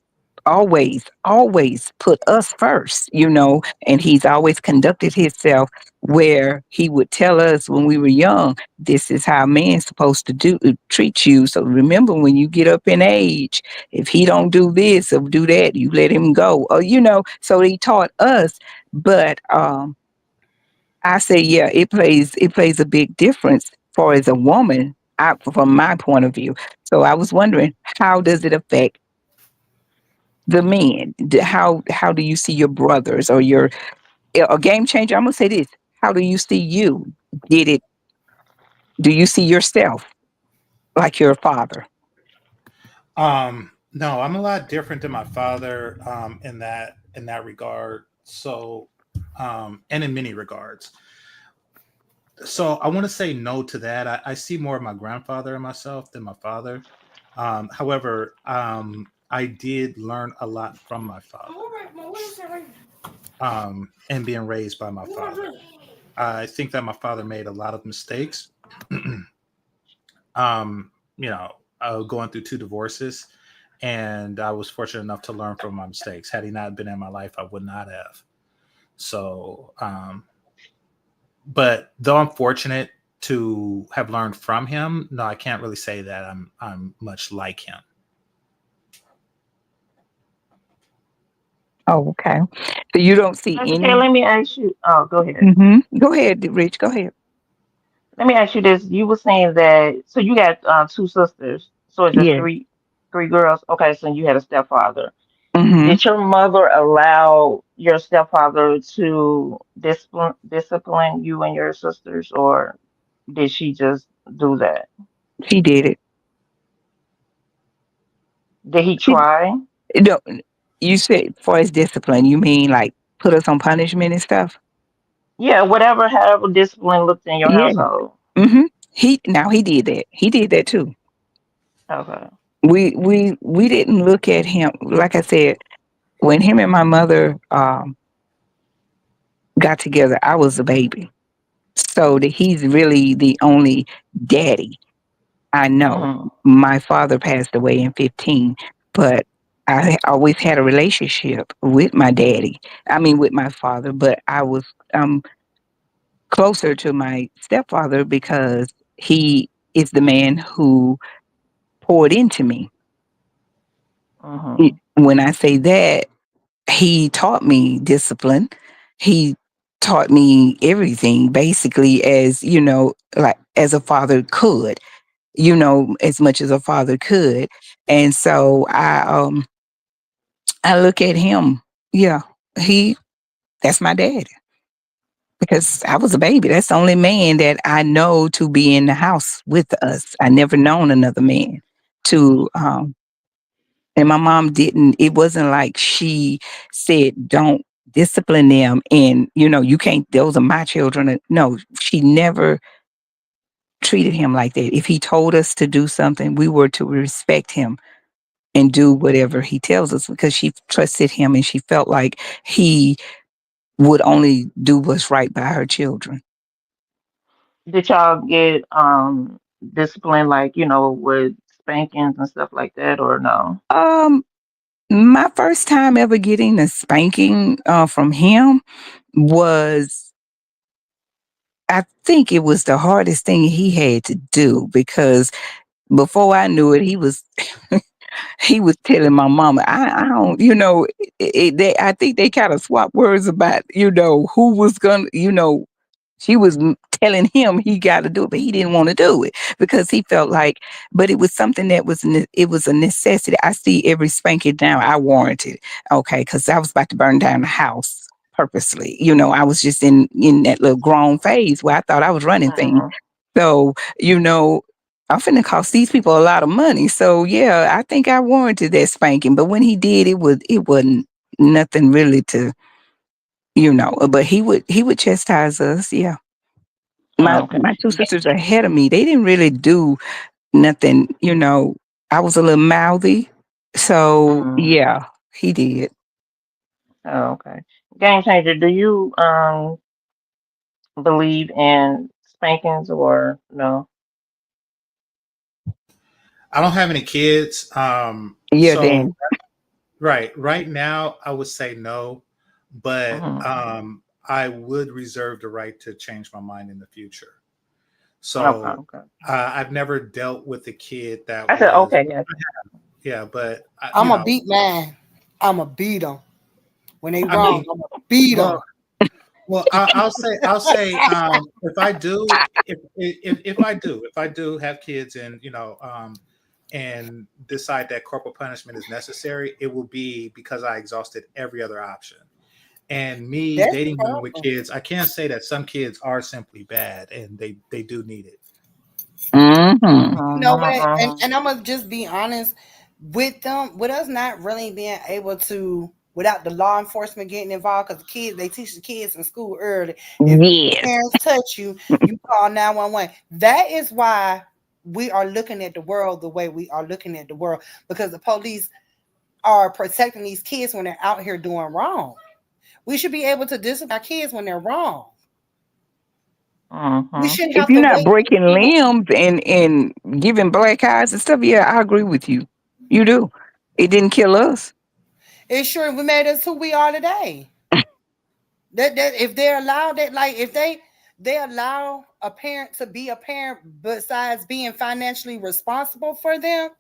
always put us first, and he's always conducted himself where he would tell us when we were young, this is how a man's supposed to treat you. So remember when you get up in age, if he don't do this or do that, you let him go. Or, so he taught us, but I say, yeah, it plays a big difference for as a woman, from my point of view. So I was wondering, how does it affect the men? How do you see your brothers or your a game changer? I'm gonna say this: how do you see you? Did it? Do you see yourself like your father? No, I'm a lot different than my father in that regard. So, and in many regards. So I want to say no to that. I see more of my grandfather in myself than my father. However, I did learn a lot from my father, and being raised by my father. I think that my father made a lot of mistakes. um, going through two divorces, and I was fortunate enough to learn from my mistakes. Had he not been in my life, I would not have. So, but though I'm fortunate to have learned from him, no, I can't really say that I'm much like him. Oh, okay. So you don't see Miss K, any. let me ask you. Oh, go ahead. Go ahead, Rich. Go ahead. Let me ask you this. You were saying that so you got two sisters. So it's just Yeah. three girls. Okay, so you had a stepfather. hmm Did your mother allow your stepfather to discipline you and your sisters, or did she just do that? She did it. Did he She, try? no, you said for his discipline, you mean like put us on punishment and stuff? Yeah, whatever, however discipline looked in your Yeah. household. hmm he did that. He did that too. Okay. We didn't look at him, like I said, when him and my mother got together. I was a baby, so he's really the only daddy I know. Hmm. My father passed away in 15, but I always had a relationship with my daddy. I mean, with my father, but I was closer to my stepfather because he is the man who poured into me. Mhm. When I say that, he taught me discipline. He taught me everything basically, as like as a father could, as much as a father could. And so I look at him. Yeah, he that's my dad because I was a baby. That's the only man that I know to be in the house with us. I never known another man to and my mom didn't, it wasn't like she said, don't discipline them and you can't, those are my children. No, she never treated him like that. If he told us to do something, we were to respect him and do whatever he tells us because she trusted him and she felt like he would only do what's right by her children. Did y'all get discipline like, with spankings and stuff like that or no? Um, my first time ever getting a spanking from him was, I think it was the hardest thing he had to do because before I knew it, he was he was telling my mama, I don't, I think they kind of swapped words about, who was gonna, she was telling him he got to do it, but he didn't want to do it because he felt like, but it was something that was, it was a necessity. I see every spanking now I warranted, okay, because I was about to burn down the house purposely. I was just in that little grown phase where I thought I was running things. Mhm. So, I'm finna cost these people a lot of money. So yeah, I think I warranted that spanking. But when he did, it wasn't nothing really to, but he would chastise us. Yeah. My Okay. my two sisters ahead of me, they didn't really do nothing. I was a little mouthy. So Mm. yeah, he did. Oh, okay. Game changer, do you believe in spankings or no? I don't have any kids. Yeah, So Dan. right now I would say no, but Mhm. I would reserve the right to change my mind in the future. Okay, So okay. I've never dealt with a kid that I said was, okay, yes. yeah, but I'm a beat man. I'm a beat them when they I wrong. mean, I'm a beat well, them. I'll say, if I do, if I do have kids and and decide that corporal punishment is necessary, it will be because I exhausted every other option. And me That's dating women with powerful. kids, I can't say that some kids are simply bad and they do need it. Hmm. You know Mhm, what? And mhm. and I'm gonna just be honest with them, with us not really being able to, without the law enforcement getting involved, because the kids, they teach the kids in school early. If Yes. parents touch you, you call 911. That is why we are looking at the world the way we are looking at the world, because the police are protecting these kids when they're out here doing wrong. We should be able to discipline our kids when they're wrong. We Mhm. shouldn't If have you're to not wait for breaking people. limbs and giving black eyes and stuff, yeah, I agree with you. You do. It didn't kill us. It sure we made us who we are today. That if they're allowed that, like if they allow a parent to be a parent besides being financially responsible for them,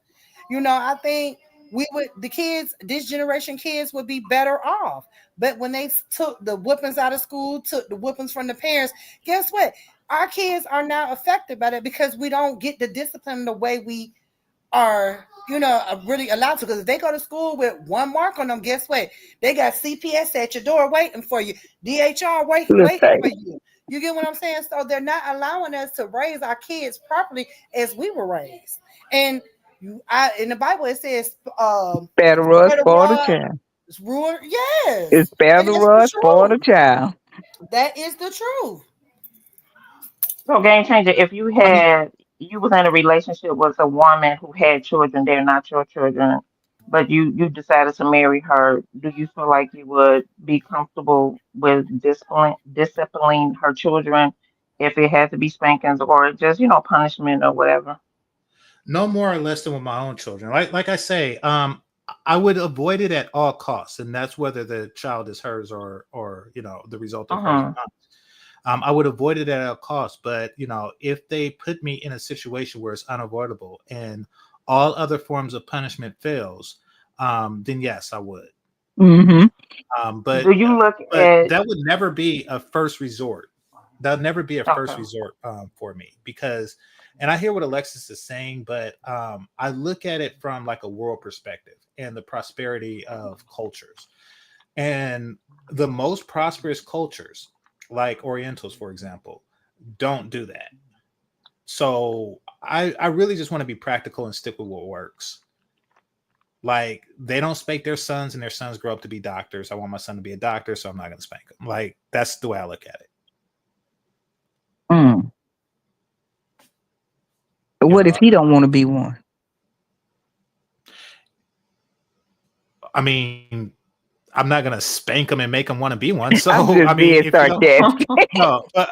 I think we would, the kids, this generation kids would be better off. But when they took the whoopings out of school, took the whoopings from the parents, guess what? Our kids are now affected by that because we don't get the discipline the way we are, really allowed to. Because if they go to school with one mark on them, guess what? They got CPS at your door waiting for you, DHR Little waiting for thing. you. You get what I'm saying? So they're not allowing us to raise our kids properly as we were raised. And in the Bible it says, Spare the rod, "Spread the spoil the rod, child. rule." It's Yes, spare and the that's the rod, spoil the truth. child. That is the truth. So game changer, if you was in a relationship with a woman who had children, they're not your children, but you decided to marry her, do you feel like you would be comfortable with disciplining her children if it had to be spankings or just, punishment or whatever? No more or less than with my own children. Like I say, I would avoid it at all costs, and that's whether the child is hers or the result of hers or Uh-huh. not. I would avoid it at all costs. But if they put me in a situation where it's unavoidable and all other forms of punishment fails, then yes, I would. Mm-hmm. Do But you look but at that would never be a first resort. That'd never be a first okay? resort for me because, and I hear what Alexis is saying, but I look at it from like a world perspective and the prosperity of cultures. And the most prosperous cultures, like Orientals, for example, don't do that. So I really just want to be practical and stick with what works. Like they don't spank their sons, and their sons grow up to be doctors. I want my son to be a doctor, so I'm not going to spank him. Like that's the way I look at it. Mm. You What if know, he don't want to be one? I mean, I'm not going to spank him and make him want to be one. I'm So I just mean, being if you don't, sarcastic. no, but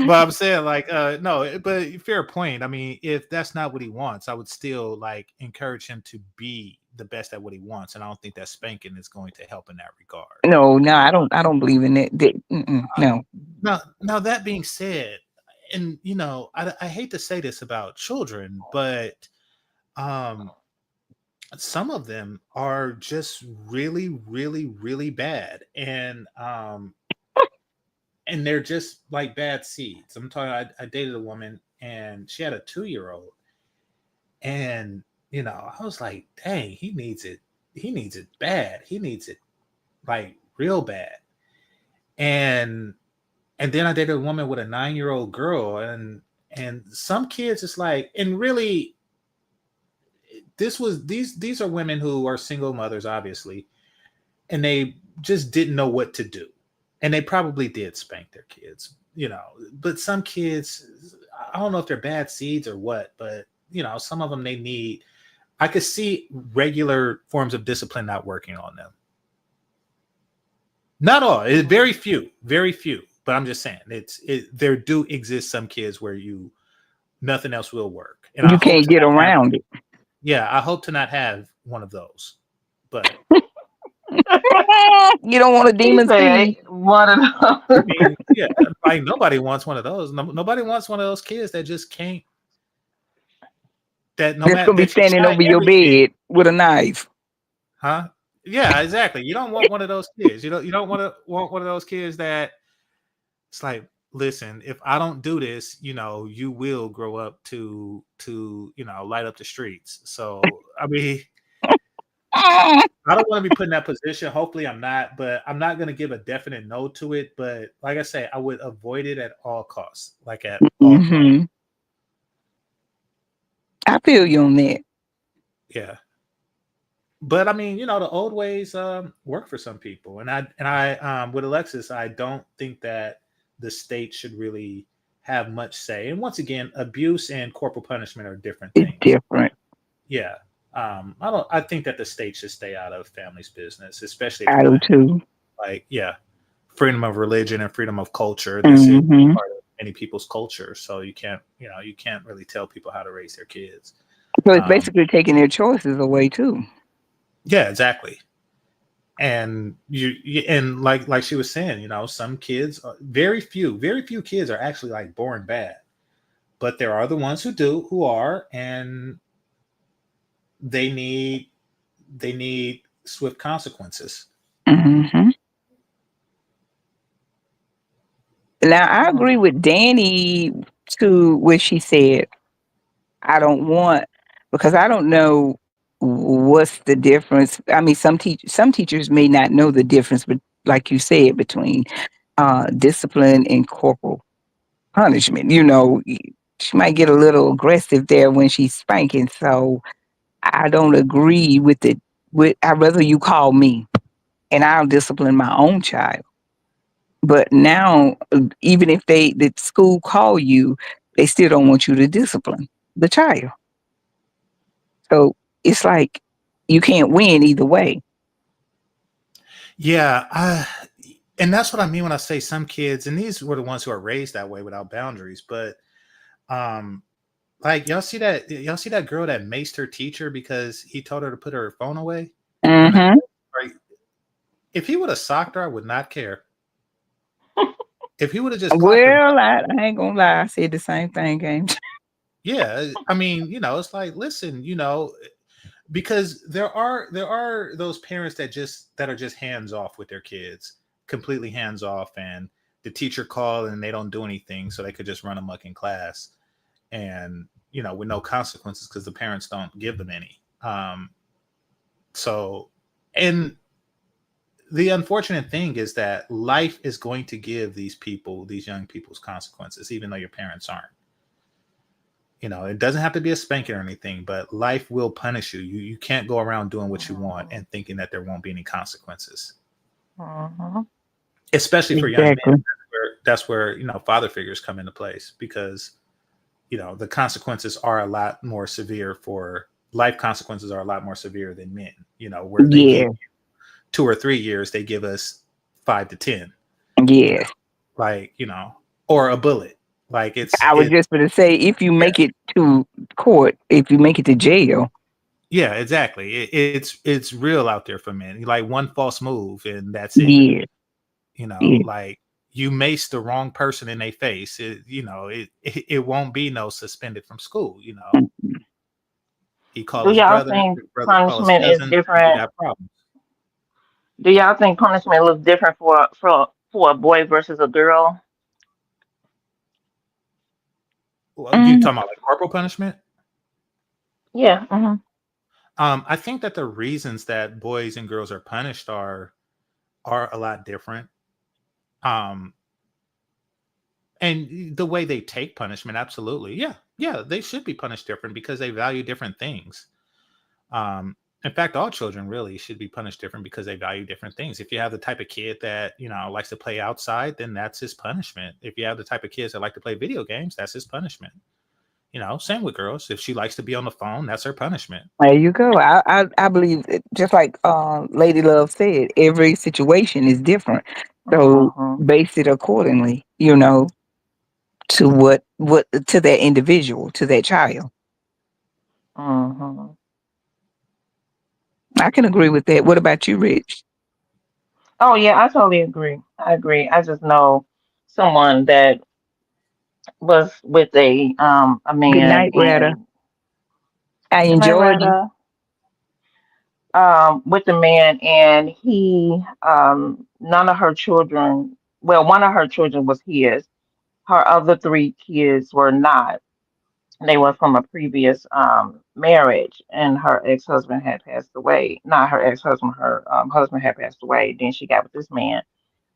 I'm saying like no, but fair point. I mean, if that's not what he wants, I would still like encourage him to be the best at what he wants, and I don't think that spanking is going to help in that regard. No, no, I don't. I don't believe in that. No. Now that being said, and I hate to say this about children, but um, some of them are just really, really, really bad, and they're just like bad seeds. I'm talking. I dated a woman, and she had a 2-year old, and I was like, dang, he needs it. He needs it bad. He needs it like real bad. And then I dated a woman with a 9-year-old girl, and some kids it's like, and really these are women who are single mothers, obviously, and they just didn't know what to do. And they probably did spank their kids, but some kids, I don't know if they're bad seeds or what, but some of them they need, I could see regular forms of discipline not working on them. Not all, very few, very few. But I'm just saying, there do exist some kids where nothing else will work, and I You hope can't to get not have. around it. Yeah, I hope to not have one of those. But You don't want a He demon said seed. one of I those. mean, yeah, like nobody wants one of those. Nobody wants one of those kids that just can't. That no That's matter gonna be that you standing try over your everything, bed with a knife. huh? Yeah, exactly. You don't want one of those kids. You don't want one of those kids that it's like, listen, if I don't do this, you will grow up to light up the streets. So I mean, I don't want to be put in that position. Hopefully I'm not, but I'm not going to give a definite no to it. But like I say, I would avoid it at all costs, like at all costs. Hmm. I feel you on that. Yeah. But I mean, the old ways work for some people. And I with Alexis, I don't think that the state should really have much say. And once again, abuse and corporal punishment are different It's things. different. Yeah. I think that the state should stay out of families' business, especially if I you're do not too. like, yeah, freedom of religion and freedom of culture. This is Hmm. part of many people's culture. So you can't really tell people how to raise their kids. So it's Um, basically taking their choices away too. yeah, exactly. And and like she was saying, some kids, very few kids are actually like born bad, but there are the ones who are, and they need swift consequences. Hmm. Now I agree with Danny to what she said. I don't want, because I don't know what's the difference. I mean, some teachers may not know the difference, but like you said, between discipline and corporal punishment. She might get a little aggressive there when she's spanking. So I don't agree with it. I'd rather you call me and I'll discipline my own child. But now, even if the school call you, they still don't want you to discipline the child. So it's like you can't win either way. Yeah, and that's what I mean when I say some kids, and these were the ones who are raised that way without boundaries. But um, like y'all see that girl that maced her teacher because he told her to put her phone away on a Hmm. right. If he would have socked her, I would not care. if he would have just clocked her, Well, I ain't gonna lie. I said the same thing, game. yeah, I mean, it's like, listen, because there are those parents that are just hands off with their kids, completely hands off, and the teacher called and they don't do anything, so they could just run amok in class, and with no consequences because the parents don't give them any. So, and the unfortunate thing is that life is going to give these young people's consequences, even though your parents aren't. It doesn't have to be a spanking or anything, but life will punish you. You can't go around doing what you want and thinking that there won't be any consequences, Mhm. especially for young men. Exactly. That's where father figures come into place, because the consequences are a lot more severe for life. Consequences are a lot more severe than men. Where they give Yeah. 2 or 3 years, they give us 5 to 10. You know, Yes. like or a bullet. Like I was it. just going to say, if you Yeah, make it to court, if you make it to jail, yeah, exactly. It's real out there for men. Like one false move and that's it. yeah, yeah. Like you mace the wrong person in their face. It won't be no suspended from school. He call Do his y'all brother, think his brother call his punishment is cousin, and we different? got problems. Do y'all think punishment looks different for a boy versus a girl? Well, you Mm, talking about like corporal punishment? Yeah. Hmm. I think that the reasons that boys and girls are punished are a lot different. Um, and the way they take punishment, absolutely, yeah, yeah, they should be punished different because they value different things. Um, in fact, all children really should be punished different because they value different things. If you have the type of kid that likes to play outside, then that's his punishment. If you have the type of kids that like to play video games, that's his punishment. Same with girls. If she likes to be on the phone, that's her punishment. there you go. I believe just like Lady Love said, every situation is different. So Hmm. base it accordingly, to what to that individual, to that child. Hmm. I can agree with that. What about you, Rich? Oh yeah, I totally agree. I agree. I just know someone that was with a Good man, night, Retta. and I good night, enjoyed you. Rada. With the man, and he none of her children, well, one of her children was his. Her other three kids were not. They were from a previous marriage, and her ex-husband had passed away. Not her ex-husband, her husband had passed away. Then she got with this man,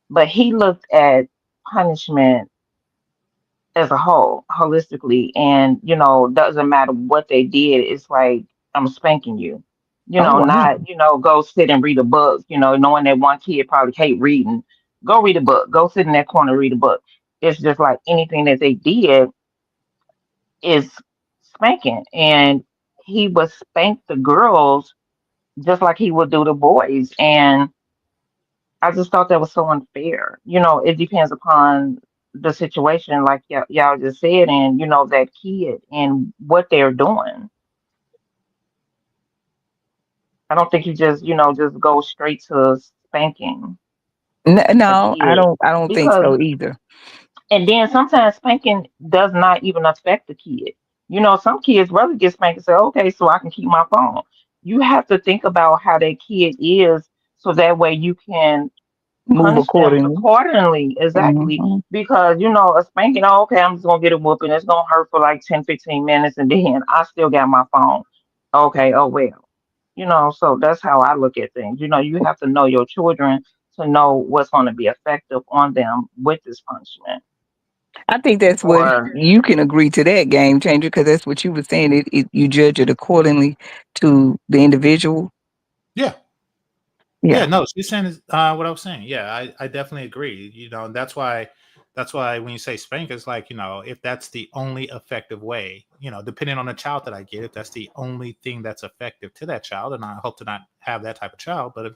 but he looked at punishment as a whole, holistically, and doesn't matter what they did. It's like, I'm spanking you. Oh wow. Not go sit and read a book. Knowing that one kid probably hate reading, go read a book. Go sit in that corner, read a book. It's just like anything that they did is spanking, and he would spank the girls just like he would do the boys, and I just thought that was so unfair. It depends upon the situation, like y'all just said, and that kid and what they're doing. I don't think you just go straight to spanking a No, I kid, don't. I don't think because so either. and then sometimes spanking does not even affect the kid. Some kids rather get spanked and say, okay, so I can keep my phone. You have to think about how that kid is, so that way you can Move punish them accordingly. accordingly. Exactly. Hmm. Because, a spanking, oh, okay, I'm just going to get a whooping. It's going to hurt for like 10, 15 minutes. And then I still got my phone. Okay, oh, well. So that's how I look at things. You have to know your children to know what's going to be effective on them with this punishment. I think that's what Or, you can agree to that, game changer, because that's what you were saying. You judge it accordingly to the individual. Yeah, yeah. Yeah, No, she's saying is what I was saying. Yeah, I definitely agree. And that's why when you say spank, it's like if that's the only effective way, depending on the child that I get, if that's the only thing that's effective to that child, and I hope to not have that type of child, but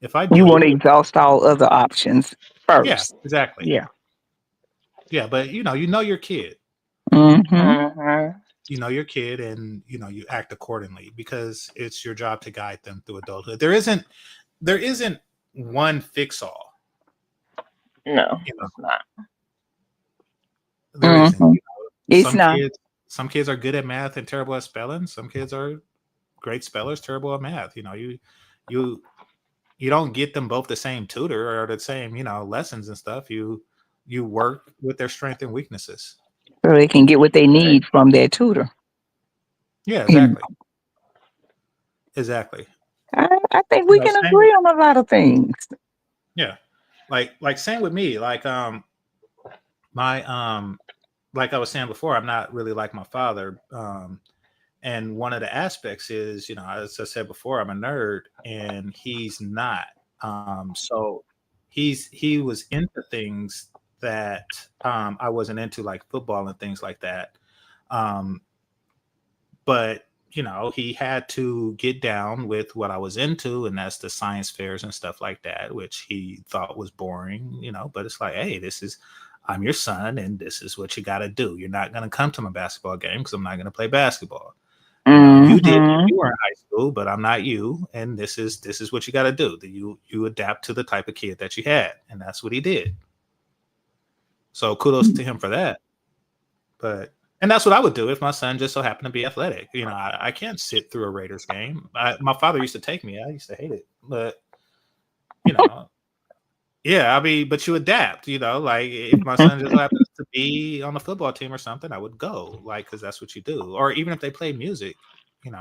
if I you want to do, exhaust all other options yeah, first. exactly. Yeah. Yeah, but you know your kid. Hmm. mhm, And you act accordingly because it's your job to guide them through adulthood. There isn't one fix all. no, You know, it's not. There isn't. Hmm. You know, It's not. some kids are good at math and terrible at spelling. Some kids are great spellers, terrible at math. You know, you you don't get them both the same tutor or the same, lessons and stuff. You work with their strengths and weaknesses. So they can get what they need from their tutor. Yeah, You know, exactly. Exactly. I think You we know, can same agree on a lot of things. yeah. Like same with me. My like I was saying before, I'm not really like my father. And one of the aspects is, as I said before, I'm a nerd and he's not. So he was into things that I wasn't into, like football and things like that. Um, but he had to get down with what I was into, and that's the science fairs and stuff like that, which he thought was boring. But it's like, hey, I'm your son, and this is what you got to do. You're not going to come to my basketball game because I'm not going to play basketball. You did when Hmm. you were in high school, but I'm not you, and this is what you got to do. That you adapt to the type of kid that you had, and that's what he did. So kudos to him for that. But and that's what I would do if my son just so happened to be athletic. I can't sit through a Raiders game. My father used to take me. I used to hate it, but you know, yeah. I mean, but you adapt. Like if my son just happens to be on the football team or something, I would go, like, because that's what you do. Or even if they play music,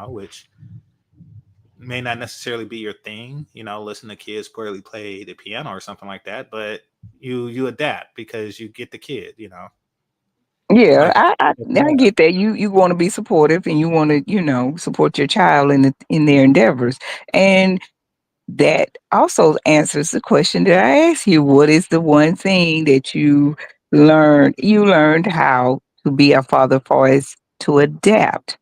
which may not necessarily be your thing. Listen to kids poorly play the piano or something like that, but you adapt because you get the kid. Yeah, Like I get that. You want to be supportive and you want to support your child in their endeavors, and that also answers the question that I asked you. What is the one thing that you learned? You learned how to be a father for as to adapt.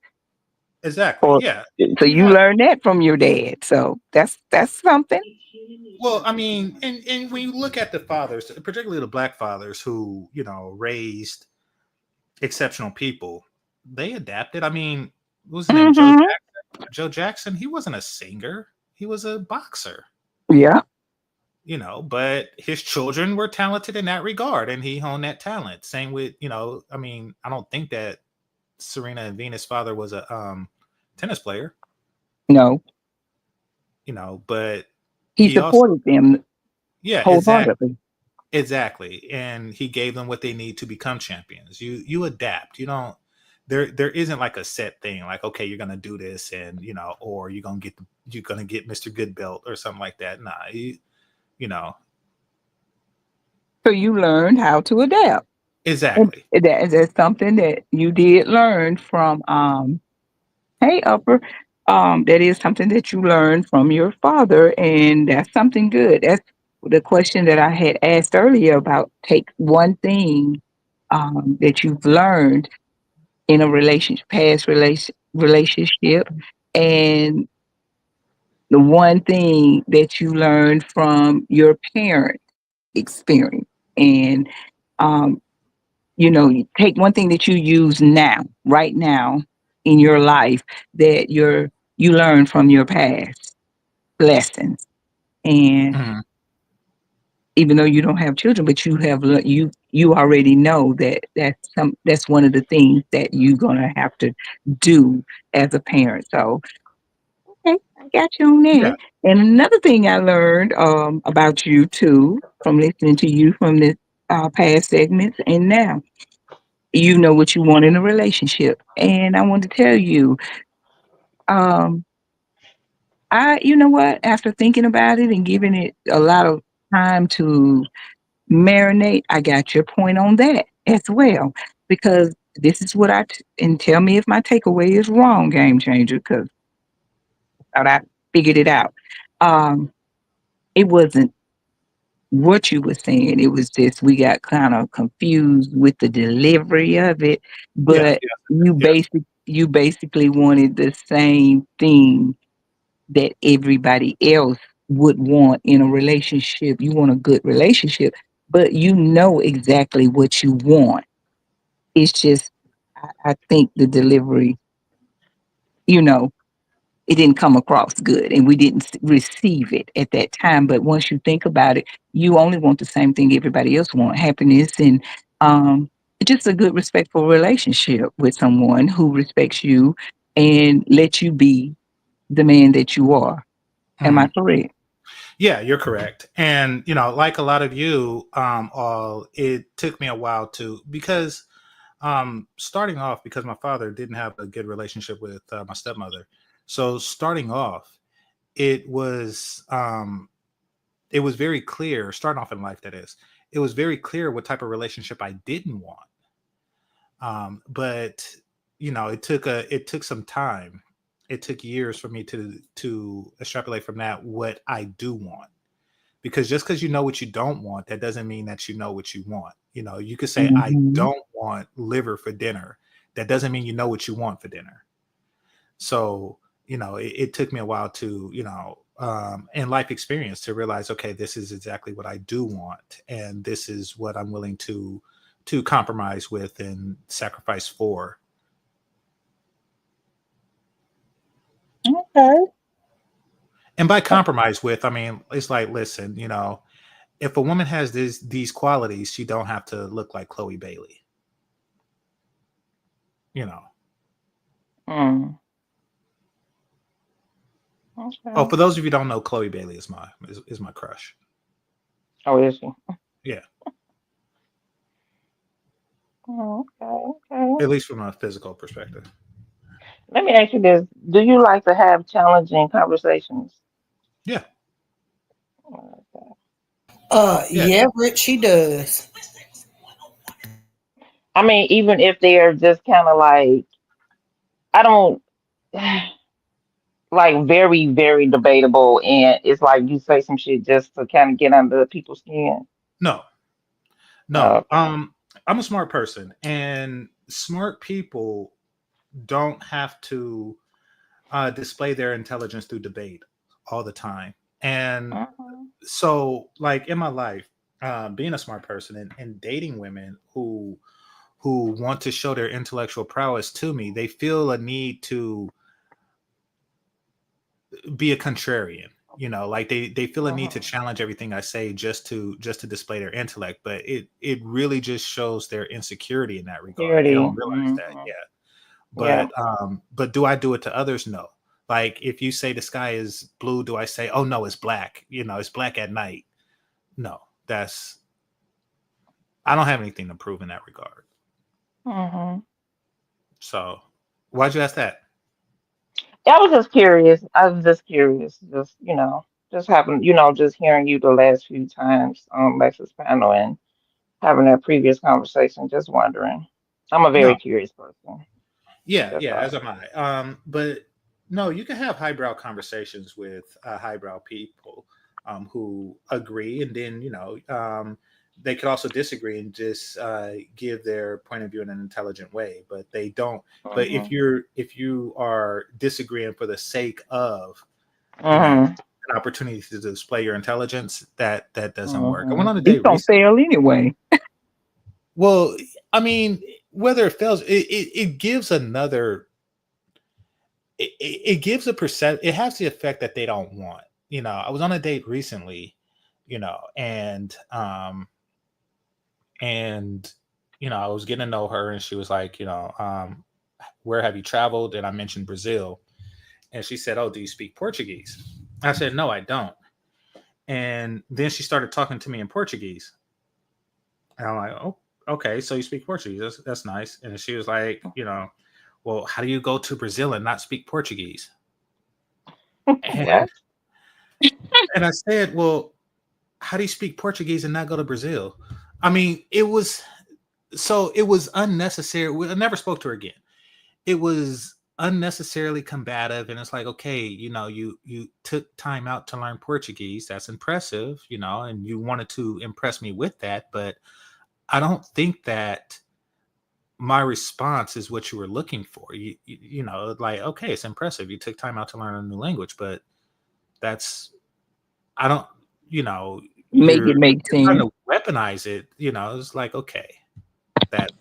exactly, Or yeah. so You you have learned that from your dad. So that's something. Well, I mean, and when you look at the fathers, particularly the black fathers who, raised exceptional people, they adapted. I mean, what was his name? Joe Hmm. Jackson. Joe Jackson, he wasn't a singer. He was a boxer, Yeah. but his children were talented in that regard and he honed that talent. Same with, I mean, I don't think that Serena and Venus' father was a tennis player, No, but he he also, supported them yeah, exactly. wholeheartedly. Exactly. And he gave them what they need to become champions. You adapt. You don't there isn't like a set thing like, okay, you're gonna do this and or you're gonna get Mr. Good Belt or something like that. Nah, you know, So you learned how to adapt. And exactly. that's something that you did learn from hey upper. That is something that you learned from your father, and that's something good. That's the question that I had asked earlier about take one thing that you've learned in a relationship, and the one thing that you learned from your parent experience. And um, you take one thing that you use now, right now in your life that you learn from your past lessons. And Mhm. even though you don't have children, but you already know that that's one of the things that you're gonna have to do as a parent. So okay, I got you on Yeah. that. And another thing I learned about you too from listening to you from the past segments and now you know what you want in a relationship. And I want to tell you, um, you know what, after thinking about it and giving it a lot of time to marinate, I got your point on that as well. Because this is what and tell me if my takeaway is wrong, game changer, because I figured it out. Um, it wasn't what you were saying. It was just we got kind of confused with the delivery of it, Yeah. but Yeah. Yes. you basically wanted the same thing that everybody else would want in a relationship. You want a good relationship, but you know exactly what you want. It's just I think the delivery, you know, it didn't come across good and we didn't receive it at that time. But once you think about it, you only want the same thing everybody else want, happiness and just a good, respectful relationship with someone who respects you and lets you be the man that you are. Am I Mhm. correct? Yeah, you're correct. And like a lot of you, all it took me a while to because starting off because my father didn't have a good relationship with my stepmother. So starting off, it was um, it was very clear. Starting off in life, that is, it was very clear what type of relationship I didn't want. But it took some time. It took years for me to extrapolate from that what I do want, because just because you know what you don't want, that doesn't mean that you know what you want. You could say I Hmm. don't want liver for dinner. That doesn't mean you know what you want for dinner. So it took me a while to and life experience to realize, okay, this is exactly what I do want, and this is what I'm willing to compromise with and sacrifice for. Okay. And by compromise with, I mean it's like, listen, if a woman has these qualities, she don't have to look like Chloe Bailey. You know. Mm, Oh, okay. for those of you who don't know, Chloe Bailey is my crush. Oh, is she? Yeah, Oh, okay, okay. at least from a physical perspective. Let me ask you this. Do you like to have challenging conversations? Yeah, Okay. yeah. Yeah, Rich, she does. I mean, even if they're just kind of like, I don't like very, very debatable, and it's like you say some shit just to kind of get under people's skin. No, no. Okay. I'm a smart person, and smart people don't have to display their intelligence through debate all the time. And Mhm. so, like in my life, being a smart person and dating women who want to show their intellectual prowess to me, they feel a need to be a contrarian. Like they feel a need to Mhm. challenge everything I say just to display their intellect, but it really just shows their insecurity in that regard. They don't Security. realize that Hmm. yet. Yeah. But do I do it to others? No. Like if you say the sky is blue, do I say, oh no, it's black? It's black at night. No, that's I don't have anything to prove in that regard. Hmm. So why'd you ask that? I was just curious. I was just curious. Just just happened. Just hearing you the last few times on Lexus panel and having that previous conversation. Just wondering. I'm a very No. curious person. Yeah, That's yeah, as all. am I. But no, you can have highbrow conversations with highbrow people who agree, and then they could also disagree and just give their point of view in an intelligent way. But they don't. But Hmm. if you are disagreeing for the sake of you know Hmm. an opportunity to display your intelligence, that doesn't work. I went Hmm. on a It's date gonna recently. fail anyway. Well, I mean, whether it fails, it gives another it gives a percent. It has the effect that they don't want. I was on a date recently, and I was getting to know her, and she was like, where have you traveled? And I mentioned Brazil, and she said, oh, do you speak Portuguese? I said, no, I don't. And then she started talking to me in Portuguese, and I'm like, oh, okay, so you speak Portuguese? That's nice. And she was like, well, how do you go to Brazil and not speak Portuguese? And What? and I said, well, how do you speak Portuguese and not go to Brazil? I mean, it was unnecessary. I never spoke to her again. It was unnecessarily combative, and it's like, okay, you took time out to learn Portuguese. That's impressive, and you wanted to impress me with that, but I don't think that my response is what you were looking for. Like, okay, it's impressive. You took time out to learn a new language, but that's I don't, you know, Make it make you're trying sense. to weaponize it. It's like, okay, that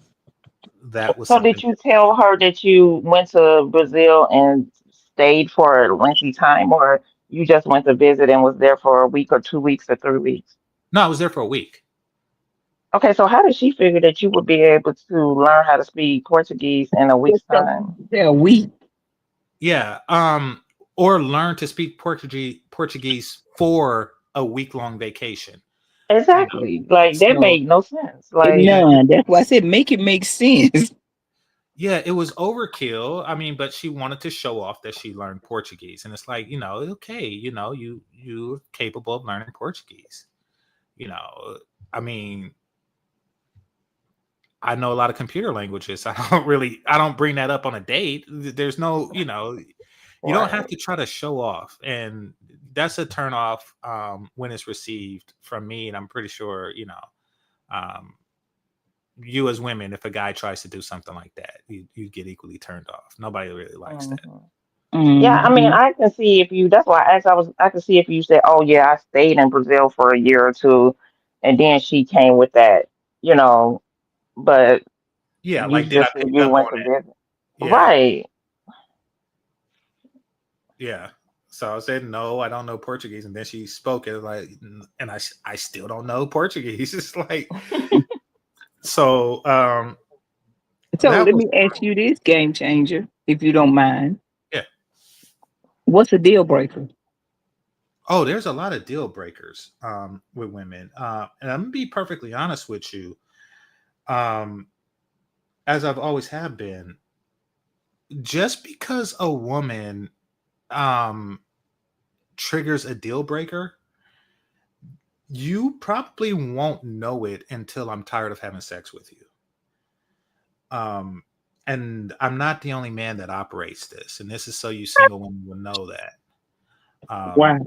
that was So something. did you tell her that you went to Brazil and stayed for a lengthy time, or you just went to visit and was there for a week or 2 weeks or 3 weeks? No, I was there for a week. Okay, so how did she figure that you would be able to learn how to speak Portuguese in a week's time? They're weak. Yeah. Or learn to speak Portuguese for a week-long vacation. You know. Exactly. Like that So made no sense. Like yeah, None. That's why I said make it make sense. yeah, it was overkill. I mean, but she wanted to show off that she learned Portuguese, and it's like, okay, you're capable of learning Portuguese. You know, I mean, I know a lot of computer languages. I don't bring that up on a date. There's no, you don't have right. to try to show off, and that's a turn off when it's received from me, and I'm pretty sure, um, you as women, if a guy tries to do something like that, you get equally turned off. Nobody really likes that. Mhm. Yeah, I mean, Mm-hmm. I can see if you. That's why I asked. I could see if you said, "Oh yeah, I stayed in Brazil for a year or two, and then she came with that," you know. But Yeah, you like did I just said pick you up went on to it? visit, Yeah, right? yeah. So I said no, I don't know Portuguese, and then she spoke it like, and I still don't know Portuguese. It's like so. So That let was me ask you this, game changer, if you don't mind. yeah. What's a deal breaker? Oh, there's a lot of deal breakers with women, and I'm gonna be perfectly honest with you. Um, as I've always have been, just because a woman um triggers a deal breaker, you probably won't know it until I'm tired of having sex with you. Um, and I'm not the only man that operates this, and this is so you single women will know that. Um, Wow.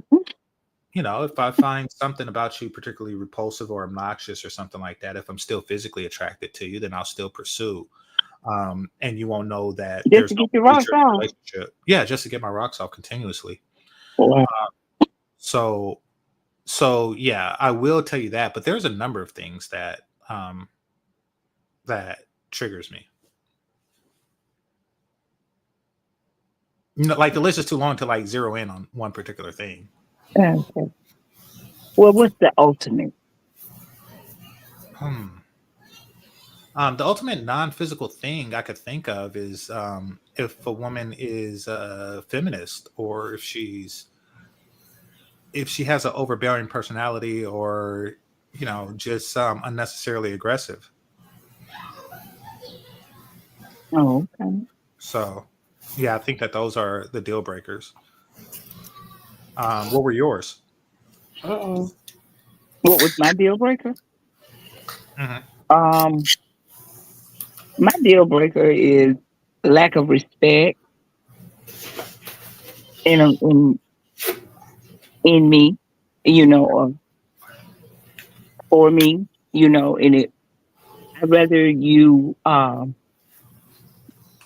if I find something about you particularly repulsive or obnoxious or something like that, if I'm still physically attracted to you, then I'll still pursue. And you won't know that Just there's to no get your rocks future in the off. relationship. Yeah, just to get my rocks off continuously. Wow. So, so yeah, I will tell you that. But there's a number of things that triggers me. Like the list is too long to like zero in on one particular thing. Okay. Well, what's the ultimate? Hmm. The ultimate non-physical thing I could think of is if a woman is a feminist, or if she has an overbearing personality, or just unnecessarily aggressive. Oh, okay. So, yeah, I think that those are the deal breakers. What were yours? Uh-oh. What was my deal breaker? Hmm. Um, my deal breaker is lack of respect in me, or for me, and I'd rather you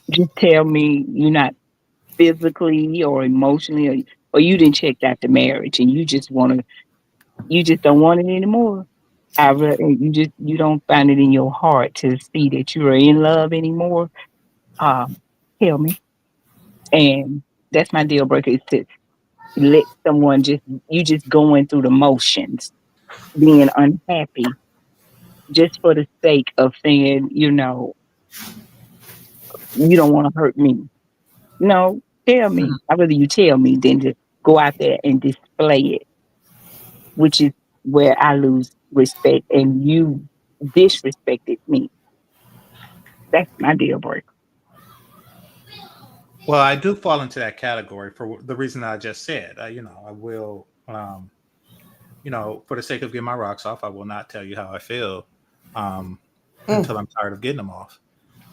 just tell me you're not physically or emotionally, or you didn't check out the marriage and you just don't want it anymore. You don't find it in your heart to see that you are in love anymore. Um, Tell me, and that's my deal breaker is to let someone just going through the motions, being unhappy just for the sake of saying, you don't want to hurt me. No, tell me. I'd rather you tell me than to go out there and display it, which is where I lose respect and you disrespected me. That's my deal breaker. Well, I do fall into that category for the reason I just said. I will, for the sake of getting my rocks off, I will not tell you how I feel um, Mm. until I'm tired of getting them off.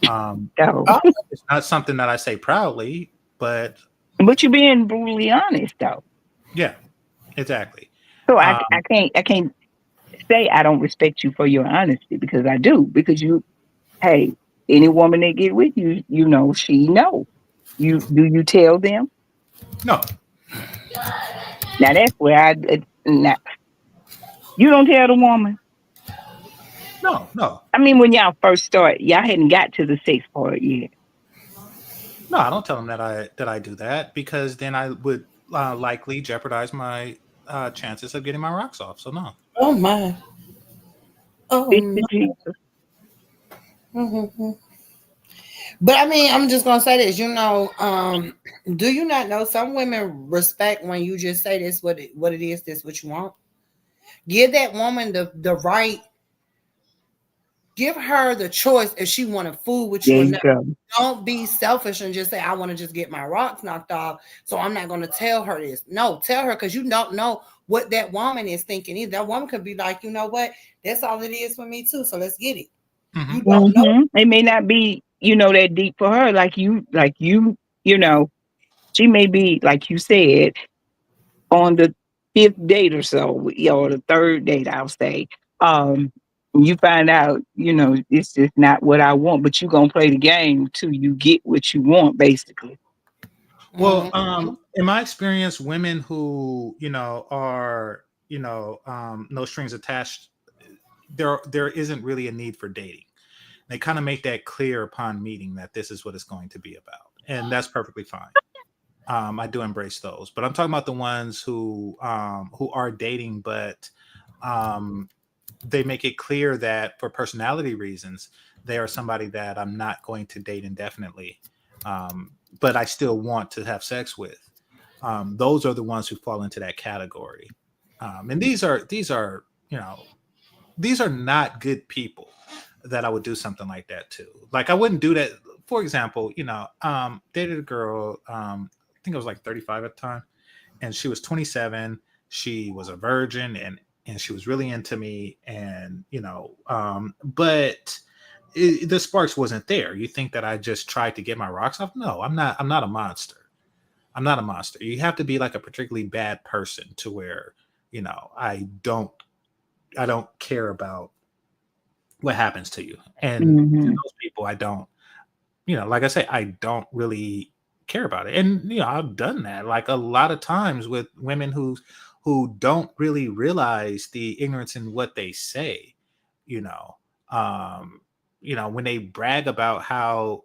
Um, So, Oh, it's not something that I say proudly, but but you're being brutally honest though. yeah, exactly. So Um, I can't say I don't respect you for your honesty because I do. Because hey, any woman that get with you, she know. You tell them? no, Now that's where now, you don't tell the woman. no, I mean, when y'all first start, y'all hadn't got to the sex part yet. no. I don't tell them that I do that, because then I would likely jeopardize my chances of getting my rocks off. So no. Oh my. Stick Oh, to Jesus. no. But I mean, I'm just gonna say this. Do you not know some women respect when you just say this what it is, this what you want? Give that woman the right. Give her the choice if she want to fool with There you or you not. go. Don't be selfish and just say I want to just get my rocks knocked off, so I'm not going to tell her this. No, tell her, because you don't know what that woman is thinking either. That woman could be like, you know what, that's all it is for me too. So let's get it. Hmm. You don't know. It may not be, that deep for her, you know, she may be, like you said, on the fifth date or so, or the third date, I'll say. Um, you find out, it's just not what I want, but you gonna play the game till you get what you want, basically. Well, Mhm. in my experience, women who are no strings attached, there isn't really a need for dating. They kind of make that clear upon meeting that this is what it's going to be about, and that's perfectly fine. I do embrace those, but I'm talking about the ones who are dating, but um, they make it clear that for personality reasons, they are somebody that I'm not going to date indefinitely, but I still want to have sex with. Those are the ones who fall into that category, and these are not good people that I would do something like that to. Like I wouldn't do that. For example, dated a girl. I think I was like 35 at the time, and she was 27. She was a virgin, and she was really into me, and but the sparks wasn't there. You think that I just tried to get my rocks off? No, I'm not. I'm not a monster. I'm not a monster. You have to be like a particularly bad person to where I don't care about what happens to you. And to Hmm. those people, I don't, like I say, I don't really care about it. And I've done that like a lot of times with women who don't really realize the ignorance in what they say. You know, um, when they brag about how.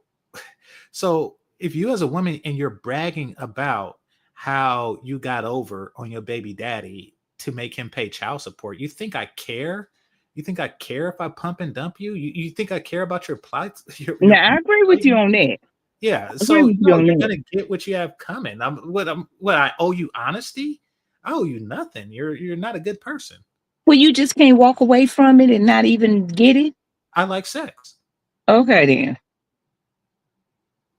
So if you as a woman and you're bragging about how you got over on your baby daddy to make him pay child support, you think I care? You think I care if I pump and dump you? You think I care about your plight? Now, I agree with you on that. Yeah. I agree So with you no, on you're that. gonna get what you have coming. What I owe you honesty? I owe you nothing. You're not a good person. Well, you just can't walk away from it and not even get it. I like sex. Okay, then.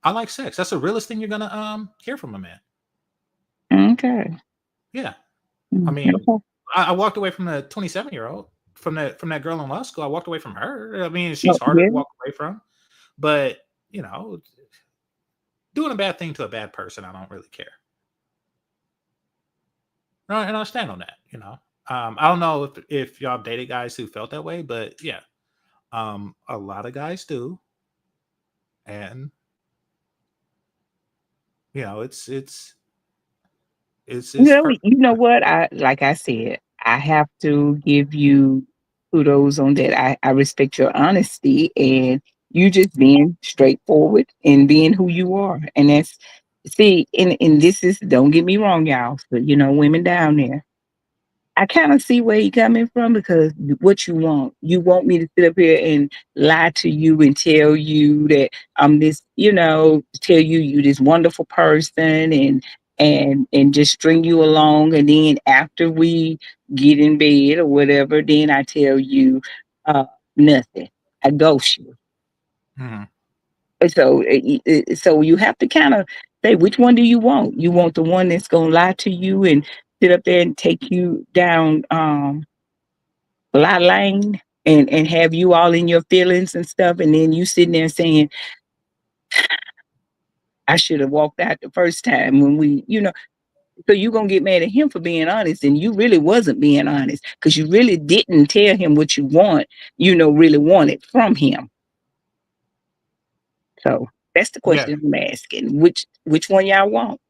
I like sex. That's the realest thing you're gonna hear from a man. Okay. Yeah. I Mm, mean, okay. I walked away from the 27-year-old, from that girl in law school. I walked away from her. I mean, Oh, she's harder yeah. to walk away from, but you know, doing a bad thing to a bad person, I don't really care. No, and I'll stand on that. I don't know if y'all dated guys who felt that way, but yeah, a lot of guys do, and it's You perfectly know fine. what? Like I said, I have to give you kudos on that. I respect your honesty and you just being straightforward and being who you are. And that's see, and this is, don't get me wrong, y'all. But women down there, I kind of see where you're coming from, because what you want me to sit up here and lie to you and tell you that I'm this, tell you this wonderful person, and just string you along, and then after we get in bed or whatever, then I tell you nothing. I ghost you. Mhm. So you have to kind of say, which one do you want? You want the one that's gonna lie to you and sit up there and take you down lie lane, and have you all in your feelings and stuff, and then you sitting there saying, I should have walked out the first time when so you gonna get mad at him for being honest, and you really wasn't being honest, because you really didn't tell him what you really wanted from him. So that's the Yeah, question I'm asking. Which one y'all want?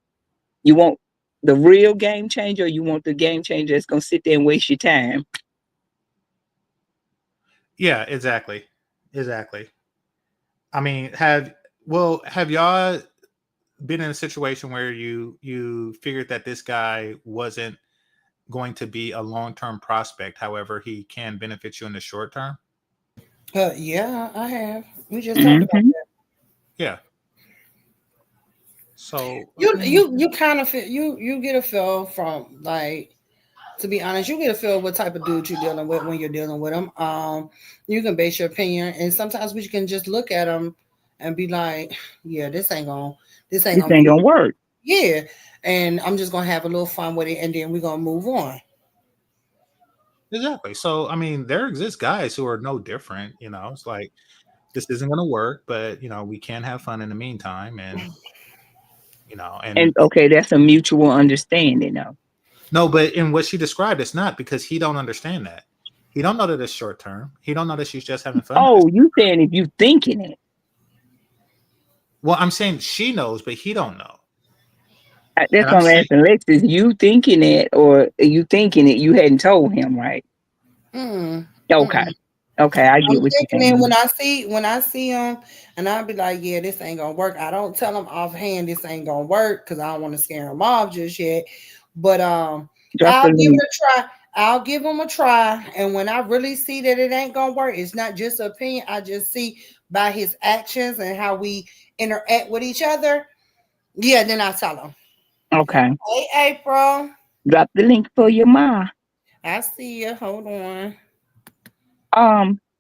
You want the real game changer, or you want the game changer that's gonna sit there and waste your time? yeah, exactly. I mean, have y'all been in a situation where you figured that this guy wasn't going to be a long term prospect, however, he can benefit you in the short term? Yeah, I have. We just talked about Hmm. that. Yeah. So I You mean, you you kind of feel you get a feel from like, to be honest, you get a feel what type of dude you're dealing with when you're dealing with them. You can base your opinion, and sometimes we can just look at them and be like, yeah, this ain't This gonna ain't be, gonna work. yeah, and I'm just gonna have a little fun with it, and then we're gonna move on. exactly. So I mean, there exist guys who are no different. It's like this isn't going to work, but we can have fun in the meantime, and And and okay, that's a mutual understanding, though. no, but in what she described, it's not because he don't understand that. He don't know that it's short term. He don't know that she's just having fun. Oh, you saying if you thinking it? Well, I'm saying she knows, but he don't know. And That's I'm what I'm saying asking Alexis. You thinking it, or you thinking it? You hadn't told him, right? Mm, Okay, mm. okay, I I'm get what you're thinking it saying. when I see him, and I'll be like, yeah, this ain't gonna work. I don't tell him offhand this ain't gonna work because I don't want to scare him off just yet. But Drop I'll the give it link. a try. I'll give him a try, and when I really see that it ain't gonna work, it's not just an opinion. I just see by his actions and how we interact with each other. Yeah, then I tell him, Okay, hey, April, drop the link for your ma. I see you. Hold on.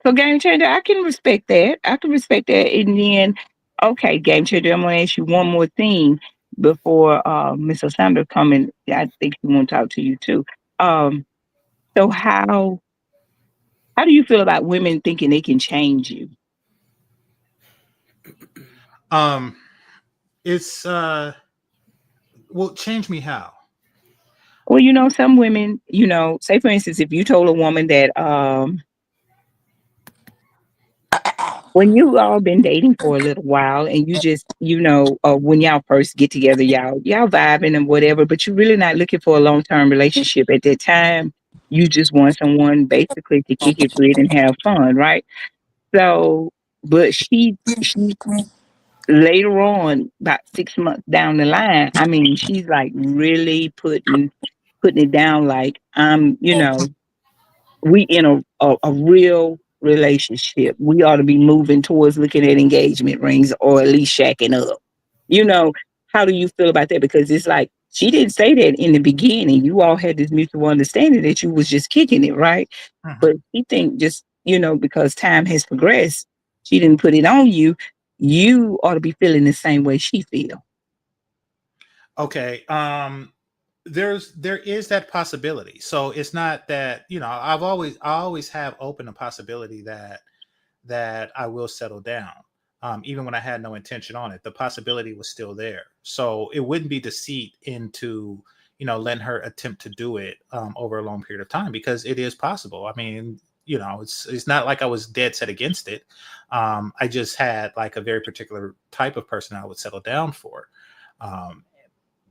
So game changer, I can respect that. I can respect that. And then, okay, game changer, I'm gonna ask you one more thing before Miss Osandra come in. I think she want to talk to you too. Um, so how do you feel about women thinking they can change you? um it's well, change me how? Well, some women, say for instance, if you told a woman that when you all been dating for a little while and you just, when y'all first get together, y'all vibing and whatever, but you're really not looking for a long term relationship at that time. You just want someone basically to kick it with and have fun, right? So, but she later on, about 6 months down the line, I mean, she's like really putting it down, like we in a real relationship. We ought to be moving towards looking at engagement rings or at least shacking up. You know, how do you feel about that? Because it's like she didn't say that in the beginning. You all had this mutual understanding that you was just kicking it, right? Mhm. But she think just, because time has progressed, she didn't put it on you. You ought to be feeling the same way she feel. Okay. There is that possibility. So it's not that, I always have open a possibility that I will settle down. Even when I had no intention on it, the possibility was still there. So it wouldn't be deceit into, letting her attempt to do it over a long period of time, because it is possible. I mean, it's not like I was dead set against it. I just had like a very particular type of person I would settle down for. Um,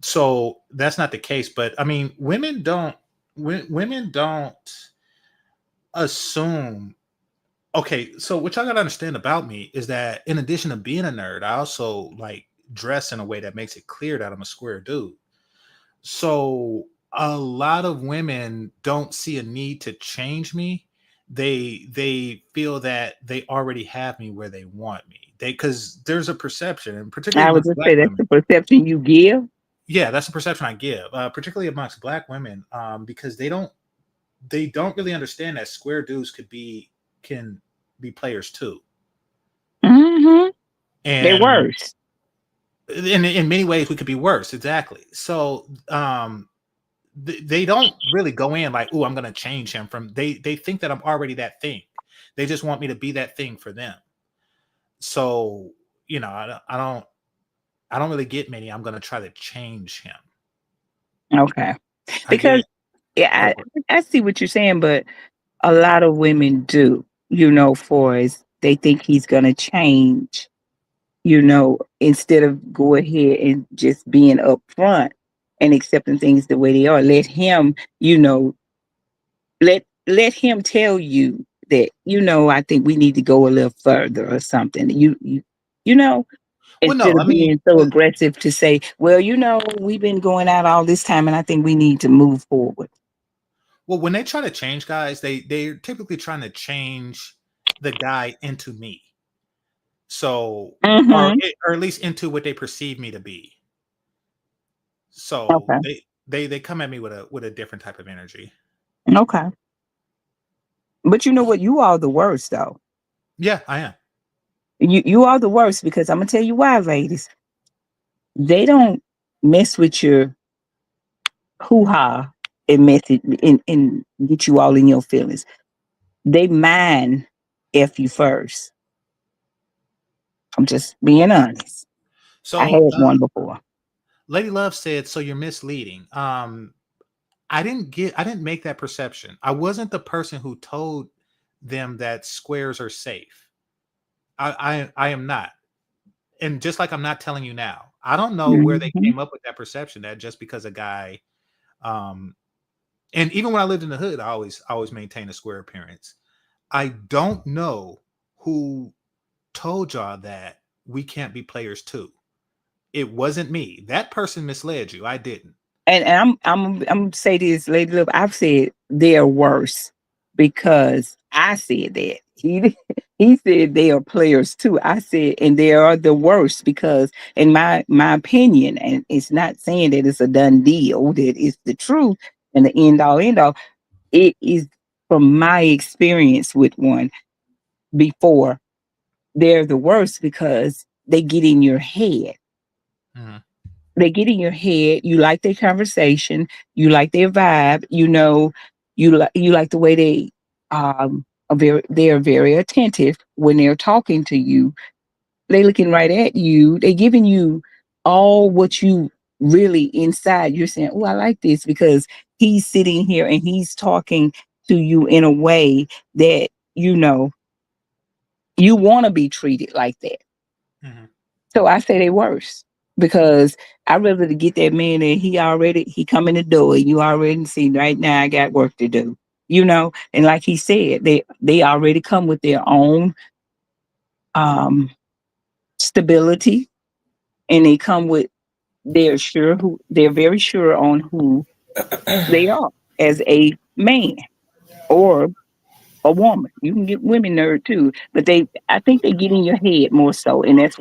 so that's not the case. But I mean, women don't assume. Okay, so what y'all gotta understand about me is that in addition to being a nerd, I also like dress in a way that makes it clear that I'm a square dude. So a lot of women don't see a need to change me. They feel that they already have me where they want me. Because there's a perception, and particularly I would amongst just black say that's women. the perception you give. Yeah, that's the perception I give, particularly amongst black women, because they don't really understand that square dudes can be players too, Hmm. They're and worse. in many ways we could be worse. Exactly. So they don't really go in like, "Oh, I'm going to change him." From they think that I'm already that thing. They just want me to be that thing for them. So I don't really get many. I'm going to try to change him. Okay. I Because get go yeah, for it. I see what you're saying, but a lot of women do, for as they think he's gonna change, instead of go ahead and just being upfront and accepting things the way they are. Let him tell you that, I think we need to go a little further or something. You know, Well, instead no, I of mean, being so aggressive to say, well, we've been going out all this time and I think we need to move forward. well, when they try to change guys, they're typically trying to change the guy into me. So, Mm-hmm. or at least into what they perceive me to be. So Okay. they come at me with a different type of energy. Okay. But you know what? You are the worst, though. Yeah, I am. You are the worst because I'm gonna tell you why, ladies. They don't mess with your hoo ha and mess it and get you all in your feelings. They mind if you first. I'm just being honest. I had So, one before. Lady Love said, "So you're misleading." I didn't make that perception. I wasn't the person who told them that squares are safe. I am not. And just like I'm not telling you now, I don't know where they Hmm. came up with that perception that just because a guy, um, and even when I lived in the hood, I always maintained a square appearance. I don't know who told y'all that we can't be players too. It wasn't me. That person misled you. I didn't. And I'm gonna say this, Lady Love. I've said they're worse because I said that. He said they are players too. I said, and they are the worst because, in my opinion, and it's not saying that it's a done deal, that it's the truth and the end all. It is from my experience with one before. They're the worst because they get in your head. Mhm. They get in your head. You like their conversation. You like their vibe. You like the way they are very attentive when they're talking to you. They looking right at you. They giving you all what you really inside. You're saying, "Oh, I like this," because he's sitting here and he's talking to you in a way that you want to be treated like that. Mhm. So I say they worse because I rather to get that man and he come in the door and you already see right now I got work to do. And like he said, they already come with their own um stability, and they come with they're very sure on who they are as a man or a woman. You can get women nerd too, but I think they get in your head more so, and that's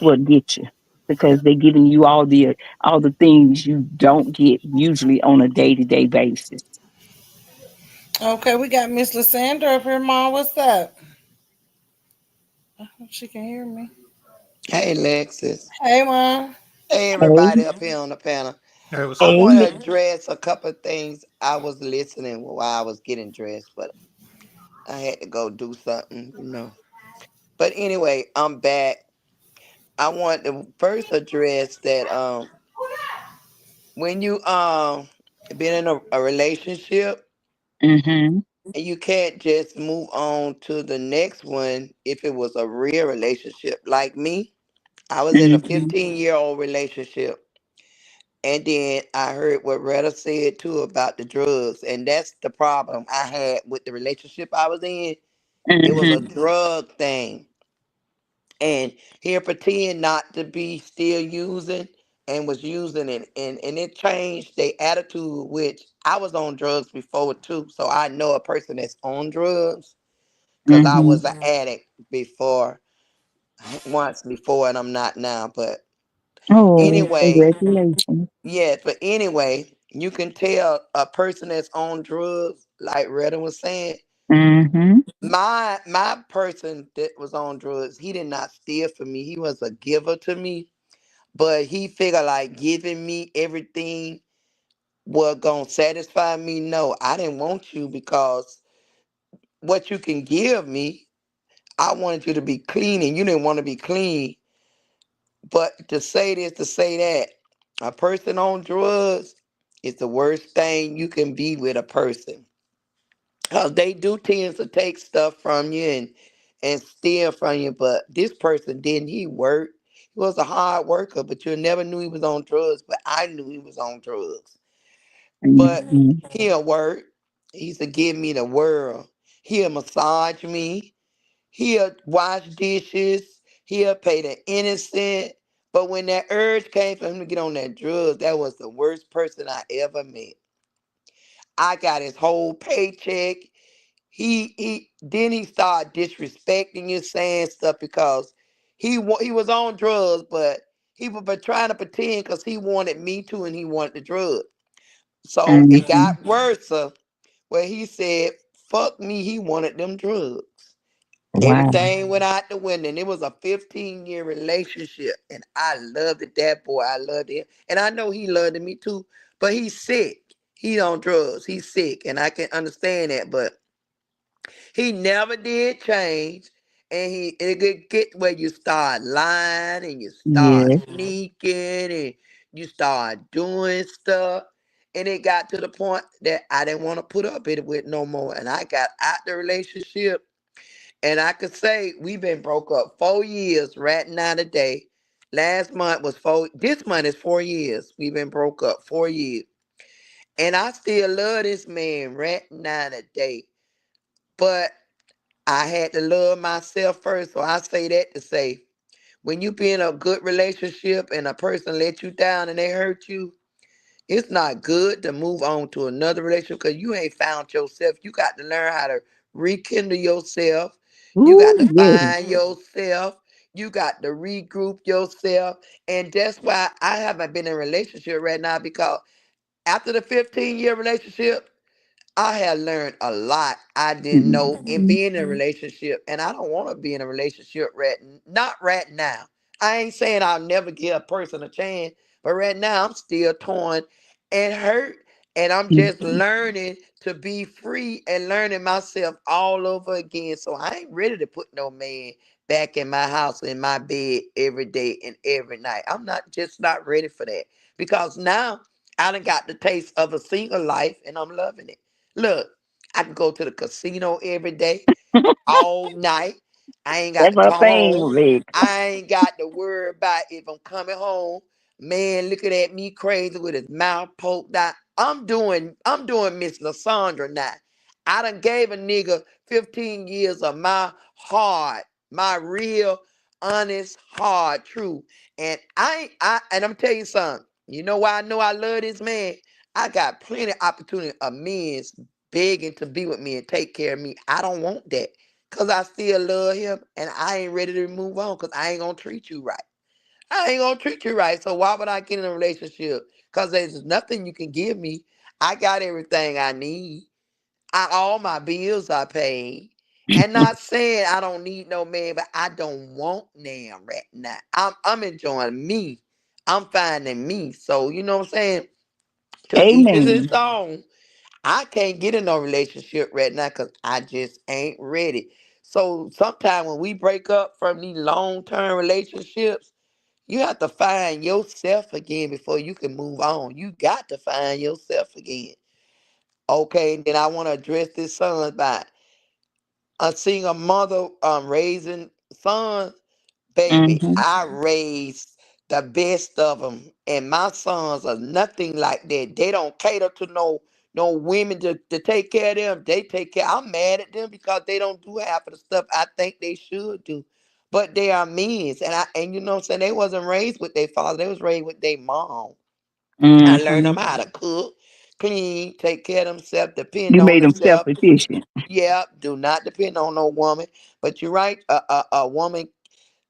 what gets you because they're giving you all the things you don't get usually on a day-to-day basis. Okay, we got Miss Lysandra up here, Mom. What's up? I hope she can hear me. Hey, Lexus. Hey, Mom. Hey, Hey, everybody up here on the panel. Hey, what's I up? want to hey, address a couple of things. I was listening while I was getting dressed, but I had to go do something. But anyway, I'm back. I want to first address that when you been in a relationship mm-hmm, and you can't just move on to the next one if it was a real relationship. Like me, I was in a mm-hmm, 15-year-old relationship. And then I heard what Retta said too about the drugs. And that's the problem I had with the relationship I was in. It was a mm-hmm, drug thing. And he pretend not to be still using and was using it. And it changed their attitude, which I was on drugs before too. So I know a person that's on drugs because I mm-hmm. was an addict before, once before, and I'm not now. But Oh, anyway, congratulations. yes, but anyway, you can tell a person that's on drugs, like Retta was saying. Mm-hmm, My person that was on drugs, he did not steal from me. He was a giver to me, but he figured like giving me everything was gonna satisfy me. No, I didn't want you because what you can give me, I wanted you to be clean, and you didn't want to be clean. But to say this, to say that, a person on drugs is the worst thing you can be with a person. Because they do tend to take stuff from you and steal from you. But this person didn't. He worked. He was a hard worker, but you never knew he was on drugs. But I knew he was on drugs. But mm-hmm, he'll work. He used to give me the world. He'll massage me. He'll wash dishes. He'll pay the innocent. But when that urge came for him to get on that drugs, that was the worst person I ever met. I got his whole paycheck. he then he started disrespecting you, saying stuff because he was on drugs, but he was but trying to pretend because he wanted me to and he wanted the drug. So it Mm-hmm. got worse, where he said, "Fuck me," he wanted them drugs. Wow. Everything went out the window, and it was a 15-year relationship, and I loved it. That boy, I loved him, and I know he loved me too. But he's sick. He on drugs. He's sick, and I can understand that. But he never did change. And it could get where you start lying and you start Yes. sneaking and you start doing stuff. And it got to the point that I didn't want to put up with no more. And I got out the relationship. And I could say we've been broke up 4 years right now today. Last month was four. This month is 4 years. We've been broke up 4 years. And I still love this man right now today. But I had to love myself first. So I say that to say, when you be in a good relationship and a person let you down and they hurt you, it's not good to move on to another relationship because you ain't found yourself. You got to learn how to rekindle yourself. You got Ooh, to yes. find yourself. You got to regroup yourself. And that's why I haven't been in a relationship right now because after the 15-year relationship, I have learned a lot I didn't know in Mhm. being in a relationship, and I don't want to be in a relationship not right now. I ain't saying I'll never give a person a chance, but right now I'm still torn and hurt, and I'm just Mhm. learning to be free and learning myself all over again. So I ain't ready to put no man back in my house in my bed every day and every night. I'm not ready for that because now I done got the taste of a single life, and I'm loving it. Look, I can go to the casino every day, all night. I ain't got That's to my come home. favorite. I ain't got to worry about if I'm coming home. Man looking at me crazy with his mouth poked out. I'm doing Miss Lysandra now. I done gave a nigga 15 years of my heart, my real, honest, hard truth. And I'm telling you something. You know why I know I love this man? I got plenty of opportunity of men begging to be with me and take care of me. I don't want that. Cause I still love him and I ain't ready to move on because I ain't gonna treat you right. I ain't gonna treat you right. So why would I get in a relationship? Cause there's nothing you can give me. I got everything I need. All my bills are paid. And not saying I don't need no man, but I don't want now right now. I'm enjoying me. I'm finding me. So you know what I'm saying? To each is his Amen. own. I can't get in no relationship right now because I just ain't ready. So sometimes when we break up from these long-term relationships, you have to find yourself again before you can move on. You got to find yourself again. Okay, and then I want to address this son by seeing a mother raising sons. Baby, Mm-hmm. I raised the best of them, and my sons are nothing like that. They don't cater to no women to take care of them. They take care. I'm mad at them because they don't do half of the stuff I think they should do. But they are men, and you know what I'm saying. They wasn't raised with their father. They was raised with their mom. I learned them Mm-hmm. how to cook, clean, take care of themselves, depend You on made them themselves. self-efficient. Yeah, do not depend on no woman. But you're right. A woman,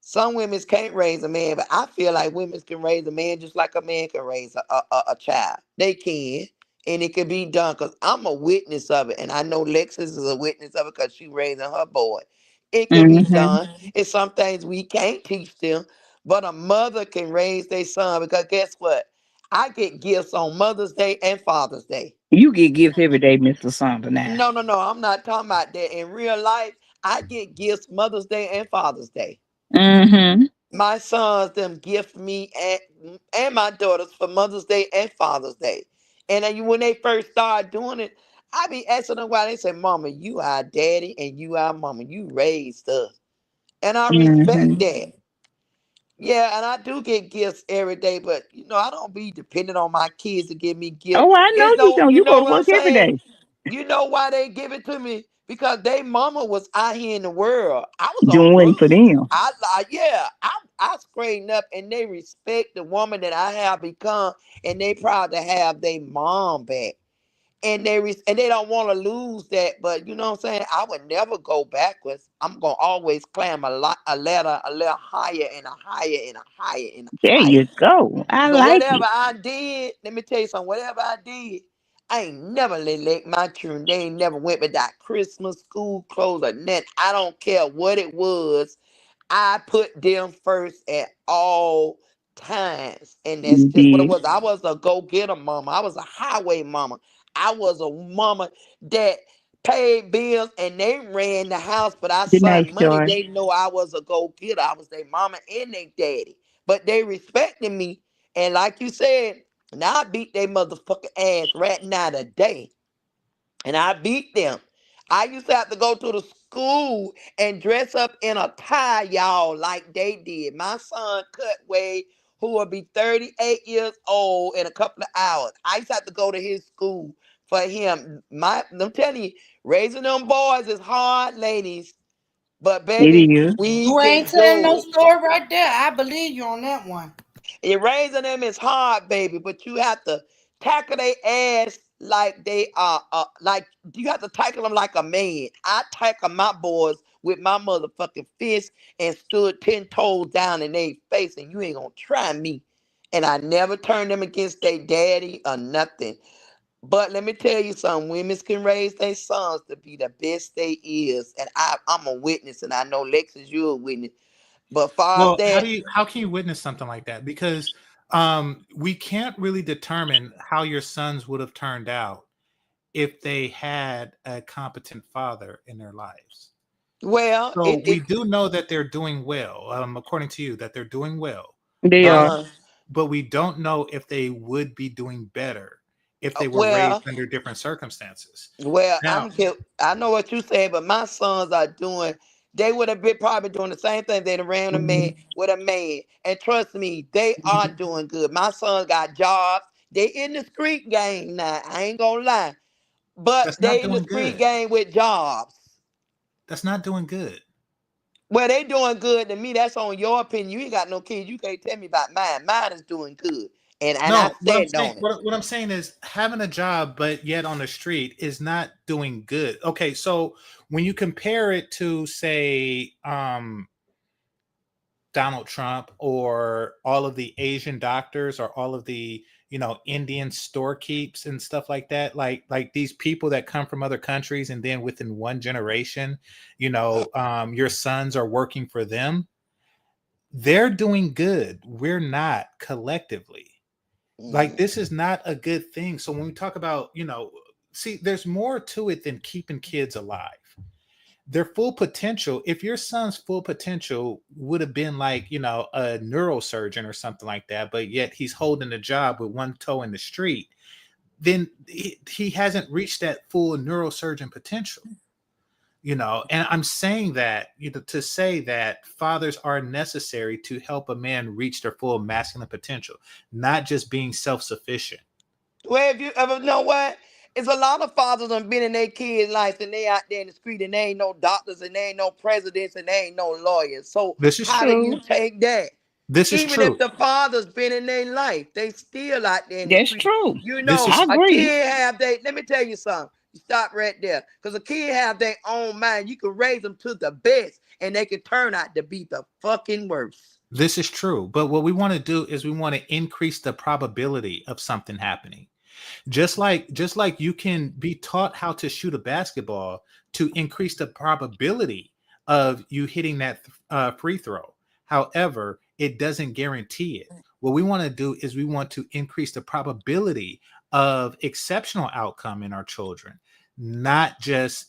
some women can't raise a man, but I feel like women can raise a man just like a man can raise a child. They can, and it can be done because I'm a witness of it, and I know Lexus is a witness of it because she raising her boy. It can be Mm-hmm. done. It's some things we can't teach them, but a mother can raise their son because guess what? I get gifts on Mother's Day and Father's Day. You get gifts every day, Mr. Sandra. Now. No, no, no. I'm not talking about that. In real life, I get gifts Mother's Day and Father's Day. Mm-hmm. My sons them gift me and my daughters for Mother's Day and Father's Day. And then when they first started doing it, I be asking them why they say, "Mama, you our daddy and you our mama. You raised us," and I respect Mm-hmm. that. Yeah, and I do get gifts every day, but I don't be dependent on my kids to give me gifts. Oh, I know It's you no, don't. you You go know to what I'm work every saying? day You know why they give it to me? Because they mama was out here in the world. I was on doing for drugs. them. I straightened up and they respect the woman that I have become and they proud to have their mom back. and they don't want to lose that. But you know what I'm saying? I would never go backwards. I'm gonna always climb a ladder a little higher and a higher and a higher and a There higher. you go. I But like whatever it. I did, let me tell you something. Whatever I did, I ain't never let my children. They ain't never went without Christmas, school clothes, or nothing. I don't care what it was. I put them first at all times. And that's You just what it did. was. I was a go-getter mama. I was a highway mama. I was a mama that paid bills and they ran the house, but I Good night, sent money. Joy. They know I was a go-getter. I was their mama and their daddy. But they respected me. And like you said, now I beat their motherfucking ass right now today, and I beat them. I used to have to go to the school and dress up in a tie, y'all, like they did. My son Cutway, who will be 38 years old in a couple of hours. I used to have to go to his school for him. I'm telling you, raising them boys is hard, ladies. But It baby, is. we You ain't can telling do no it. story right there. I believe you on that one. And raising them is hard, baby, but you have to tackle their ass like they are, like you have to tackle them like a man. I tackle my boys with my motherfucking fist and stood 10 toes down in their face, and you ain't gonna try me. And I never turned them against their daddy or nothing. But let me tell you something, women can raise their sons to be the best they is. And I'm a witness, and I know Lexus, you're a witness. But far as Well, that, how can you witness something like that? Because we can't really determine how your sons would have turned out if they had a competent father in their lives. well, So we do know that they're doing well, according to you, that they're doing well, They but are. uh-huh. but we don't know if they would be doing better if they were raised Well, under different circumstances. Well, Now, I know what you saying, but my sons are doing. They would have been probably doing the same thing. They'd have ran a man with a man, and trust me, they are doing good. My sons got jobs. They in the street game now. I ain't gonna lie, but that's not they in the doing street good. game with jobs. That's not doing good. Well, they doing good to me. That's on your opinion. You ain't got no kids. You can't tell me about mine. Mine is doing good, and I No, stand on it. what I'm saying is having a job but yet on the street is not doing good. Okay, so when you compare it to say Donald Trump or all of the Asian doctors or all of the Indian storekeeps and stuff like that, like these people that come from other countries and then within one generation, your sons are working for them. They're doing good. We're not collectively. Like, Mhm. this is not a good thing. So when we talk about, see, there's more to it than keeping kids alive. Their full potential, if your son's full potential would have been like, a neurosurgeon or something like that, but yet he's holding a job with one toe in the street, then he hasn't reached that full neurosurgeon potential. And I'm saying that, to say that fathers are necessary to help a man reach their full masculine potential, not just being self-sufficient. Well, if you ever know what, it's a lot of fathers done been in their kids' lives and they out there in the street and they ain't no doctors and they ain't no presidents and they ain't no lawyers. So This is how do true. you take that? This is Even if true. the father's been in their life, they still out there in the That's street. true. You This know, I is a agree. kid have they. Let me tell you something. You stop right there, because a kid have their own mind. You can raise them to the best, and they can turn out to be the fucking worst. this is true. But what we want to do is we want to increase the probability of something happening. Just like you can be taught how to shoot a basketball to increase the probability of you hitting that free throw. However, it doesn't guarantee it. What we want to do is we want to increase the probability of exceptional outcome in our children, not just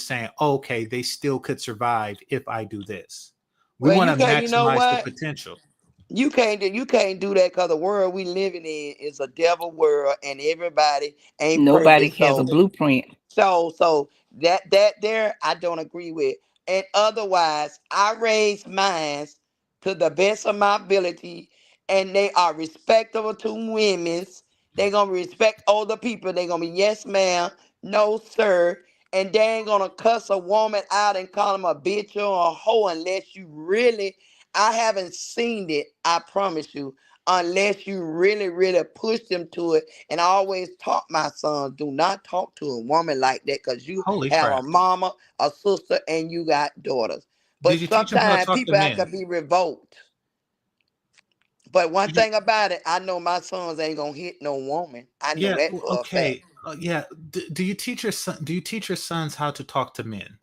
saying, okay, they still could survive if I do this. We Well, want you to can't. You know maximize the what? potential. You can't do that, because the world we living in is a devil world, and everybody ain't Nobody perfect. has a blueprint. So that there I don't agree with. And otherwise, I raise mines to the best of my ability, and they are respectable to women's. They gonna respect older people. They gonna be yes, ma'am, no, sir. And they ain't gonna cuss a woman out and call them a bitch or a hoe unless you really. I haven't seen it. I promise you. unless you really, really push them to it. And I always taught my sons, do not talk to a woman like that because you Holy have a crap! mama, a sister, and you got daughters. Did But you teach them how to sometimes talk to people have to men? be revoked. But one Did you, thing about it, I know my sons ain't gonna hit no woman. I know yeah. that for a fact. Okay. Yeah. Do you teach your son? Do you teach your sons how to talk to men?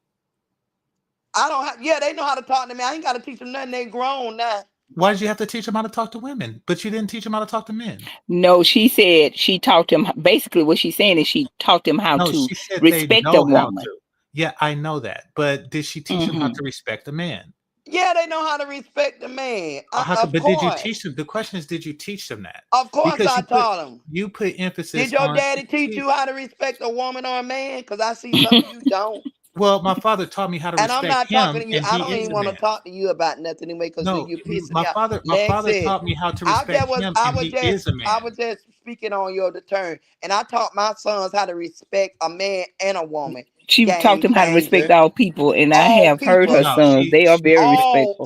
I don't have, yeah, they know how to talk to me. I ain't gotta teach them nothing. They grown now. Why did you have to teach them how to talk to women, but you didn't teach them how to talk to men? No, she said she taught him. Basically, what she's saying is she taught them how No, to she said they respect a know how woman. to. Yeah, I know that. But did she teach them how Hmm. to respect a man? Yeah, they know how to respect the man. Of But did you course. teach them? The question is, did you teach them that? Of course Because I taught them. you put emphasis Did your on. daddy teach See, you how to respect a woman or a man? Because I see something you don't. well, my father taught me how to And I'm respect not talking him, to you. and I he don't is even a want to man. talk to you about nothing anyway, because No, you pissing me my off. father Lexi, taught me how to respect him, and he is a I man. was just speaking on your turn. And I taught my sons how to respect a man and a woman. She taught Game them how to respect changer. all people, and I All have heard her peoples. No, sons. They are very respectful.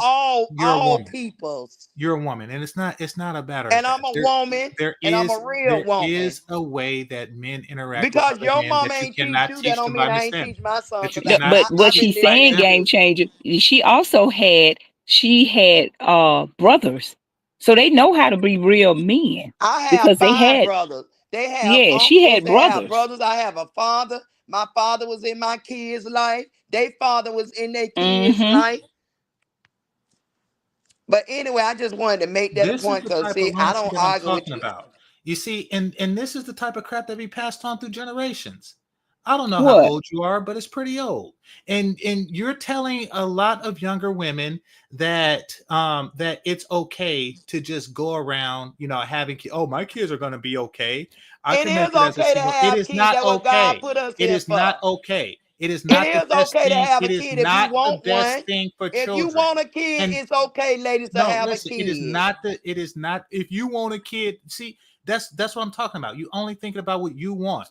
you're a All woman. peoples. You're a woman, and it's not a matter of And that. I'm a woman, There and I'm a is real there woman. is a way that men interact with Because other your men mama that you ain't teach cannot you, that teach don't them by mean I ain't understanding. teach my son, That you because No, cannot but what I've teach been she's by living saying, through game example. this. changer, she had brothers. So they know how to be real men I have because they five had, brothers. They have yeah, she uncles. had They have brothers. brothers. I have a father. My father was in my kids' life. Their father was in their kids' Mm-hmm. life. But anyway, I just wanted to make that This is point the because type of see, I loyalty don't that I'm argue with talking you. about. You see, and this is the type of crap that be passed on through generations. I don't know how What? old you are, but it's pretty old. And you're telling a lot of younger women that it's okay to just go around, having oh, my kids are going to be okay. I It is connected as a okay to single. It have is kids. not That's what God okay. put us It here is not for. okay. It is It not the is best okay to thing. have a It is kid if you not the want best one. thing for If you children. want a kid, And it's okay, ladies, to no, have a listen, kid. it is not if you want a kid, see, that's what I'm talking about. You only thinking about what you want.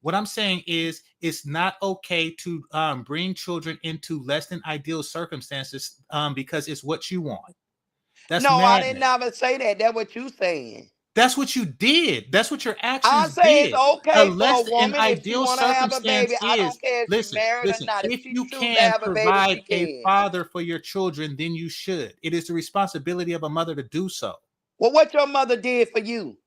What I'm saying is it's not okay to bring children into less than ideal circumstances because it's what you want. That's No, I didn't madness. never say that. That's what you saying. That's what you did. That's what your I actions say it's did. A okay for a less an woman if she ideal want to have a circumstance baby. I is don't care if she listen, married or listen. not. If If she you choose to can have a baby, provide she a can. father for your children, then you should. It is the responsibility of a mother to do so. Well, what your mother did for you?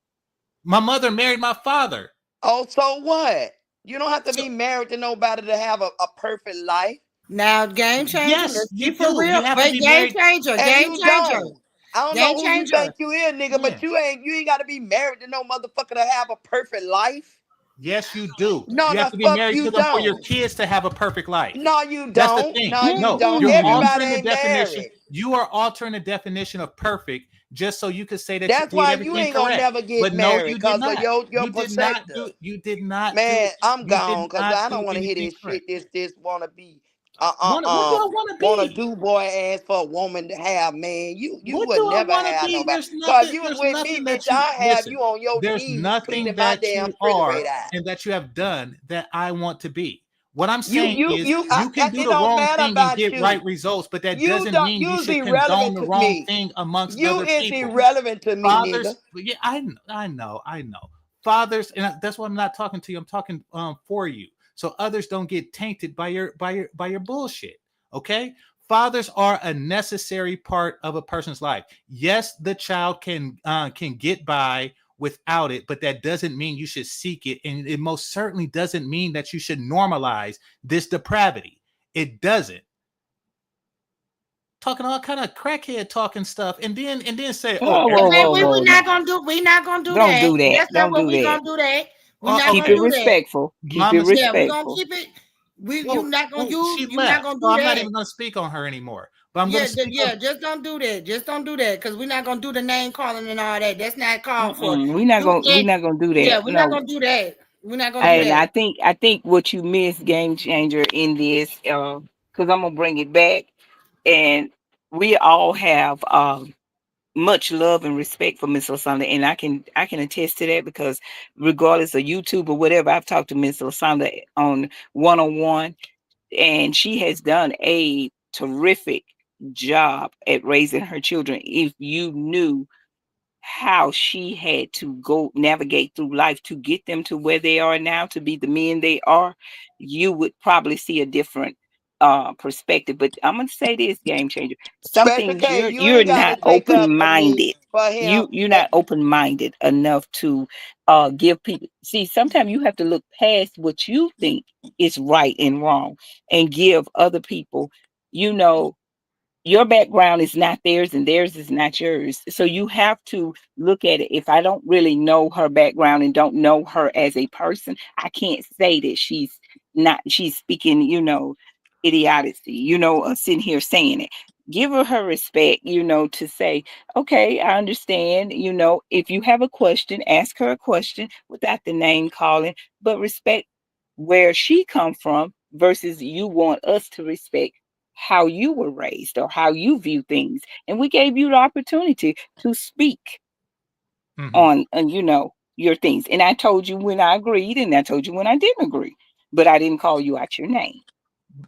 My mother married my father. Oh, so what? You don't have to So be married to nobody to have a perfect life. Now, game changer, yes, let's be you for do. real. You have to Wait, be game married. changer, And game you changer, don't. I don't game know who you changer. think you is, nigga, Yeah. but you ain't gotta be married to no motherfucker to have a perfect life. Yes, you do. No, You have the to be fuck married you to them for your don't. kids to have a perfect life. No, you That's the don't. thing. No, you No, don't. you're Mm-mm. Everybody altering the ain't definition. married. You are altering the definition of perfect just so you could say that you That's did why you everything ain't gonna correct. never get But no, married you did because of not. your You did not perspective. do. You did not do. Man, I'm You did gone because not I do don't want to hear anything this correct. shit. This wanna be What do I want to be? do boy ass for a woman to have, man. You What would do I never want to have be? nobody. Cause if you was There's with me, nothing bitch, that you I have listen. you on your There's knees nothing cleaning my that damn you are refrigerator out. and that you have done that I want to be. What I'm You saying you is you you can do it the don't wrong matter thing and about get right you. results, but that You doesn't don't mean you you's should condone irrelevant the to wrong me. thing amongst You other is people. irrelevant to me, nigga. Fathers, yeah, I know. Fathers, and that's why I'm not talking to you. I'm talking for you, so others don't get tainted by your bullshit. Okay, fathers are a necessary part of a person's life. Yes, the child can get by without it, but that doesn't mean you should seek it, and it most certainly doesn't mean that you should normalize this depravity. It doesn't. Talking all kind of crackhead talking stuff, and then say, "Oh, Oh, whoa, every Okay, whoa, we whoa, not now. gonna do. We not gonna do Don't that. do that. That's not Don't what do we that. gonna do. That we not Keep gonna it okay." do that. respectful. Keep it Mama said, Yeah, we gonna respectful. keep it. You well, not gonna use. she You not left, gonna so do I'm not that. even going to speak on her anymore. But I'm going Yeah, to speak on. yeah. Just don't do that. Just don't do that because we're not gonna do the name calling and all that. That's not called for. Mm-mm. You We're can't. not gonna do Yeah, that. we're not No. gonna do that. We're not gonna do And that. I think what you missed, game changer, in this, because I'm gonna bring it back, and we all have much love and respect for Miss Lasanda, and I can attest to that because regardless of YouTube or whatever, I've talked to Miss Lasanda on one-on-one, and she has done a terrific job at raising her children. If you knew how she had to go navigate through life to get them to where they are now, to be the men they are, you would probably see a different perspective. But I'm gonna say this, game changer. Some Special things K, you're you you're ain't gotta not take open up for me minded. for him. You're not open minded enough to give people, see, sometimes you have to look past what you think is right and wrong and give other people, you know, your background is not theirs and theirs is not yours. So you have to look at it. If I don't really know her background and don't know her as a person, I can't say that she's speaking, idiocy, sitting here saying it. Give her respect, to say, okay, I understand, if you have a question, ask her a question without the name calling, but respect where she come from versus you want us to respect how you were raised or how you view things. And we gave you the opportunity to speak Hmm. on your things. And I told you when I agreed and I told you when I didn't agree, but I didn't call you out your name.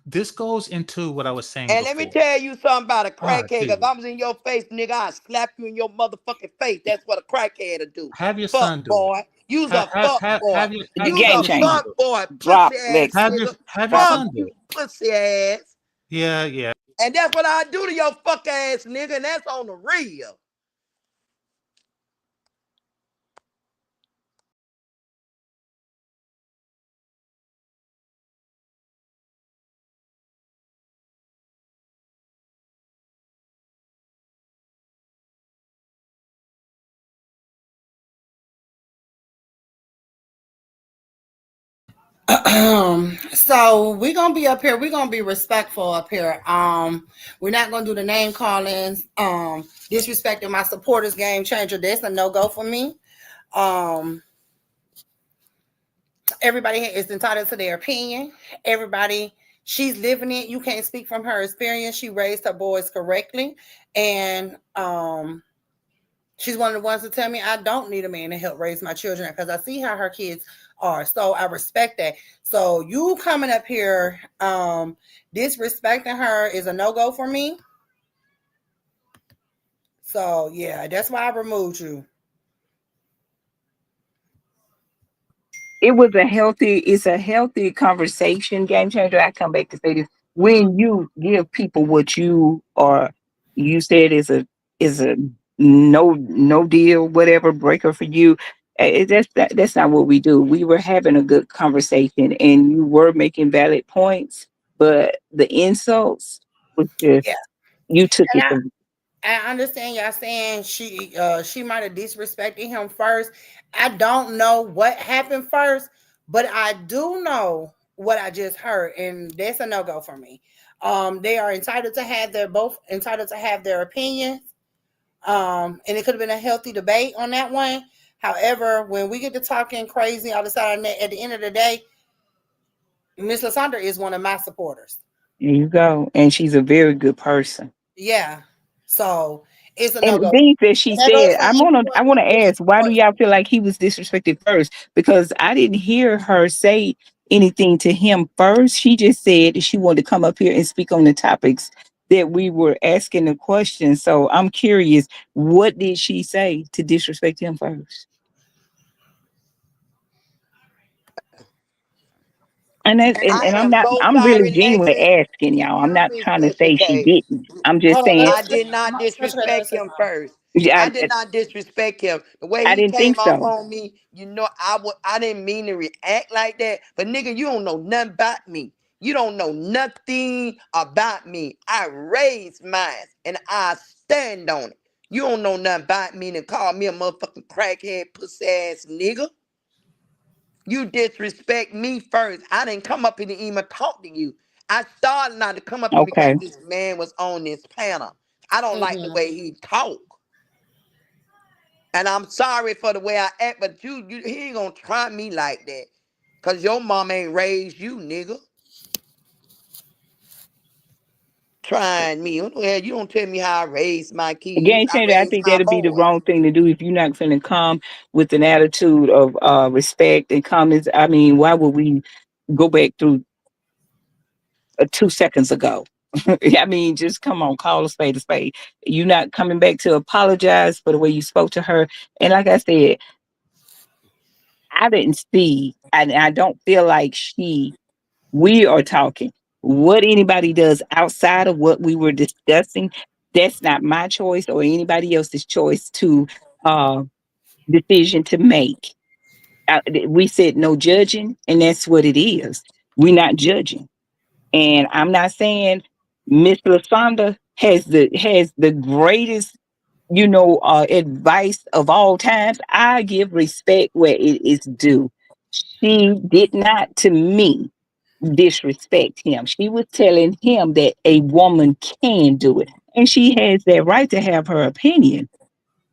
This goes into what I was saying And let me before. tell you something about a Ah, crackhead. Cause if Jesus. I was in your face, nigga, I'd slap you in your motherfucking face. That's what a crackhead will do. Have your Fuck son do it. boy. You's a fuck boy. The You's game a Have your son changer. fuck do it. boy. Pussy Drop ass Lexi. nigga. Have your Drop Fuck it. son do you, it. pussy ass. Yeah, yeah. And that's what I do to your fuck ass nigga. And that's on the real. So we're gonna be up here. We're gonna be respectful up here. We're not gonna do the name callings. Disrespecting my supporters, game changer. That's a no go for me. Um, everybody is entitled to their opinion. Everybody, she's living it. You can't speak from her experience. She raised her boys correctly, and she's one of the ones to tell me I don't need a man to help raise my children because I see how her kids are. So I respect that. So you coming up here disrespecting her is a no-go for me. So yeah, that's why I removed you. It's a healthy conversation, game changer. I come back to say this. When you give people what you said is a no deal, whatever breaker for you, that's not what we do. We were having a good conversation and you were making valid points, but the insults was just, Yeah. you took And it the I understand y'all saying she might have disrespected him first. I don't know what happened first, but I do know what I just heard, and that's a no go for me. They are entitled to have their both entitled to have their opinions. And it could have been a healthy debate on that one. However, when we get to talking crazy all the time, at the end of the day, Miss Lysandra is one of my supporters. there you go. And she's a very good person. Yeah, so it's a no And the go. things that she And that goes said, for I anyone wanna who ask, why do supports. y'all feel like he was disrespected first? Because I didn't hear her say anything to him first. She just said that she wanted to come up here and speak on the topics that we were asking the questions. So I'm curious, what did she say to disrespect him first? And that, I and am so I'm really sorry, genuinely Lexi. asking y'all. I'm Excuse not me, trying to Special say she K. didn't. I'm just Hold on, saying I did not especially let me disrespect say him something. first. I I, did not disrespect him. The way I he didn't think came off so. on me, I didn't mean to react like that. But nigga, you don't know nothing about me. You don't know nothing about me. I raised mine and I stand on it. You don't know nothing about me and call me a motherfucking crackhead pussy ass nigga. You disrespect me first. I didn't come up here to even talk to you. I started not to come up here because Okay. this man was on this panel. I don't like the Mhm. way he talk. And I'm sorry for the way I act, but he ain't gonna try me like that. Cause your mom ain't raised you, nigga. Trying me. What the hell? You don't tell me how I raised my kids. Game I changer, I raised think my that'd be the boys. wrong thing to do if you're not finna come with an attitude of respect and comments. I mean, why would we go back through 2 seconds ago? I mean, just come on, call a spade a spade. You're not coming back to apologize for the way you spoke to her. And like I said, I didn't see, and I don't feel like we are talking. What anybody does outside of what we were discussing, that's not my choice or anybody else's choice to uh decision to make. We said no judging, and that's what it is. We're not judging. And I'm not saying Miss Lasonda has the greatest, advice of all times. I give respect where it is due. She did not, to me, disrespect him. She was telling him that a woman can do it. And she has that right to have her opinion,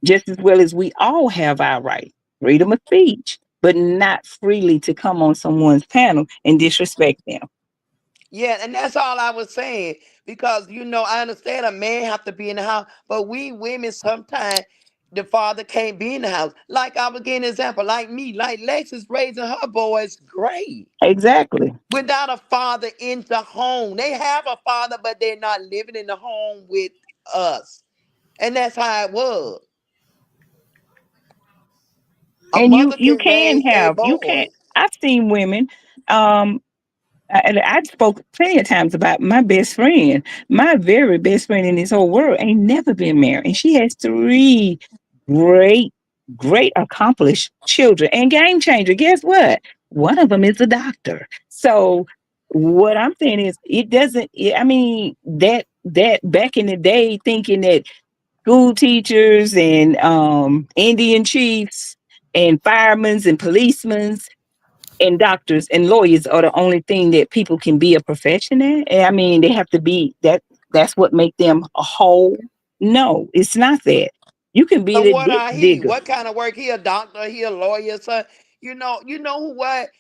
just as well as we all have our right. Freedom of speech, but not freely to come on someone's panel and disrespect them. Yeah, and that's all I was saying. Because I understand a man have to be in the house, but we women sometimes the father can't be in the house. Like I was getting an example, like me, like Lexus raising her boys great. Exactly. Without a father in the home. They have a father, but they're not living in the home with us. And that's how it was. A And you mother you can can raise their have you can boys. I've seen women, um and I spoke plenty of times about my best friend. My very best friend in this whole world ain't never been married, and she has three great, great accomplished children. And game changer, guess what? One of them is a doctor. So what I'm saying is, it doesn't. I mean, that back in the day, thinking that school teachers and Indian chiefs and firemen and policemen and doctors and lawyers are the only thing that people can be a profession at. I mean, they have to be that. That's what make them a whole. No, it's not that. You can be So the what ditch are he? digger. What kind of work? He a doctor, he a lawyer, son. You know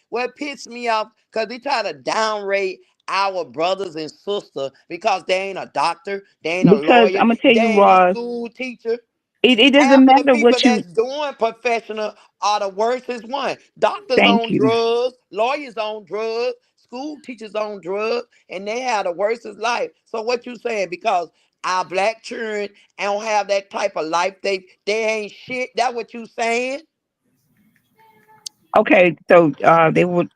what pissed me off? Cause they try to downrate our brothers and sisters because they ain't a doctor, they ain't a Because lawyer, I'm gonna tell they you, ain't a Ross, school teacher. it doesn't Half of the matter people what you that's doing professional are the worstest one. Doctors thank on you. drugs, lawyers on drugs, school teachers on drugs, and they have the worstest life. So what you saying? Because our black children don't have that type of life, they ain't shit. That what you saying? Okay, so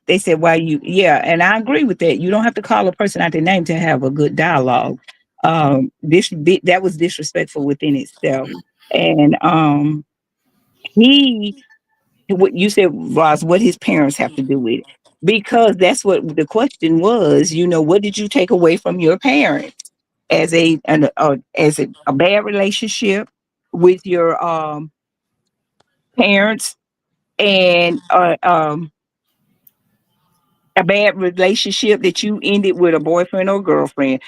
they said why you yeah, and I agree with that. You don't have to call a person out their name to have a good dialogue. That was disrespectful within itself. And he what you said, Ross, what his parents have to do with it. Because that's what the question was, what did you take away from your parents as a bad relationship with your parents, and a bad relationship that you ended with a boyfriend or girlfriend.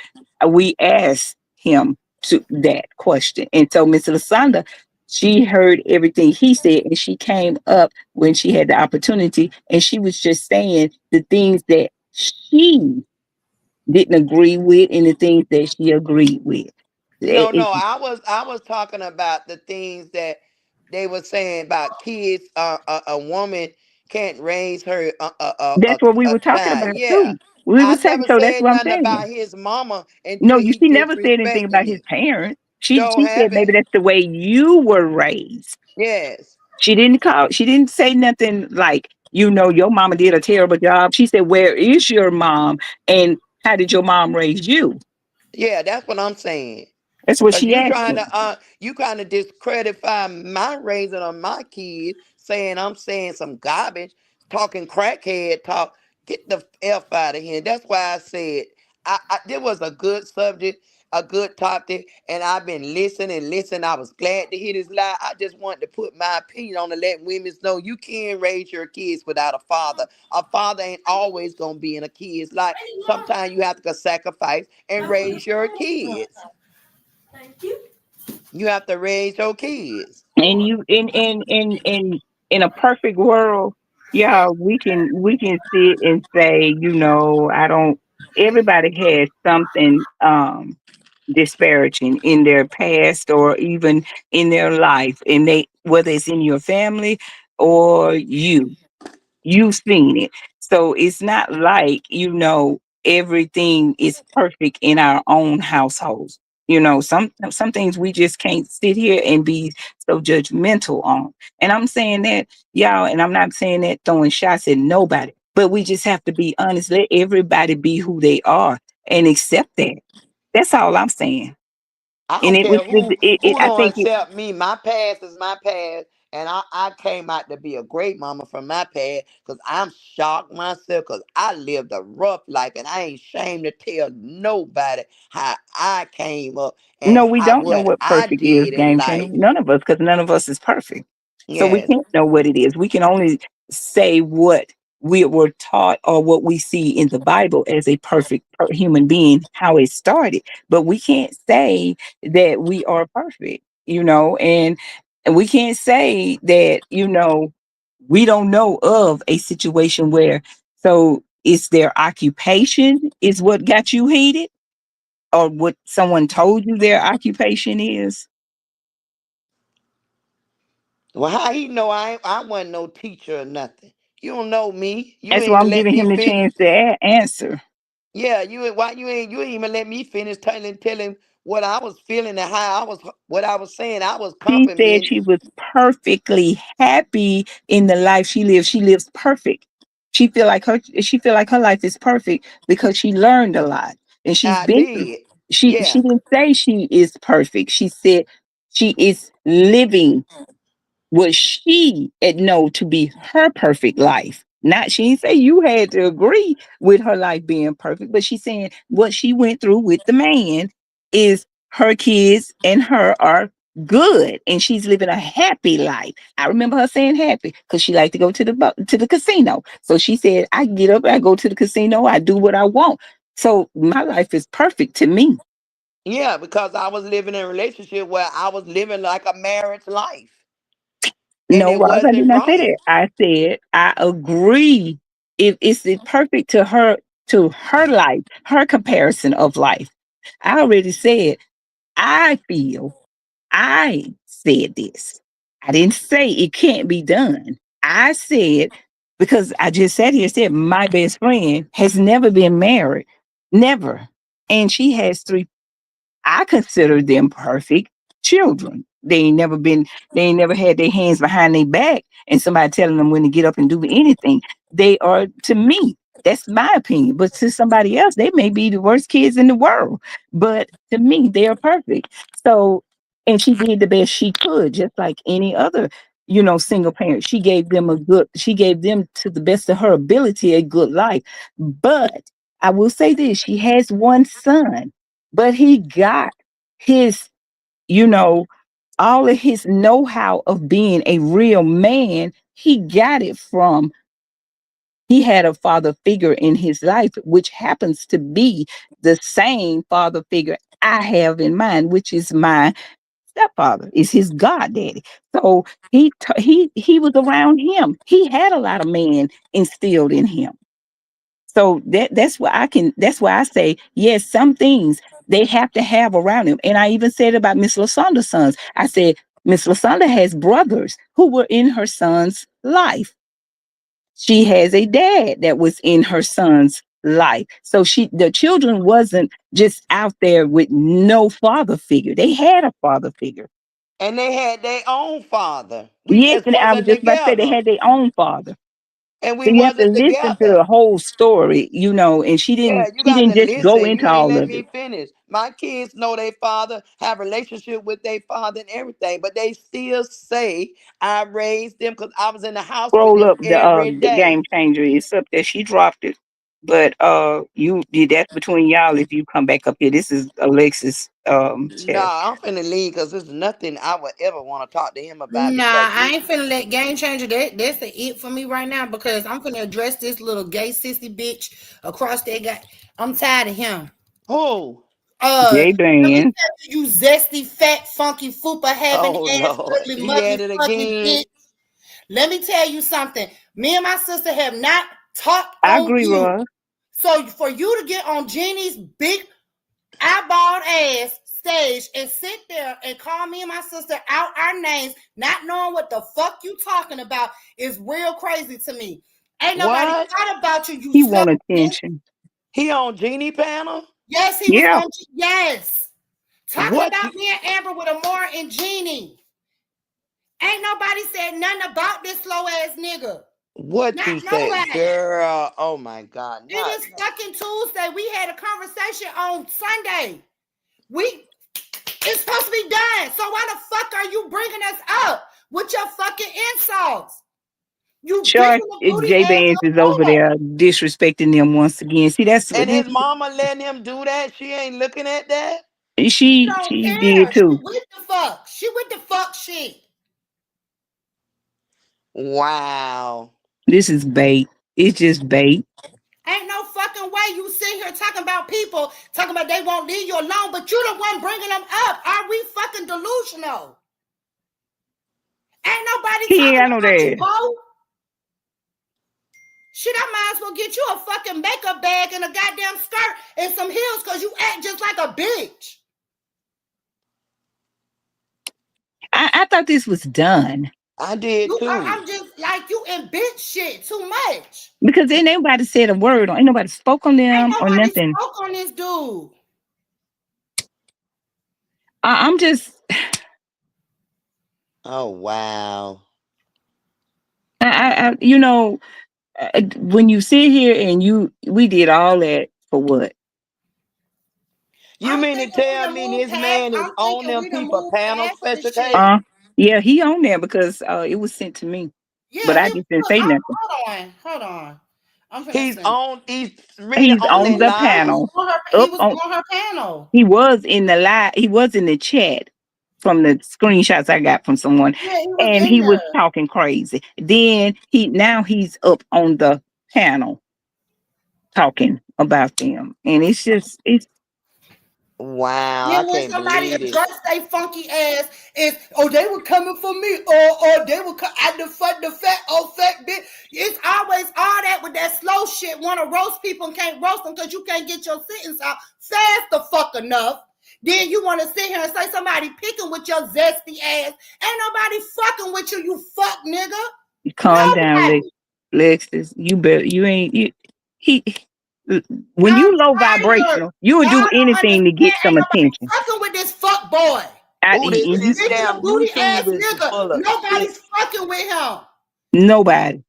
We asked him to that question. And so Miss Lasanda, she heard everything he said, and she came up when she had the opportunity, and she was just saying the things that she didn't agree with and the things that she agreed with. No, It- no, I was talking about the things that they were saying about kids. A woman can't raise her that's what we a were talking child. about Yeah, too. We I was saying, never so that's said what I'm nothing saying. about his mama No, until you he she never said anything disrespected about his me. parents. She Don't she said have it. maybe that's the way you were raised. Yes. She didn't say nothing like, your mama did a terrible job. She said, where is your mom? And how did your mom raise you? Yeah, that's what I'm saying. That's what Cause she you asked trying him. to you kind of discredify my raising of my kid, saying I'm saying some garbage, talking crackhead talk. Get the f out of here. That's why I said there was a good subject, a good topic, and I've been listening and listening. I was glad to hear this lie. I just wanted to put my opinion on to let women know you can raise your kids without a father. A father ain't always gonna be in a kid's life. Sometimes you have to sacrifice and raise your kids. You have to raise your kids. And you in a perfect world, yeah, we can sit and say, I don't everybody has something disparaging in their past or even in their life, and they whether it's in your family or you've seen it. So it's not like, everything is perfect in our own households. Some things we just can't sit here and be so judgmental on. And I'm saying that, y'all, and I'm not saying that throwing shots at nobody, but we just have to be honest. Let everybody be who they are and accept that. That's all I'm saying. I And don't it was, care who I don't think it, accept me. My past is my past, and I came out to be a great mama from my past because I'm shocked myself because I lived a rough life, and I ain't ashamed to tell nobody how I came up and no, we how don't know what what I perfect is, did in game changer. life. None of us, because none of us is perfect. So we Yes. can't know what it is. We can only say what we were taught or what we see in the Bible as a perfect human being, how it started. But we can't say that we are perfect, and we can't say that, we don't know of a situation where, so it's their occupation is what got you heated, or what someone told you their occupation is. Well, how he know I wasn't no teacher or nothing? You don't know me. You That's ain't why even I'm let giving me him the finish. chance to answer. Yeah, you ain't even let me finish telling what I was feeling and how what I was saying. I was She said complimenting. she was perfectly happy in the life she lives. She lives perfect. She feel like her life is perfect because she learned a lot and she's I been through. did. She Yeah. didn't say she is perfect. She said she is living what she had know to be her perfect life. Not, she didn't say you had to agree with her life being perfect, but she's saying what she went through with the man is her kids and her are good, and she's living a happy life. I remember her saying happy because she liked to go to the casino. So she said, I get up, I go to the casino, I do what I want. So my life is perfect to me. Yeah, because I was living in a relationship where I was living like a marriage life. And No, it Ross, I did wasn't not say right. that. I said I agree. If it's perfect to her life, her comparison of life. I already said I feel I said this. I didn't say it can't be done. I said, because I just sat here and said my best friend has never been married. Never. And she has three. I consider them perfect children. They ain't never had their hands behind their back and somebody telling them when to get up and do anything. They are, to me, that's my opinion. But to somebody else, they may be the worst kids in the world. But to me, they are perfect. So, and she did the best she could, just like any other, single parent. She gave them to the best of her ability a good life. But I will say this, she has one son, but he got his, you know, all of his know-how of being a real man, he got it from, he had a father figure in his life, which happens to be the same father figure I have in mind, which is my stepfather, is his goddaddy. So he was around him. He had a lot of man instilled in him. So that's why I say, yes, some things they have to have around him. And I even said about Miss Lasanda's sons. I said, Miss Lasanda has brothers who were in her son's life. She has a dad that was in her son's life. So the children wasn't just out there with no father figure. They had a father figure. And they had their own father. We Yes, just and I was wasn't just about to say they together. had their own father. And So we you have to wasn't listen to together. the whole story, and she Yeah, didn't you she got to didn't just go listen. You into ain't all let of me it. finish. My kids know their father, have relationship with their father and everything, but they still say I raised them because I was in the house with Scroll them up every the day. game changer. It's up there. She dropped it. But that's between y'all if you come back up here. This is Alexis chat. Nah, I'm finna leave because there's nothing I would ever want to talk to him about Nah, because I ain't finna let game changer. That's the it for me right now because I'm finna address this little gay sissy bitch across that guy. I'm tired of him. who? Jay Let me Band. tell you, you zesty, fat, funky, fupa having Oh ass, Lord, ugly, he muggy, at it fugly again. bitch. Let me tell you something. Me and my sister have not talked I on agree, you. Ross. So for you to get on Jeannie's big eyeballed ass stage and sit there and call me and my sister out our names, not knowing what the fuck you talking about, is real crazy to me. Ain't nobody What? thought about you, you He slow want bitch. attention. He on Genie panel? Yes, he was Yeah. on. Yes, talking What about you me and Amber with Amora and Jeannie. Ain't nobody said nothing about this slow ass nigga. what Not you said, nobody. girl? Oh my God. It Not is fucking Tuesday. We had a conversation on Sunday. It's supposed to be done. So why the fuck are you bringing us up with your fucking insults? You Sure, bringing the booty J ass Bands is over up. there disrespecting them once again. See, that's and this, his mama letting him do that. She ain't looking at that. She she don't she did care. She too. with the fuck. She with the fuck shit. Wow. This is bait. It's just bait. Ain't no fucking way you sit here talking about people, talking about they won't leave you alone, but you the one bringing them up. Are we fucking delusional? Ain't nobody He, talking I know about you, that. Bo. Shit, I might as well get you a fucking makeup bag and a goddamn skirt and some heels because you act just like a bitch. I thought this was done I did too. I'm just like you in bitch shit too much. because ain't nobody said a word on. Ain't nobody spoke on Ain't them or nobody nothing. spoke on this dude. I'm just. Oh wow. You know, when you sit here and we did all that for what? You mean to tell me this man is I'm on thinking them we done people moved panel past this special case? shit. Yeah, he on there because it was sent to me, but Yeah, I just didn't say nothing. hold on. I'm finna He's send. on. He's really He's on on that the line. panel. He Up was on. on her panel. He was in the live. He was in the chat from the screenshots I got from someone, Yeah, he was and in he was there. talking crazy. Then he's up on the panel talking about them, and it's Wow, I Then when can't somebody believe it. addressed they funky ass, is they were coming for me, or they were at the fat bitch. It's always all that with that slow shit. Want to roast people and can't roast them because you can't get your sentence out fast the fuck enough. Then you want to sit here and say somebody picking with your zesty ass. Ain't nobody fucking with you, you fuck nigga. calm down, Nobody. Lexus. You better you ain't you he. When I'm you low tired. vibrational, you would Y'all do don't anything to understand. get some Ain't nobody attention. fucking with this fuck boy. Oh, this And you this This is a damn booty ass YouTube is nigga. full of shit. Nobody's fucking with him. nobody.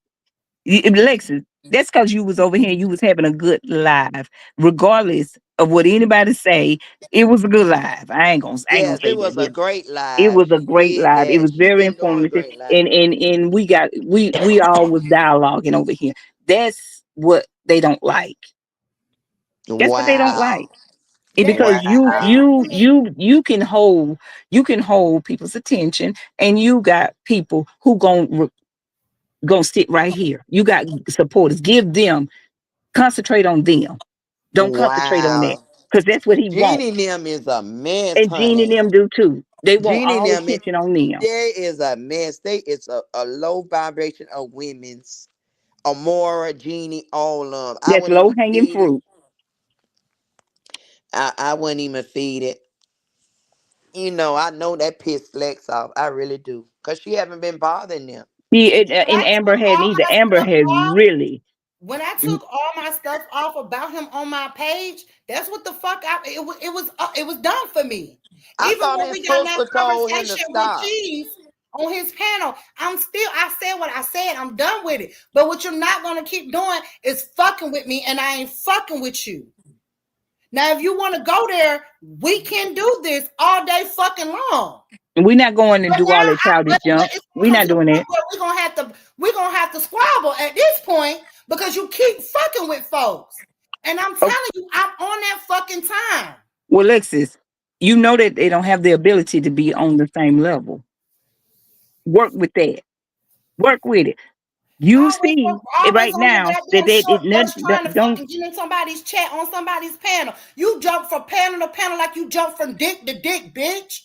Lexus, that's because you was over here and you was having a good live. Regardless of what anybody say, it was a good live. I ain't gonna Yes, say it that. was a great It live. was a She great did live. It that. was She very been doing a informative. great live. And we all was dialoguing over here. That's what they don't like. That's what they don't Wow. like. And because Wow. you can hold people's attention, and you got people who gonna sit right here. You got supporters. Give them, concentrate on them. Don't concentrate on that Wow. because that's what he wants. Jeannie them is a mess, And Gene and honey. them do too. They want Jeannie all them, attention on them. there is a mess. They it's a low vibration of women's. Amora, Jeannie, all of them. I That's wouldn't low even hanging feed it. fruit. I wouldn't even feed it. I know that pissed Lex off. I really do. Because she haven't been bothering them. When And I Amber took hadn't all either. my Amber stuff has off, really. when I took all my stuff off about him on my page, that's what the fuck it was done for me. I Even thought when his we got in that sister told him to conversation with stop. Cheese on his panel, I said what I said. I'm done with it. But what you're not gonna keep doing is fucking with me, and I ain't fucking with you. Now, if you want to go there, we can do this all day fucking long. We're not going to But do now, all that childish junk. it's gonna We're come to not the doing point that. where we're gonna have to squabble at this point because you keep fucking with folks. And I'm Oh, telling you, I'm on that fucking time. well, Lexus, you know that they don't have the ability to be on the same level. Work with that. Work with it. You see Always right on your now that goddamn short horse trying to don't. fucking get in somebody's chat on somebody's panel. You jump from panel to panel like you jump from dick to dick, bitch.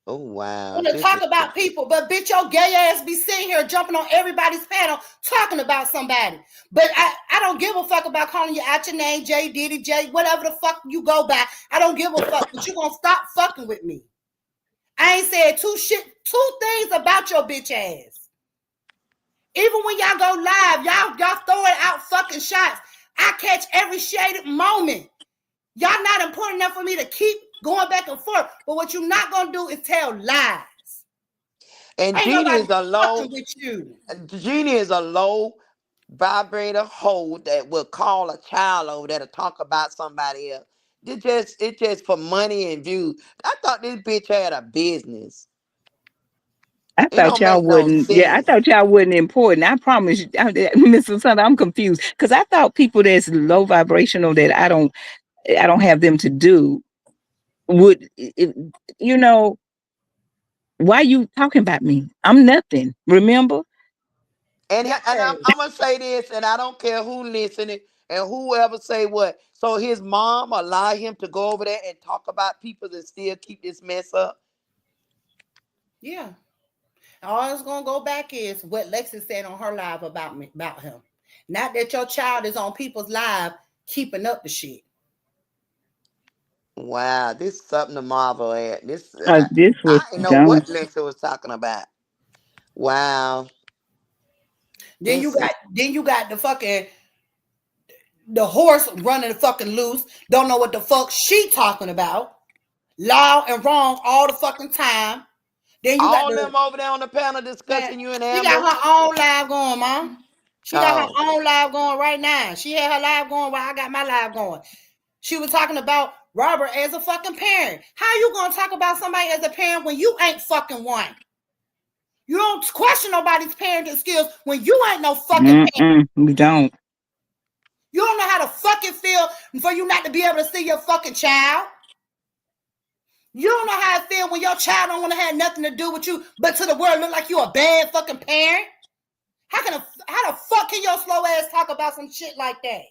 Oh, wow. Want to This talk is about people, but bitch, your gay ass be sitting here jumping on everybody's panel talking about somebody. But I don't give a fuck about calling you out your name, J Diddy, J, whatever the fuck you go by. I don't give a fuck. But you gonna stop fucking with me. I ain't said two things about your bitch ass. Even when y'all go live, y'all throwing out fucking shots. I catch every shaded moment. Y'all not important enough for me to keep going back and forth. But what you're not gonna do is tell lies. And Ain't Jeannie nobody is a fucking low with you. Jeannie is a low vibrator hoe that will call a child over there to talk about somebody else. It just for money and views. I thought this bitch had a business. I It thought don't y'all make no wasn't. Yeah, I sense. thought y'all wasn't important. I promise you, Mr. Sun, I'm confused because I thought people that's low vibrational that I don't have them to do would, you know, why you talking about me? I'm nothing. Remember? And I'm gonna say this, and I don't care who listening and whoever say what. So his mom allow him to go over there and talk about people and still keep this mess up. Yeah. All it's gonna go back is what Lexi said on her live about me, about him. Not that your child is on people's live keeping up the shit. Wow, this is something to marvel at. This This was I didn't know dumb. what Lexi was talking about. Wow, Then you this got the fucking the horse running the fucking loose. Don't know what the fuck she talking about. Loud and wrong all the fucking time. Then you got all the them over there on the panel man. discussing you and She got Amber. her own live going, mom. She got her Oh, own live going right now. She had her live going while I got my live going. She was talking about Robert as a fucking parent. How you gonna talk about somebody as a parent when you ain't fucking one? You don't question nobody's parenting skills when you ain't no fucking parent. We don't. You don't know how to fucking feel for you not to be able to see your fucking child. You don't know how it feel when your child don't want to have nothing to do with you, but to the world look like you a bad fucking parent. How the fuck can your slow ass talk about some shit like that?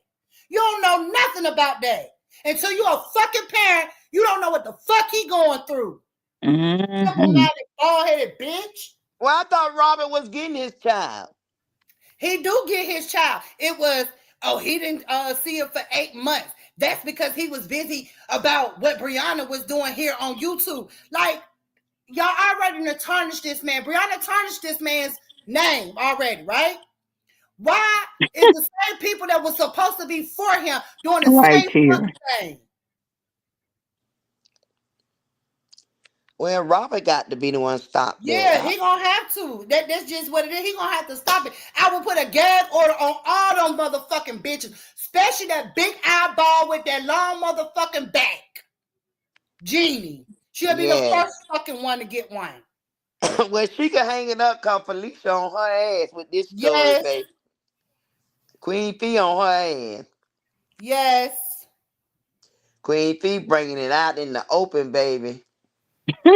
You don't know nothing about that. Until you a fucking parent, you don't know what the fuck he going through. Mm-hmm. Diplomatic, bald-headed bitch. well, I thought Robert was getting his child. He do get his child. It was, oh, he didn't see it for 8 months. That's because he was busy about what Brianna was doing here on YouTube. Like, y'all already tarnished this man. Brianna tarnished this man's name already, right? Why is the same people that was supposed to be for him doing the Right same here. fucking thing? Well, Robert got to be the one to stop that. Yeah, he gonna have to. That's just what it is. He gonna have to stop it. I will put a gag order on all them motherfucking bitches, especially that big eyeball with that long motherfucking back. Jeannie. She'll be the first Yes. fucking one to get one. Well, she can hang it up cause Felicia on her ass with this story, Yes, baby. Queen Fee on her ass. yes. Queen Fee bringing it out in the open, baby.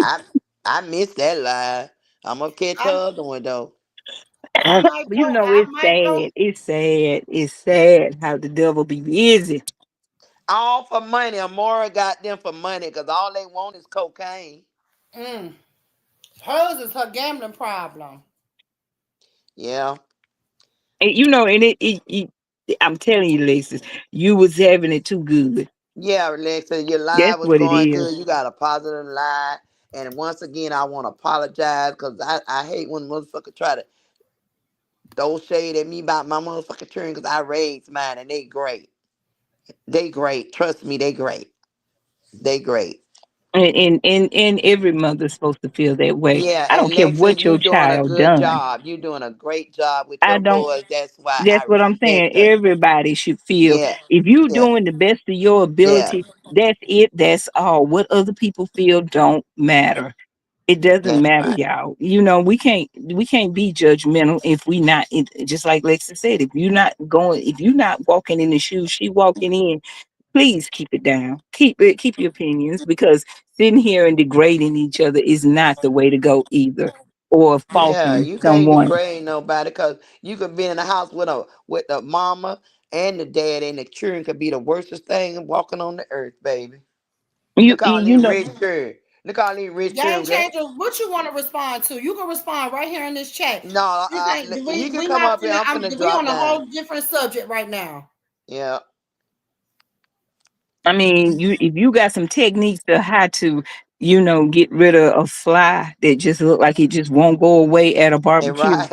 I I missed that live. I'm gonna catch I her other one though. I might go. You know, I it's might go. sad. It's sad. It's sad how the devil be busy. All for money. Amora got them for money because all they want is cocaine. Mm. Hers is her gambling problem. Yeah. And, and I'm telling you, Alexis, you was having it too good. Yeah, Alexa, your That's live was what it going is. good. You got a positive live. And once again, I want to apologize because I hate when motherfuckers try to throw shade at me about my motherfucking children because I raised mine and they great. They great. Trust me, they great. They great. And every mother's supposed to feel that way. Yeah, I don't and care Lexa, what your you doing a child good done. job. You doing a great job with I your don't. boys. That's why That's I what I'm saying. respect her. Everybody should feel Yeah, if you yeah, doing the best of your yeah. ability. That's it. That's all. What other people feel don't matter. It doesn't That's matter, right. y'all. We can't be judgmental if we not just like Lexa said. If you're not walking in the shoes she walking in, please keep it down. Keep your opinions because sitting here and degrading each other is not the way to go either. Or Yeah, faulting you can't someone. degrade nobody because you could be in the house with the mama and the dad, and the children could be the worstest thing walking on the earth, baby. You Look all you these know rich children. Look all these rich Game children. changer, what you want to respond to? You can respond right here in this chat. No, This ain't he can we come not up here. finna, I'm finna we drop on a down. whole different subject right now. Yeah, I mean, if you got some techniques to how to, get rid of a fly that just look like it just won't go away at a and barbecue. right.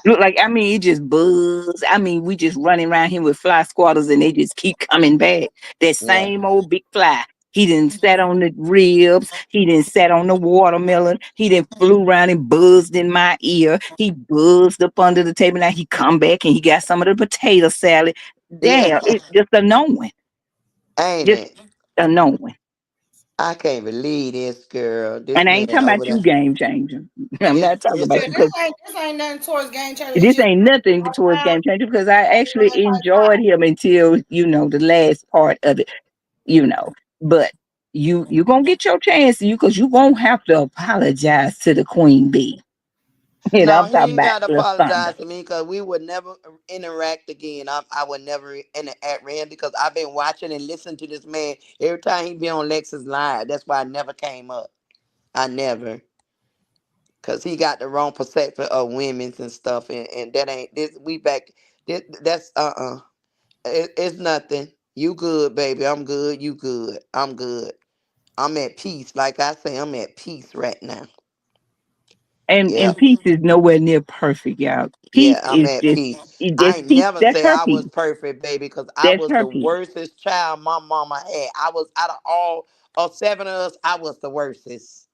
Look like, I mean, it just buzz. I mean, we just running around here with fly squatters and they just keep coming back. That Yeah. same old big fly. He didn't sat on the ribs. He didn't sat on the watermelon. He didn't flew around and buzzed in my ear. He buzzed up under the table. Now he come back and he got some of the potato salad. Yeah. Damn, it's just annoying. Ain't Just it? annoying. I can't believe this girl. This And I ain't man talking over about you, there. game changer. I'm It's not talking it's about a Yeah, you because this ain't nothing towards game changer. It's this just ain't nothing towards around game changer because I actually like enjoyed him until, the last part of it, But you gonna get your chance, because you gonna have to apologize to the queen bee. No, I'm talking he ain't about got to the thunder. apologize to me because we would never interact again. I would never interact with him because I've been watching and listening to this man every time he be on Lexus Live. That's why I never came up. I never. Because he got the wrong perspective of women's and stuff. And that ain't this. We back. That's it's nothing. You good, baby. I'm good. You good. I'm good. I'm at peace. Like I say, I'm at peace right now. Yeah. And peace is nowhere near perfect, y'all. Peace Yeah, I'm is at just peace. that's I ain't peace. never That's say her I peace. was perfect, baby, because I That's was her the peace. worstest child my mama had. I was out of all of seven of us, I was the worstest.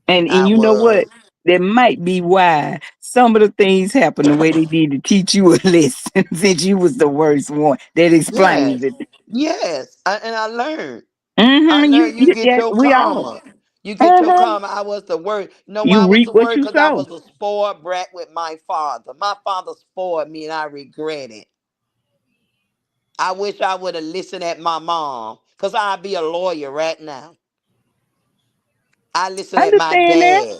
And I you know what? was. That might be why some of the things happen the way they did to teach you a lesson since you was the worst one. That explains Yes. it. Yes. And I learned. I Mm-hmm. learned you get That your we all. karma. You get your Uh-huh. karma. I was the worst. You know why You I was reap the what worst? you Because I sow. was a spoiled brat with my father. My father spoiled me and I regret it. I wish I would have listened at my mom. Because I'd be a lawyer right now. I listen I at my understand that. dad.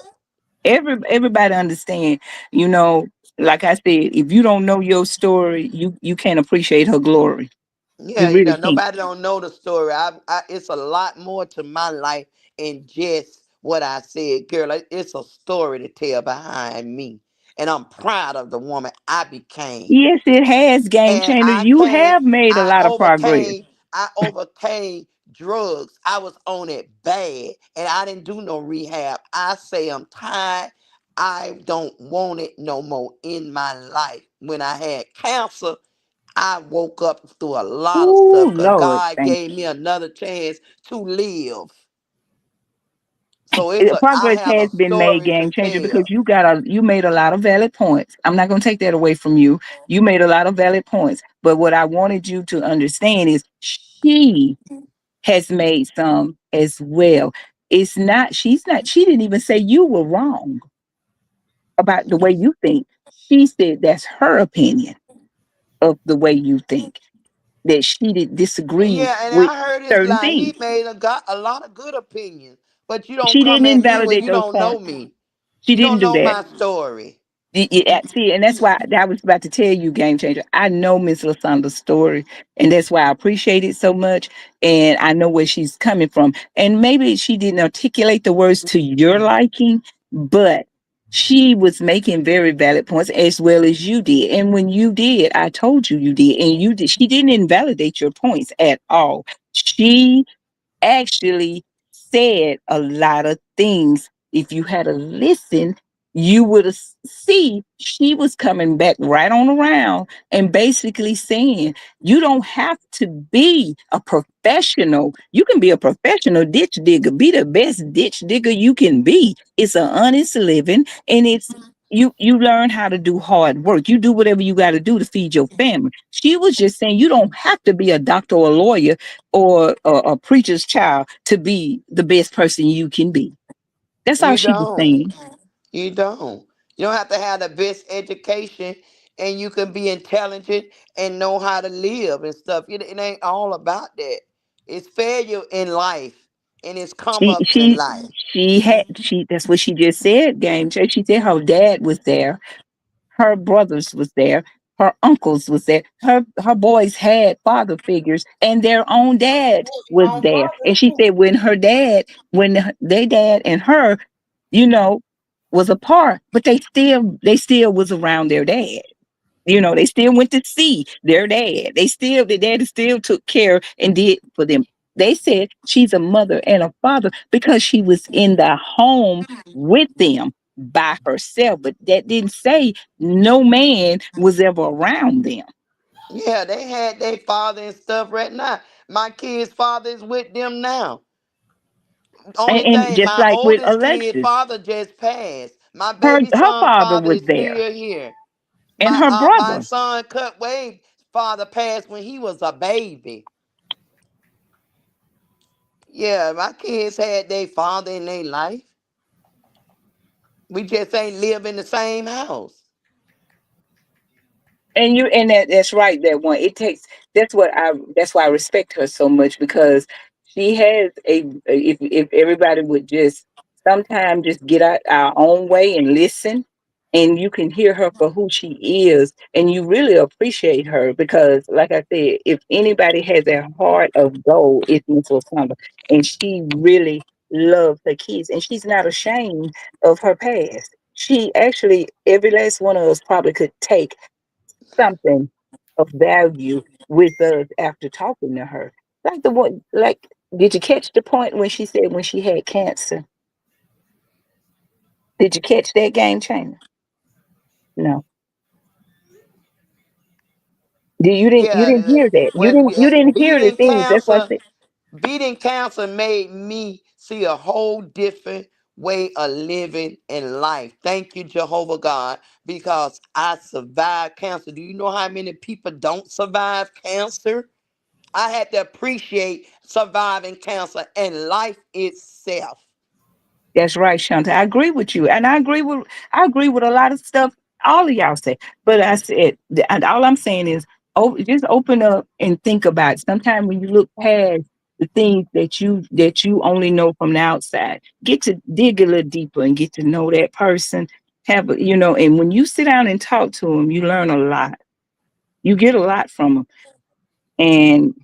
Everybody understand. You know, like I said, if you don't know your story, you can't appreciate her glory. Yeah, You really can't. nobody don't know the story. It's a lot more to my life than just what I said, girl. It's a story to tell behind me, and I'm proud of the woman I became. Yes, it has, game And changer. You have made a lot of progress. I overcame drugs. I was on it bad, and I didn't do no rehab. I say I'm tired. I don't want it no more in my life. When I had cancer, I woke up through a lot of Ooh, stuff because Lord, God thank gave you. me another chance to live. So it's I Progress have a has been made, story to game changer, because tell. you made a lot of valid points. I'm not going to take that away from you. You made a lot of valid points. But what I wanted you to understand is she has made some as well. She didn't even say you were wrong about the way you think. She said that's her opinion of the way you think, that she did disagree Yeah, and with I heard his certain lie. He things. made a lot of good opinions, but you don't She come didn't at me when invalidate you those don't know points. me. She You don't didn't do know that. my story. See, and that's why I was about to tell you, game changer. I know Miss Lasanda's story, and that's why I appreciate it so much. And I know where she's coming from. And maybe she didn't articulate the words to your liking, but she was making very valid points as well as you did. And when you did, I told you did, and you did. She didn't invalidate your points at all. She actually said a lot of things. If you had a listen, you would have see she was coming back right on around and basically saying you don't have to be a professional. You can be a professional ditch digger, be the best ditch digger you can be. It's an honest living, and you learn how to do hard work. You do whatever you got to do to feed your family. She was just saying you don't have to be a doctor or a lawyer or a preacher's child to be the best person you can be. That's all You she was don't. saying. You don't. You don't have to have the best education, and you can be intelligent and know how to live and stuff. It ain't all about that. It's failure in life, and it's come She ups in she life. she that's what she just said, game changer. She said her dad was there, her brothers was there, her uncles was there, her boys had father figures, and their own dad was on there. father And she too. said when their dad and her, you know, was apart, but they still was around their dad. They still went to see their dad. The daddy still took care and did for them. They said she's a mother and a father because she was in the home with them. by herself, but that didn't say no man was ever around them. Yeah, they had their father and stuff right now. My kid's father is with them now. Only And thing, just my like with oldest kid Alexis, father just passed. My her baby her son father father was is there, still here. and My her my brother. son Cut Wave father passed when he was a baby. Yeah, my kids had their father in their life. We just ain't live in the same house. And that's right, that one. It takes that's why I respect her so much, because she has if everybody would just sometimes just get out our own way and listen, and you can hear her for who she is, and you really appreciate her, because like I said, if anybody has a heart of gold, it's Miss Wasanda. And she really loves her kids, and she's not ashamed of her past. She actually, every last one of us probably could take something of value with us after talking to her. Like the one, like, did you catch the point when she said when she had cancer? Did you catch that, Game Changer? No. You didn't Yeah, hear that. well, You didn't hear the beating things. That's what I cancer, said. beating cancer made me see a whole different way of living in life. Thank you, Jehovah God, because I survived cancer. Do you know how many people don't survive cancer? I had to appreciate surviving cancer and life itself. That's right, Shanta. I agree with you, and I agree with a lot of stuff all of y'all say. But I said, and all I'm saying is, just open up and think about it. Sometimes when you look past the things that you only know from the outside, get to dig a little deeper and get to know that person. And when you sit down and talk to them, you learn a lot. You get a lot from them, and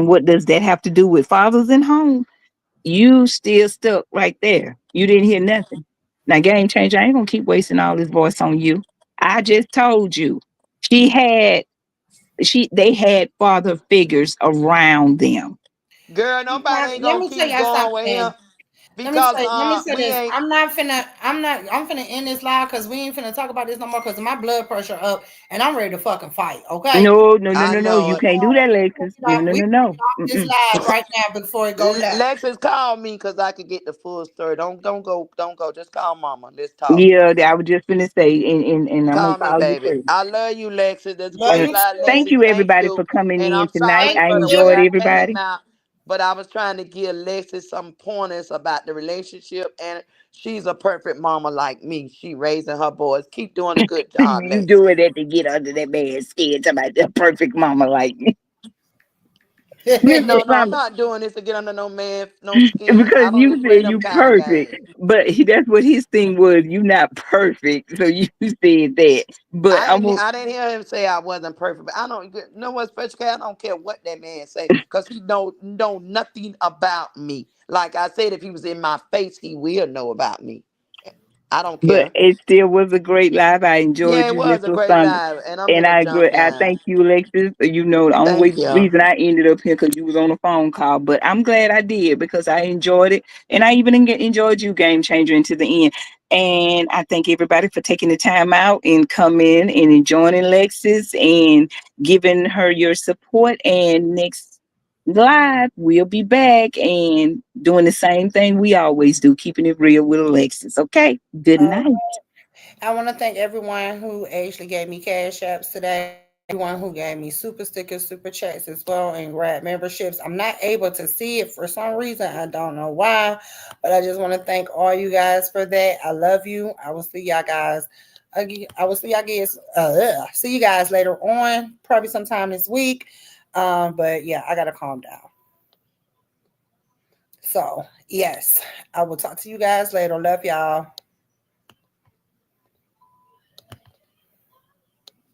what does that have to do with fathers in home? You still stuck right there. You didn't hear nothing. Now, Game Changer, I ain't gonna keep wasting all this voice on you. I just told you she had they had father figures around them. Girl, nobody ain't Let gonna me tell keep y'all going with something. him because Let me say we this. ain't. I'm finna end this live because we ain't finna talk about this no more because my blood pressure up and I'm ready to fucking fight. Okay. No, no, no, I no, no. know You it. can't do that, Lexus. No, no, We no, finna no. get off this Mm-mm. live right now before it go left. Lexus, call me because I could get the full story. Don't go. Just call Mama. Let's talk. Yeah, I was just gonna say, and I'm gonna Call me, call you baby. first. I love you, Lexus. That's Love great And you live, too. thank Lexus. you, Thank everybody, you. for coming And in I'm tonight. sorry Thank I for you, the way enjoyed Tiff. I came everybody. out, but I was trying to give Lexus some pointers about the relationship, and she's a perfect mama like me. She raising her boys. Keep doing a good job, You Lexus. doing that to get under that man's skin, talking about the perfect mama like me. Listen, No, I'm Shonda, not doing this to get under no man, no skin. because I don't you even play said them you kind of perfect, games. but that's what his thing was. You not perfect, so you said that. But I didn't hear him say I wasn't perfect, but I don't you know what special K. I don't care what that man say because he know nothing about me. Like I said, if he was in my face, he will know about me. I don't but care. it still was a great live. I Yeah, enjoyed it you, Miss was a great Lasanda. live, and I'm And gonna I jump agree. I now. thank you, Alexis. The only Thank you. reason I ended up here because you was on a phone call. But I'm glad I did because I enjoyed it, and I even enjoyed you, Game Changer, into the end. And I thank everybody for taking the time out and coming and joining Alexis and giving her your support. And next live, we'll be back and doing the same thing we always do, keeping it real with Alexis. Okay. Good night. I want to thank everyone who actually gave me cash apps today. Everyone who gave me super stickers, super chats as well, and grab memberships. I'm not able to see it for some reason. I don't know why, but I just want to thank all you guys for that. I love you. I will see y'all guys. I will see y'all guys. See you guys later on, probably sometime this week. But yeah, I gotta calm down. So yes, I will talk to you guys later. Love y'all.